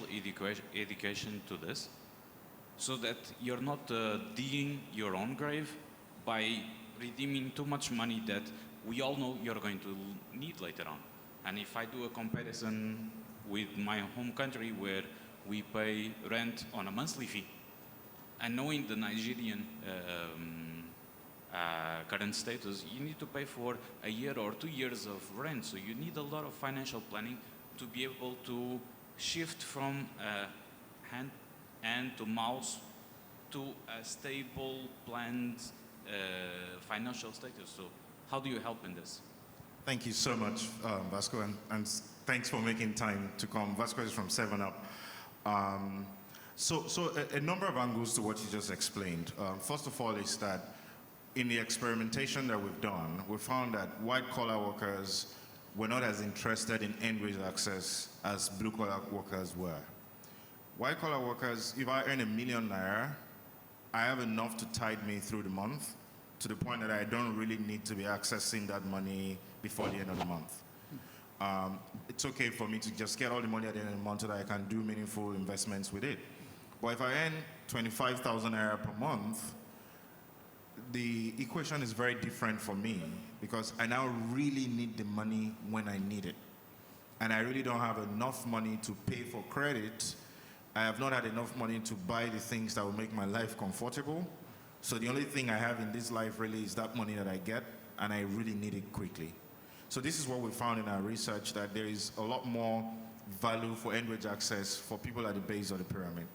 education to this, so that you're not digging your own grave by redeeming too much money that we all know you're going to need later on. And if I do a comparison with my home country, where we pay rent on a monthly fee, and knowing the Nigerian current status, you need to pay for a year or 2 years of rent. So you need a lot of financial planning to be able to shift from hand to mouth to a stable, planned financial status. So how do you help in this? Thank you so much, Vasco, and thanks for making time to come. Vasco is from 7up. So a number of angles to what you just explained. First of all is that in the experimentation that we've done, we found that white-collar workers were not as interested in end-wage access as blue-collar workers were. White-collar workers, if I earn ₦1 million, I have enough to tide me through the month, to the point that I don't really need to be accessing that money before the end of the month. It's okay for me to just get all the money at the end of the month so that I can do meaningful investments with it. But if I earn 25,000 naira per month, the equation is very different for me, because I now really need the money when I need it. And I really don't have enough money to pay for credit. I have not had enough money to buy the things that will make my life comfortable. So the only thing I have in this life really is that money that I get, and I really need it quickly. So this is what we found in our research, that there is a lot more value for end-wage access for people at the base of the pyramid.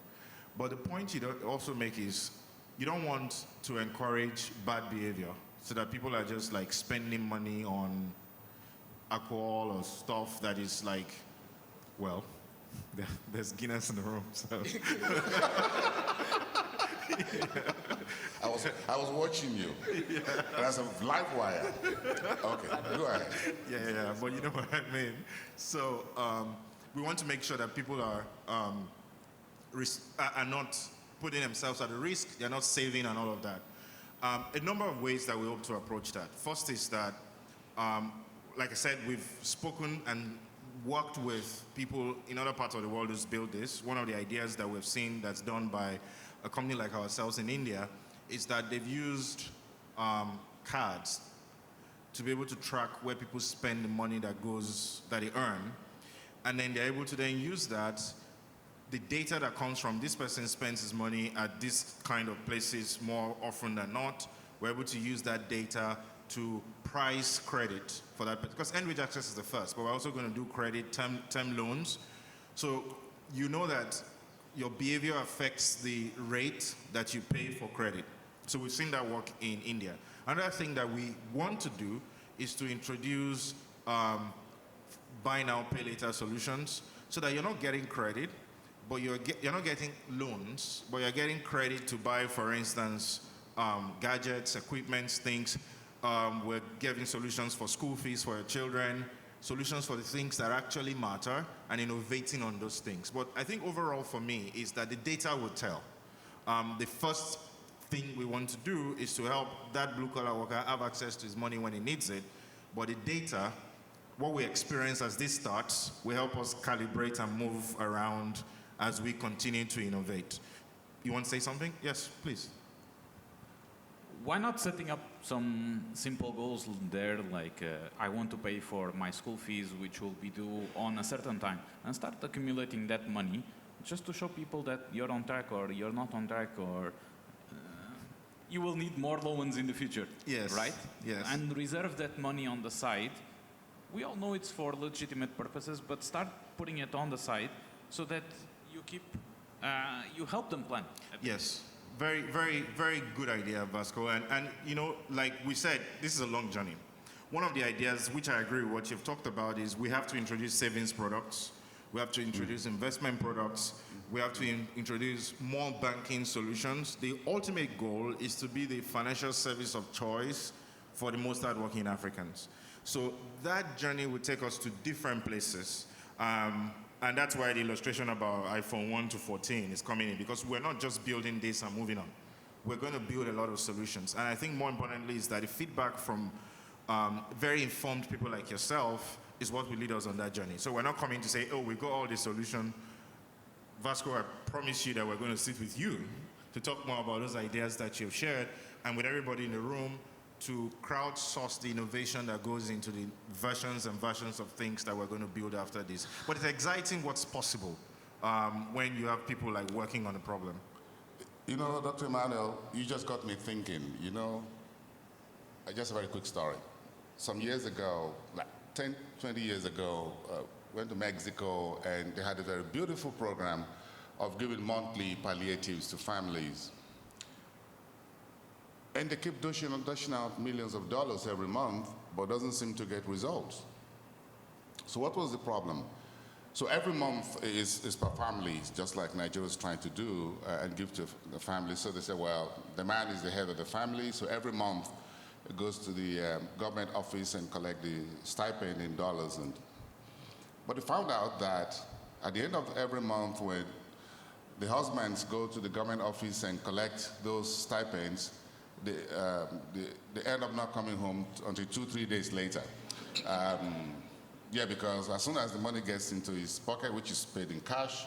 But the point you also make is, you don't want to encourage bad behavior, so that people are just like spending money on alcohol or stuff that is like, well, there's Guinness in the room, so. I was watching you. Yeah. That's a live wire. Okay, go ahead. Yeah, but you know what I mean. So we want to make sure that people are not putting themselves at risk. They're not saving and all of that. A number of ways that we hope to approach that. First is that, like I said, we've spoken and worked with people in other parts of the world who's built this. One of the ideas that we've seen that's done by a company like ourselves in India is that they've used cards to be able to track where people spend the money that they earn, and then they're able to then use that, the data that comes from this person spends his money at this kind of places more often than not. We're able to use that data to price credit for that, because end-wage access is the first, but we're also going to do credit, term loans. So you know that your behavior affects the rate that you pay for credit. So we've seen that work in India. Another thing that we want to do is to introduce buy now, pay later solutions, so that you're not getting credit, but you're not getting loans, but you're getting credit to buy, for instance, gadgets, equipment, things. We're giving solutions for school fees for your children, solutions for the things that actually matter, and innovating on those things. But I think overall for me is that the data will tell. The first thing we want to do is to help that blue-collar worker have access to his money when he needs it. But the data, what we experience as this starts, will help us calibrate and move around as we continue to innovate. You want to say something? Yes, please. Why not setting up some simple goals there, like I want to pay for my school fees, which will be due on a certain time, and start accumulating that money just to show people that you're on track or you're not on track, or you will need more loans in the future. Yes. Right? Yes. And reserve that money on the side. We all know it's for legitimate purposes, but start putting it on the side so that you help them plan. Yes. Very, very, very good idea, Vasco. And you know, like we said, this is a long journey. One of the ideas, which I agree with what you've talked about, is we have to introduce savings products. We have to introduce investment products. We have to introduce more banking solutions. The ultimate goal is to be the financial service of choice for the most hardworking Africans. So that journey will take us to different places. And that's why the illustration about iPhone 1 to 14 is coming in, because we're not just building this and moving on. We're going to build a lot of solutions. And I think more importantly is that the feedback from very informed people like yourself is what will lead us on that journey. So we're not coming to say, oh, we've got all the solution. Vasco, I promise you that we're going to sit with you to talk more about those ideas that you've shared, and with everybody in the room to crowdsource the innovation that goes into the versions and versions of things that we're going to build after this. But it's exciting what's possible when you have people like working on a problem. You know, Dr. Emmanuel, you just got me thinking, you know, just a very quick story. Some years ago, like 10, 20 years ago, went to Mexico, and they had a very beautiful program of giving monthly palliatives to families. And they keep dishing out millions of dollars every month, but doesn't seem to get results. So what was the problem? So every month is per family, just like Nigeria is trying to do, and give to the family. So they say, well, the man is the head of the family, so every month it goes to the government office and collect the stipend in dollars. But they found out that at the end of every month, when the husbands go to the government office and collect those stipends, they end up not coming home until 2-3 days later. Yeah, because as soon as the money gets into his pocket, which is paid in cash,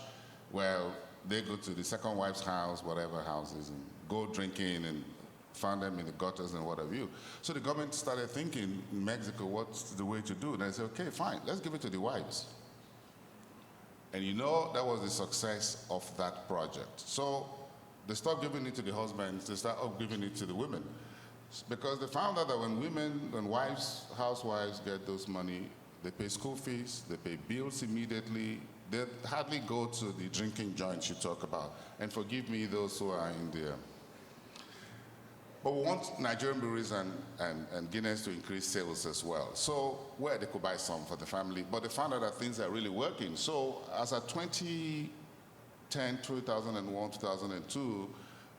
well, they go to the second wife's house, whatever houses, and go drinking and found them in the gutters and what have you. So the government started thinking in Mexico, what's the way to do? And I said, okay, fine, let's give it to the wives. And you know, that was the success of that project. So they stopped giving it to the husbands, they started giving it to the women. Because they found out that when wives, housewives get those money, they pay school fees, they pay bills immediately, they hardly go to the drinking joints you talk about. And forgive me, those who are in there. But we want Nigerian breweries and Guinness to increase sales as well. So where they could buy some for the family, but they found out that things are really working. So as of 2010, 2001, 2002,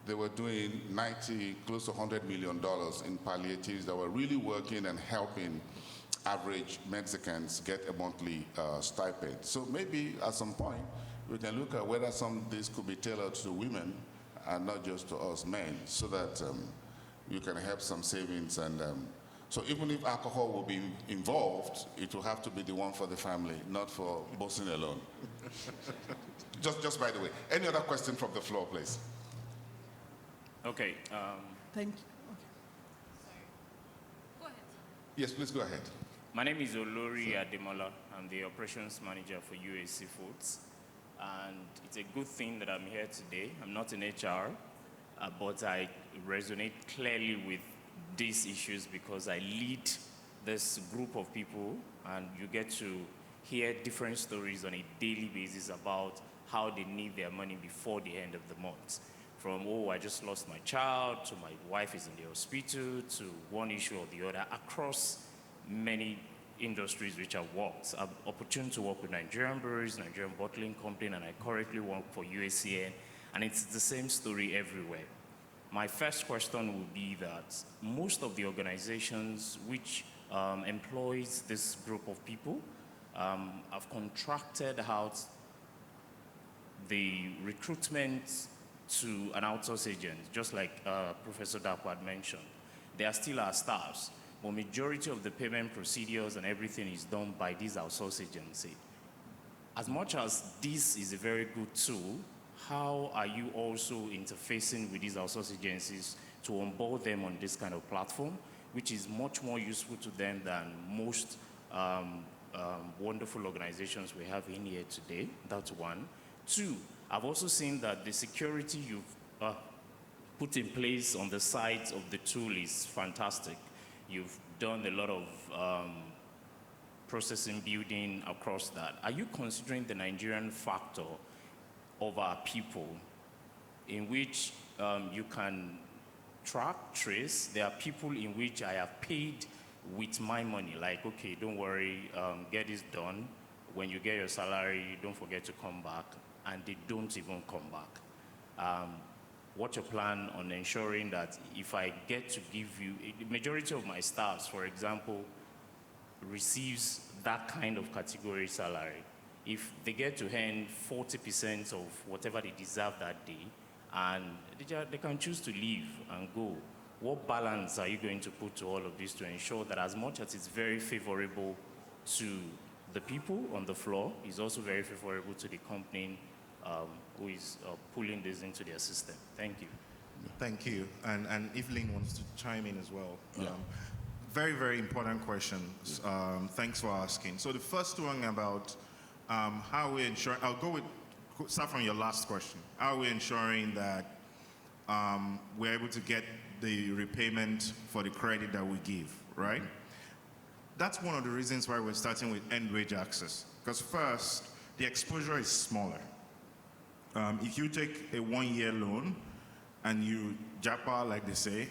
they were doing 90, close to $100 million in palliatives that were really working and helping average Mexicans get a monthly stipend. So maybe at some point, we can look at whether some of this could be tailored to women and not just to us men, so that you can have some savings. And so even if alcohol will be involved, it will have to be the one for the family, not for bossing alone. just by the way. Any other question from the floor, please? Okay. Thank you. Go ahead. Yes, please go ahead. My name is Olori Ademola. I'm the operations manager for UAC Foods. And it's a good thing that I'm here today. I'm not in HR, but I resonate clearly with these issues because I lead this group of people, and you get to hear different stories on a daily basis about how they need their money before the end of the month. From, oh, I just lost my child, to my wife is in the hospital, to one issue or the other, across many industries which I've worked. I've opportunity to work with Nigerian breweries, Nigerian bottling company, and I currently work for UACN, and it's the same story everywhere. My first question would be that most of the organizations which employs this group of people have contracted out the recruitment to an outsource agent, just like Professor Dapo had mentioned. They are still our staffs, but majority of the payment procedures and everything is done by this outsource agency. As much as this is a very good tool, how are you also interfacing with these outsource agencies to onboard them on this kind of platform, which is much more useful to them than most wonderful organizations we have in here today? That's one. Two, I've also seen that the security you've put in place on the side of the tool is fantastic. You've done a lot of processing building across that. Are you considering the Nigerian factor of our people, in which you can track, trace? There are people in which I have paid with my money, like, okay, don't worry, get this done. When you get your salary, don't forget to come back, and they don't even come back. What's your plan on ensuring that if I get to give you, the majority of my staffs, for example, receives that kind of category salary. If they get to earn 40% of whatever they deserve that day, and they can choose to leave and go, what balance are you going to put to all of this to ensure that as much as it's very favorable to the people on the floor is also very favorable to the company who is pulling this into their system. Thank you. Thank you. And Evelyn wants to chime in as well. Yeah. Very, very important questions. Thanks for asking. So the first one about how we ensure, start from your last question. How are we ensuring that we're able to get the repayment for the credit that we give, right? That's one of the reasons why we're starting with end wage access. Because first, the exposure is smaller. If you take a 1-year loan and you japa, like they say,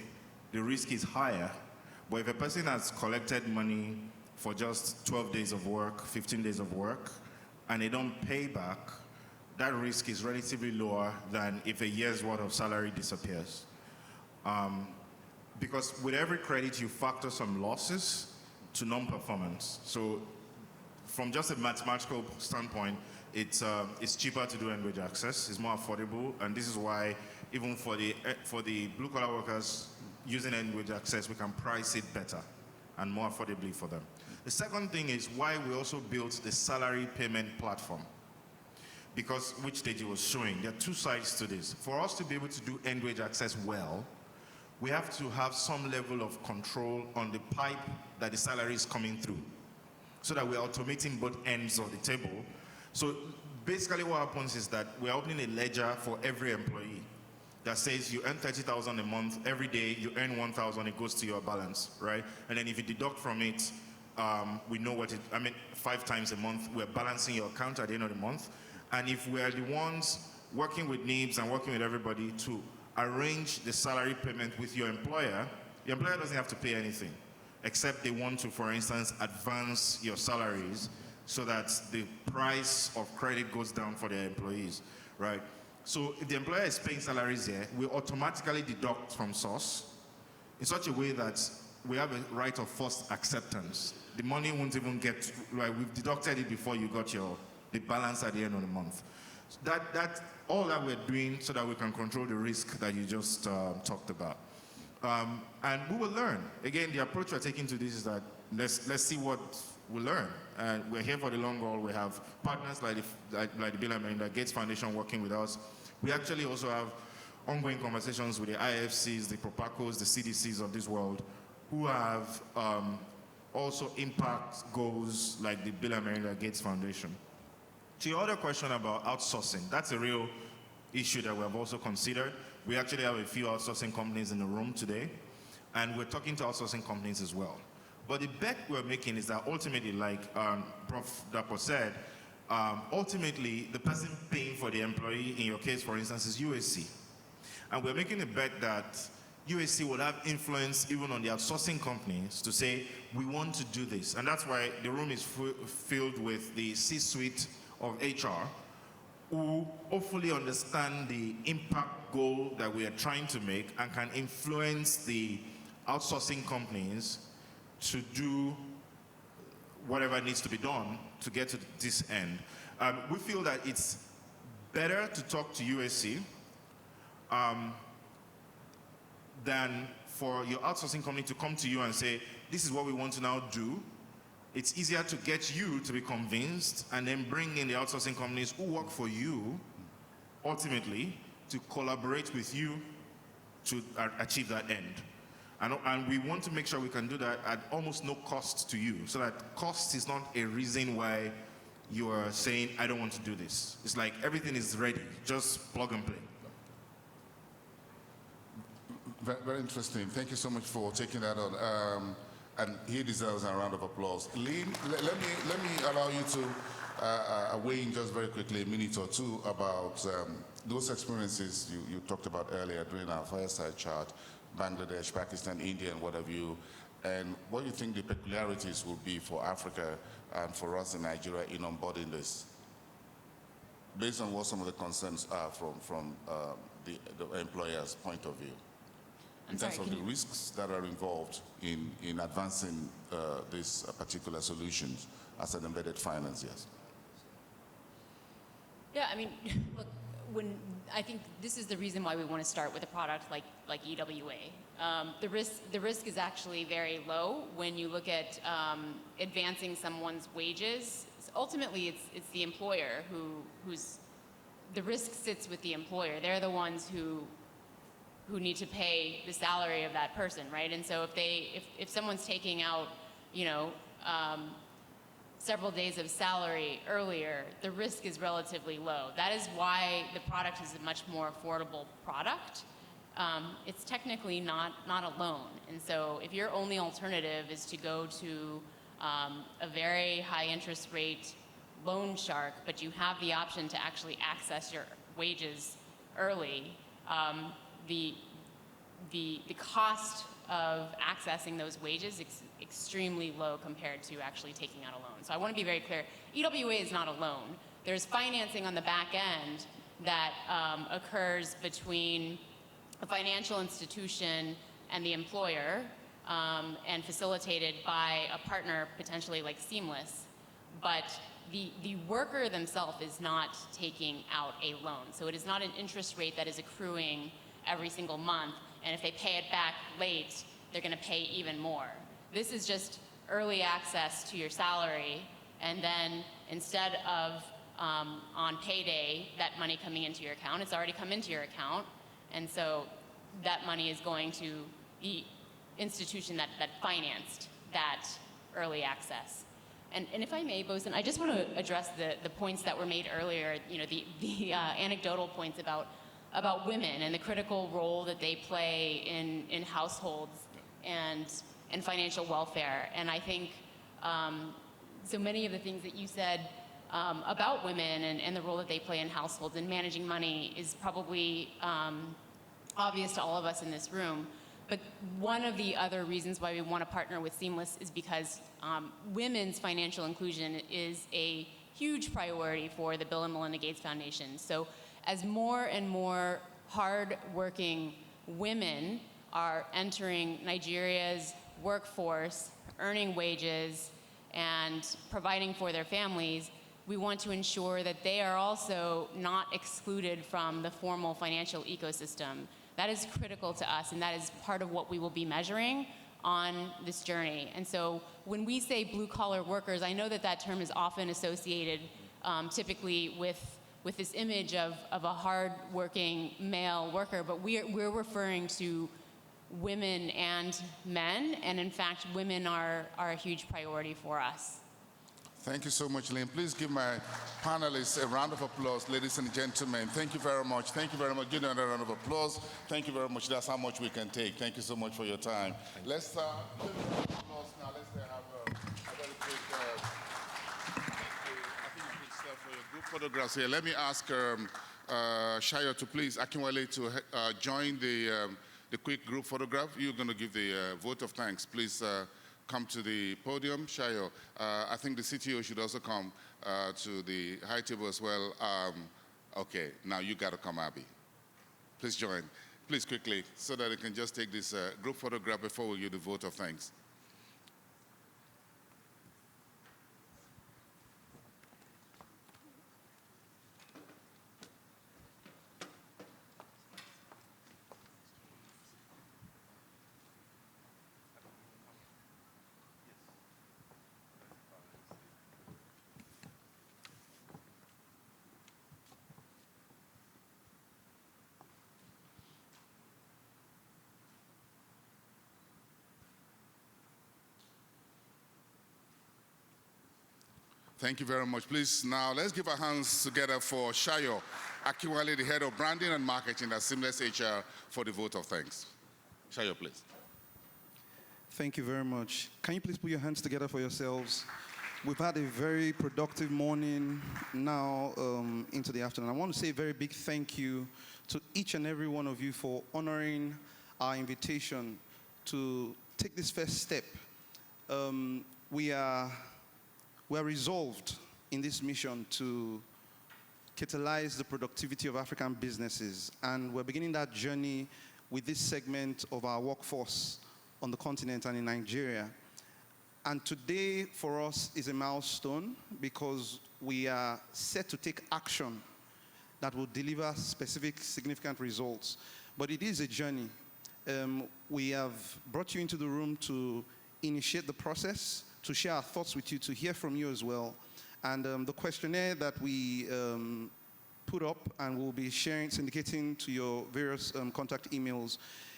the risk is higher. But if a person has collected money for just 12 days of work, 15 days of work, and they don't pay back, that risk is relatively lower than if a year's worth of salary disappears. Because with every credit, you factor some losses to non-performance. So from just a mathematical standpoint, it's cheaper to do end wage access, it's more affordable, and this is why even for the blue-collar workers using end wage access, we can price it better and more affordably for them. The second thing is why we also built the salary payment platform, because which Deji was showing, there are two sides to this. For us to be able to do end wage access well, we have to have some level of control on the pipe that the salary is coming through, so that we're automating both ends of the table. So basically what happens is that we're opening a ledger for every employee that says you earn 30,000 a month, every day you earn 1,000, it goes to your balance, right? And then if you deduct from it, we know what 5 times a month, we're balancing your account at the end of the month. And if we're the ones working with NIBS and working with everybody to arrange the salary payment with your employer doesn't have to pay anything, except they want to, for instance, advance your salaries so that the price of credit goes down for their employees, right? So if the employer is paying salaries here, we automatically deduct from source in such a way that we have a right of first acceptance. The money won't even get, right, we've deducted it before you got the balance at the end of the month. So all that we're doing so that we can control the risk that you just talked about. And we will learn. Again, the approach we're taking to this is that let's see what we learn. And we're here for the long haul. We have partners like the Bill and Melinda Gates Foundation working with us. We actually also have ongoing conversations with the IFCs, the Propacos, the CDCs of this world, who have also impact goals like the Bill and Melinda Gates Foundation. To your other question about outsourcing, that's a real issue that we have also considered. We actually have a few outsourcing companies in the room today, and we're talking to outsourcing companies as well. But the bet we're making is that ultimately, like Prof. Dapo said, ultimately the person paying for the employee, in your case, for instance, is USC. And we're making a bet that USC will have influence even on the outsourcing companies to say, we want to do this. And that's why the room is filled with the C-suite of HR, who hopefully understand the impact goal that we are trying to make and can influence the outsourcing companies to do whatever needs to be done to get to this end. We feel that it's better to talk to USC than for your outsourcing company to come to you and say, this is what we want to now do. It's easier to get you to be convinced and then bring in the outsourcing companies who work for you, ultimately, to collaborate with you to achieve that end. And we want to make sure we can do that at almost no cost to you, so that cost is not a reason why you are saying, I don't want to do this. It's like everything is ready, just plug and play. Very, very interesting. Thank you so much for taking that on. And he deserves a round of applause. Lynn, let me allow you to weigh in just very quickly, a minute or two, about those experiences you talked about earlier during our fireside chat, Bangladesh, Pakistan, India, and what have you, and what you think the peculiarities will be for Africa and for us in Nigeria in onboarding this, based on what some of the concerns are from the employer's point of view, in terms of the risks that are involved in advancing these particular solutions as an embedded finance, yes. Yeah, I mean, look, I think this is the reason why we want to start with a product like EWA. The risk is actually very low when you look at advancing someone's wages. Ultimately, it's the employer the risk sits with the employer. They're the ones who need to pay the salary of that person, right? And so if someone's taking out, several days of salary earlier, the risk is relatively low. That is why the product is a much more affordable product. It's technically not a loan. And so if your only alternative is to go to a very high interest rate loan shark, but you have the option to actually access your wages early, the cost of accessing those wages is extremely low compared to actually taking out a loan. So I want to be very clear, EWA is not a loan. There's financing on the back end that occurs between a financial institution and the employer, and facilitated by a partner potentially like Seamless. But the worker themselves is not taking out a loan. So it is not an interest rate that is accruing every single month, and if they pay it back late, they're going to pay even more. This is just early access to your salary, and then instead of on payday, that money coming into your account, it's already come into your account, and so that money is going to the institution that financed that early access. And if I may, Bosun, I just want to address the points that were made earlier, the anecdotal points about women and the critical role that they play in households and financial welfare. And I think so many of the things that you said about women and the role that they play in households and managing money is probably obvious to all of us in this room. But one of the other reasons why we want to partner with Seamless is because women's financial inclusion is a huge priority for the Bill and Melinda Gates Foundation. So as more and more hard-working women are entering Nigeria's workforce, earning wages, and providing for their families, we want to ensure that they are also not excluded from the formal financial ecosystem. That is critical to us, and that is part of what we will be measuring on this journey. And so when we say blue-collar workers, I know that term is often associated typically with this image of a hard-working male worker, but we're referring to women and men, and in fact, women are a huge priority for us. Thank you so much, Lynn. Please give my panelists a round of applause, ladies and gentlemen. Thank you very much. Thank you very much. Give them a round of applause. Thank you very much. That's how much we can take. Thank you so much for your time. Let's give applause now. Let's have a very quick, I think a good step for your group photographs here. Let me ask Shayo to please, Akinwale, to join the quick group photograph. You're going to give the vote of thanks. Please come to the podium. Shayo, I think the CTO should also come to the high table as well. Okay, now you got to come, Abby. Please join. Please quickly, so that you can just take this group photograph before we give the vote of thanks. Thank you very much. Please, now let's give our hands together for Shayo Akinwale, the head of branding and marketing at SeamlessHR, for the vote of thanks. Shayo, please. Thank you very much. Can you please put your hands together for yourselves? We've had a very productive morning now into the afternoon. I want to say a very big thank you to each and every one of you for honoring our invitation to take this first step. We are resolved in this mission to catalyze the productivity of African businesses, and we're beginning that journey with this segment of our workforce on the continent and in Nigeria. And today for us is a milestone because we are set to take action that will deliver specific, significant results. But it is a journey. We have brought you into the room to initiate the process, to share our thoughts with you, to hear from you as well. And the questionnaire that we put up and we'll be sharing, syndicating to your various contact emails,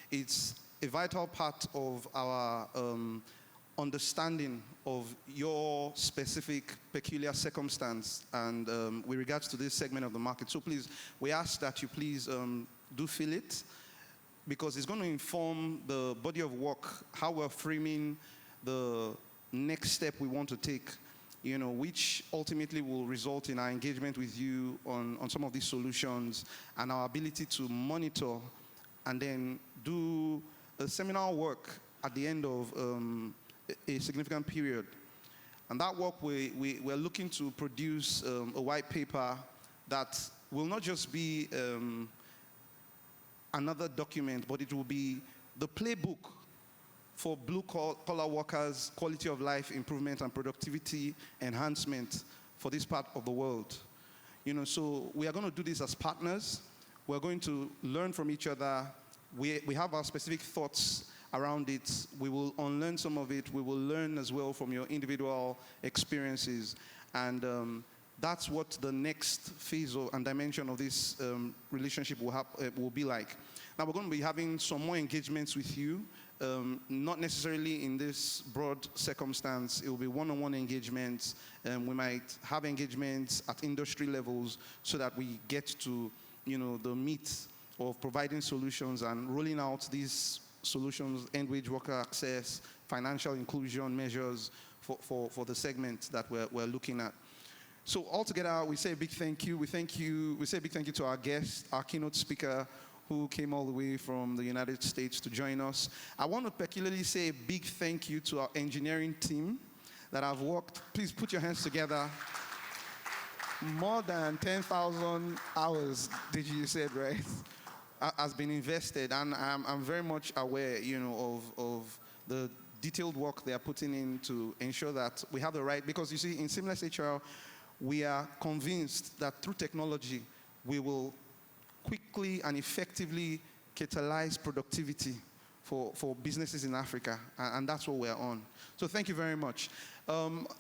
it's a vital part of our understanding of your specific peculiar circumstance and with regards to this segment of the market. So please, we ask that you please do fill it, because it's going to inform the body of work, how we're framing the next step we want to take, you know, which ultimately will result in our engagement with you on some of these solutions and our ability to monitor and then do a seminar work at the end of a significant period. And that work, we're looking to produce a white paper that will not just be another document, but it will be the playbook for blue-collar workers' quality of life improvement and productivity enhancement for this part of the world. You know, so we are going to do this as partners. We're going to learn from each other. We have our specific thoughts around it. We will unlearn some of it. We will learn as well from your individual experiences. And that's what the next phase and dimension of this relationship will be like. Now, we're going to be having some more engagements with you, not necessarily in this broad circumstance. It will be one-on-one engagements. We might have engagements at industry levels so that we get to, you know, the meat of providing solutions and rolling out these solutions, end-wage worker access, financial inclusion measures for the segment that we're looking at. So altogether, we say a big thank you. We say a big thank you to our guest, our keynote speaker, who came all the way from the United States to join us. I want to particularly say a big thank you to our engineering team that have worked. Please put your hands together. More than 10,000 hours, did you say, right? Has been invested, and I'm very much aware, you know, of the detailed work they are putting in to ensure that we have the right, because you see, in SeamlessHR, we are convinced that through technology, we will quickly and effectively catalyze productivity for businesses in Africa, and that's what we're on. So thank you very much.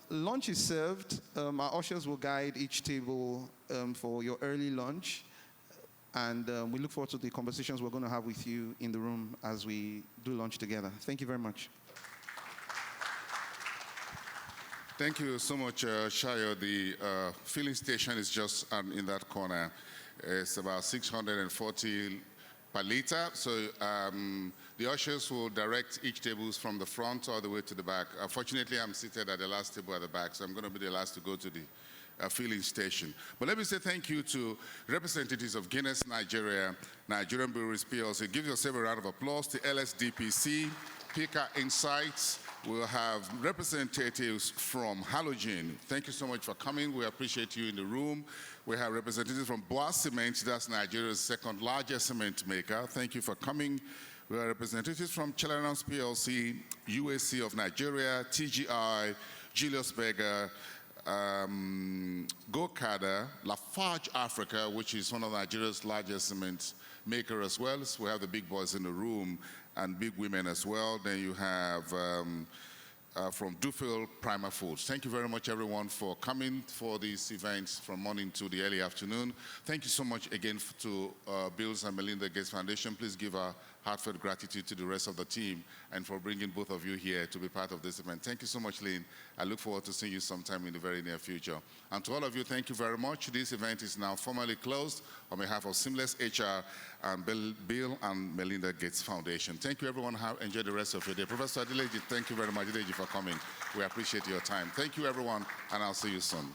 Lunch is served. Our ushers will guide each table for your early lunch. And we look forward to the conversations we're going to have with you in the room as we do lunch together. Thank you very much. Thank you so much, Shayo. The filling station is just in that corner. It's about 640 per liter. So the ushers will direct each table from the front all the way to the back. Fortunately, I'm seated at the last table at the back, so I'm going to be the last to go to the filling station. But let me say thank you to representatives of Guinness Nigeria, Nigerian Breweries PLC. Give yourself a round of applause. To LSDPC, Pika Insights. We'll have representatives from Halogen. Thank you so much for coming. We appreciate you in the room. We have representatives from Boa Cement. That's Nigeria's second largest cement maker. Thank you for coming. We have representatives from Chelanons PLC, UAC of Nigeria, TGI, Julius Berger, Gokada, Lafarge Africa, which is one of Nigeria's largest cement maker as well. So we have the big boys in the room and big women as well. Then you have from Dufil Prima Foods. Thank you very much, everyone, for coming for these events from morning to the early afternoon. Thank you so much again to Bill's and Melinda Gates Foundation. Please give our heartfelt gratitude to the rest of the team and for bringing both of you here to be part of this event. Thank you so much, Lynn. I look forward to seeing you sometime in the very near future. And to all of you, thank you very much. This event is now formally closed on behalf of SeamlessHR and Bill and Melinda Gates Foundation. Thank you, everyone. Enjoy the rest of your day. Professor Adileji, thank you very much, Adileji, for coming. We appreciate your time. Thank you, everyone, and I'll see you soon.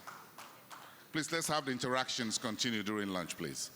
Please, let's have the interactions continue during lunch, please.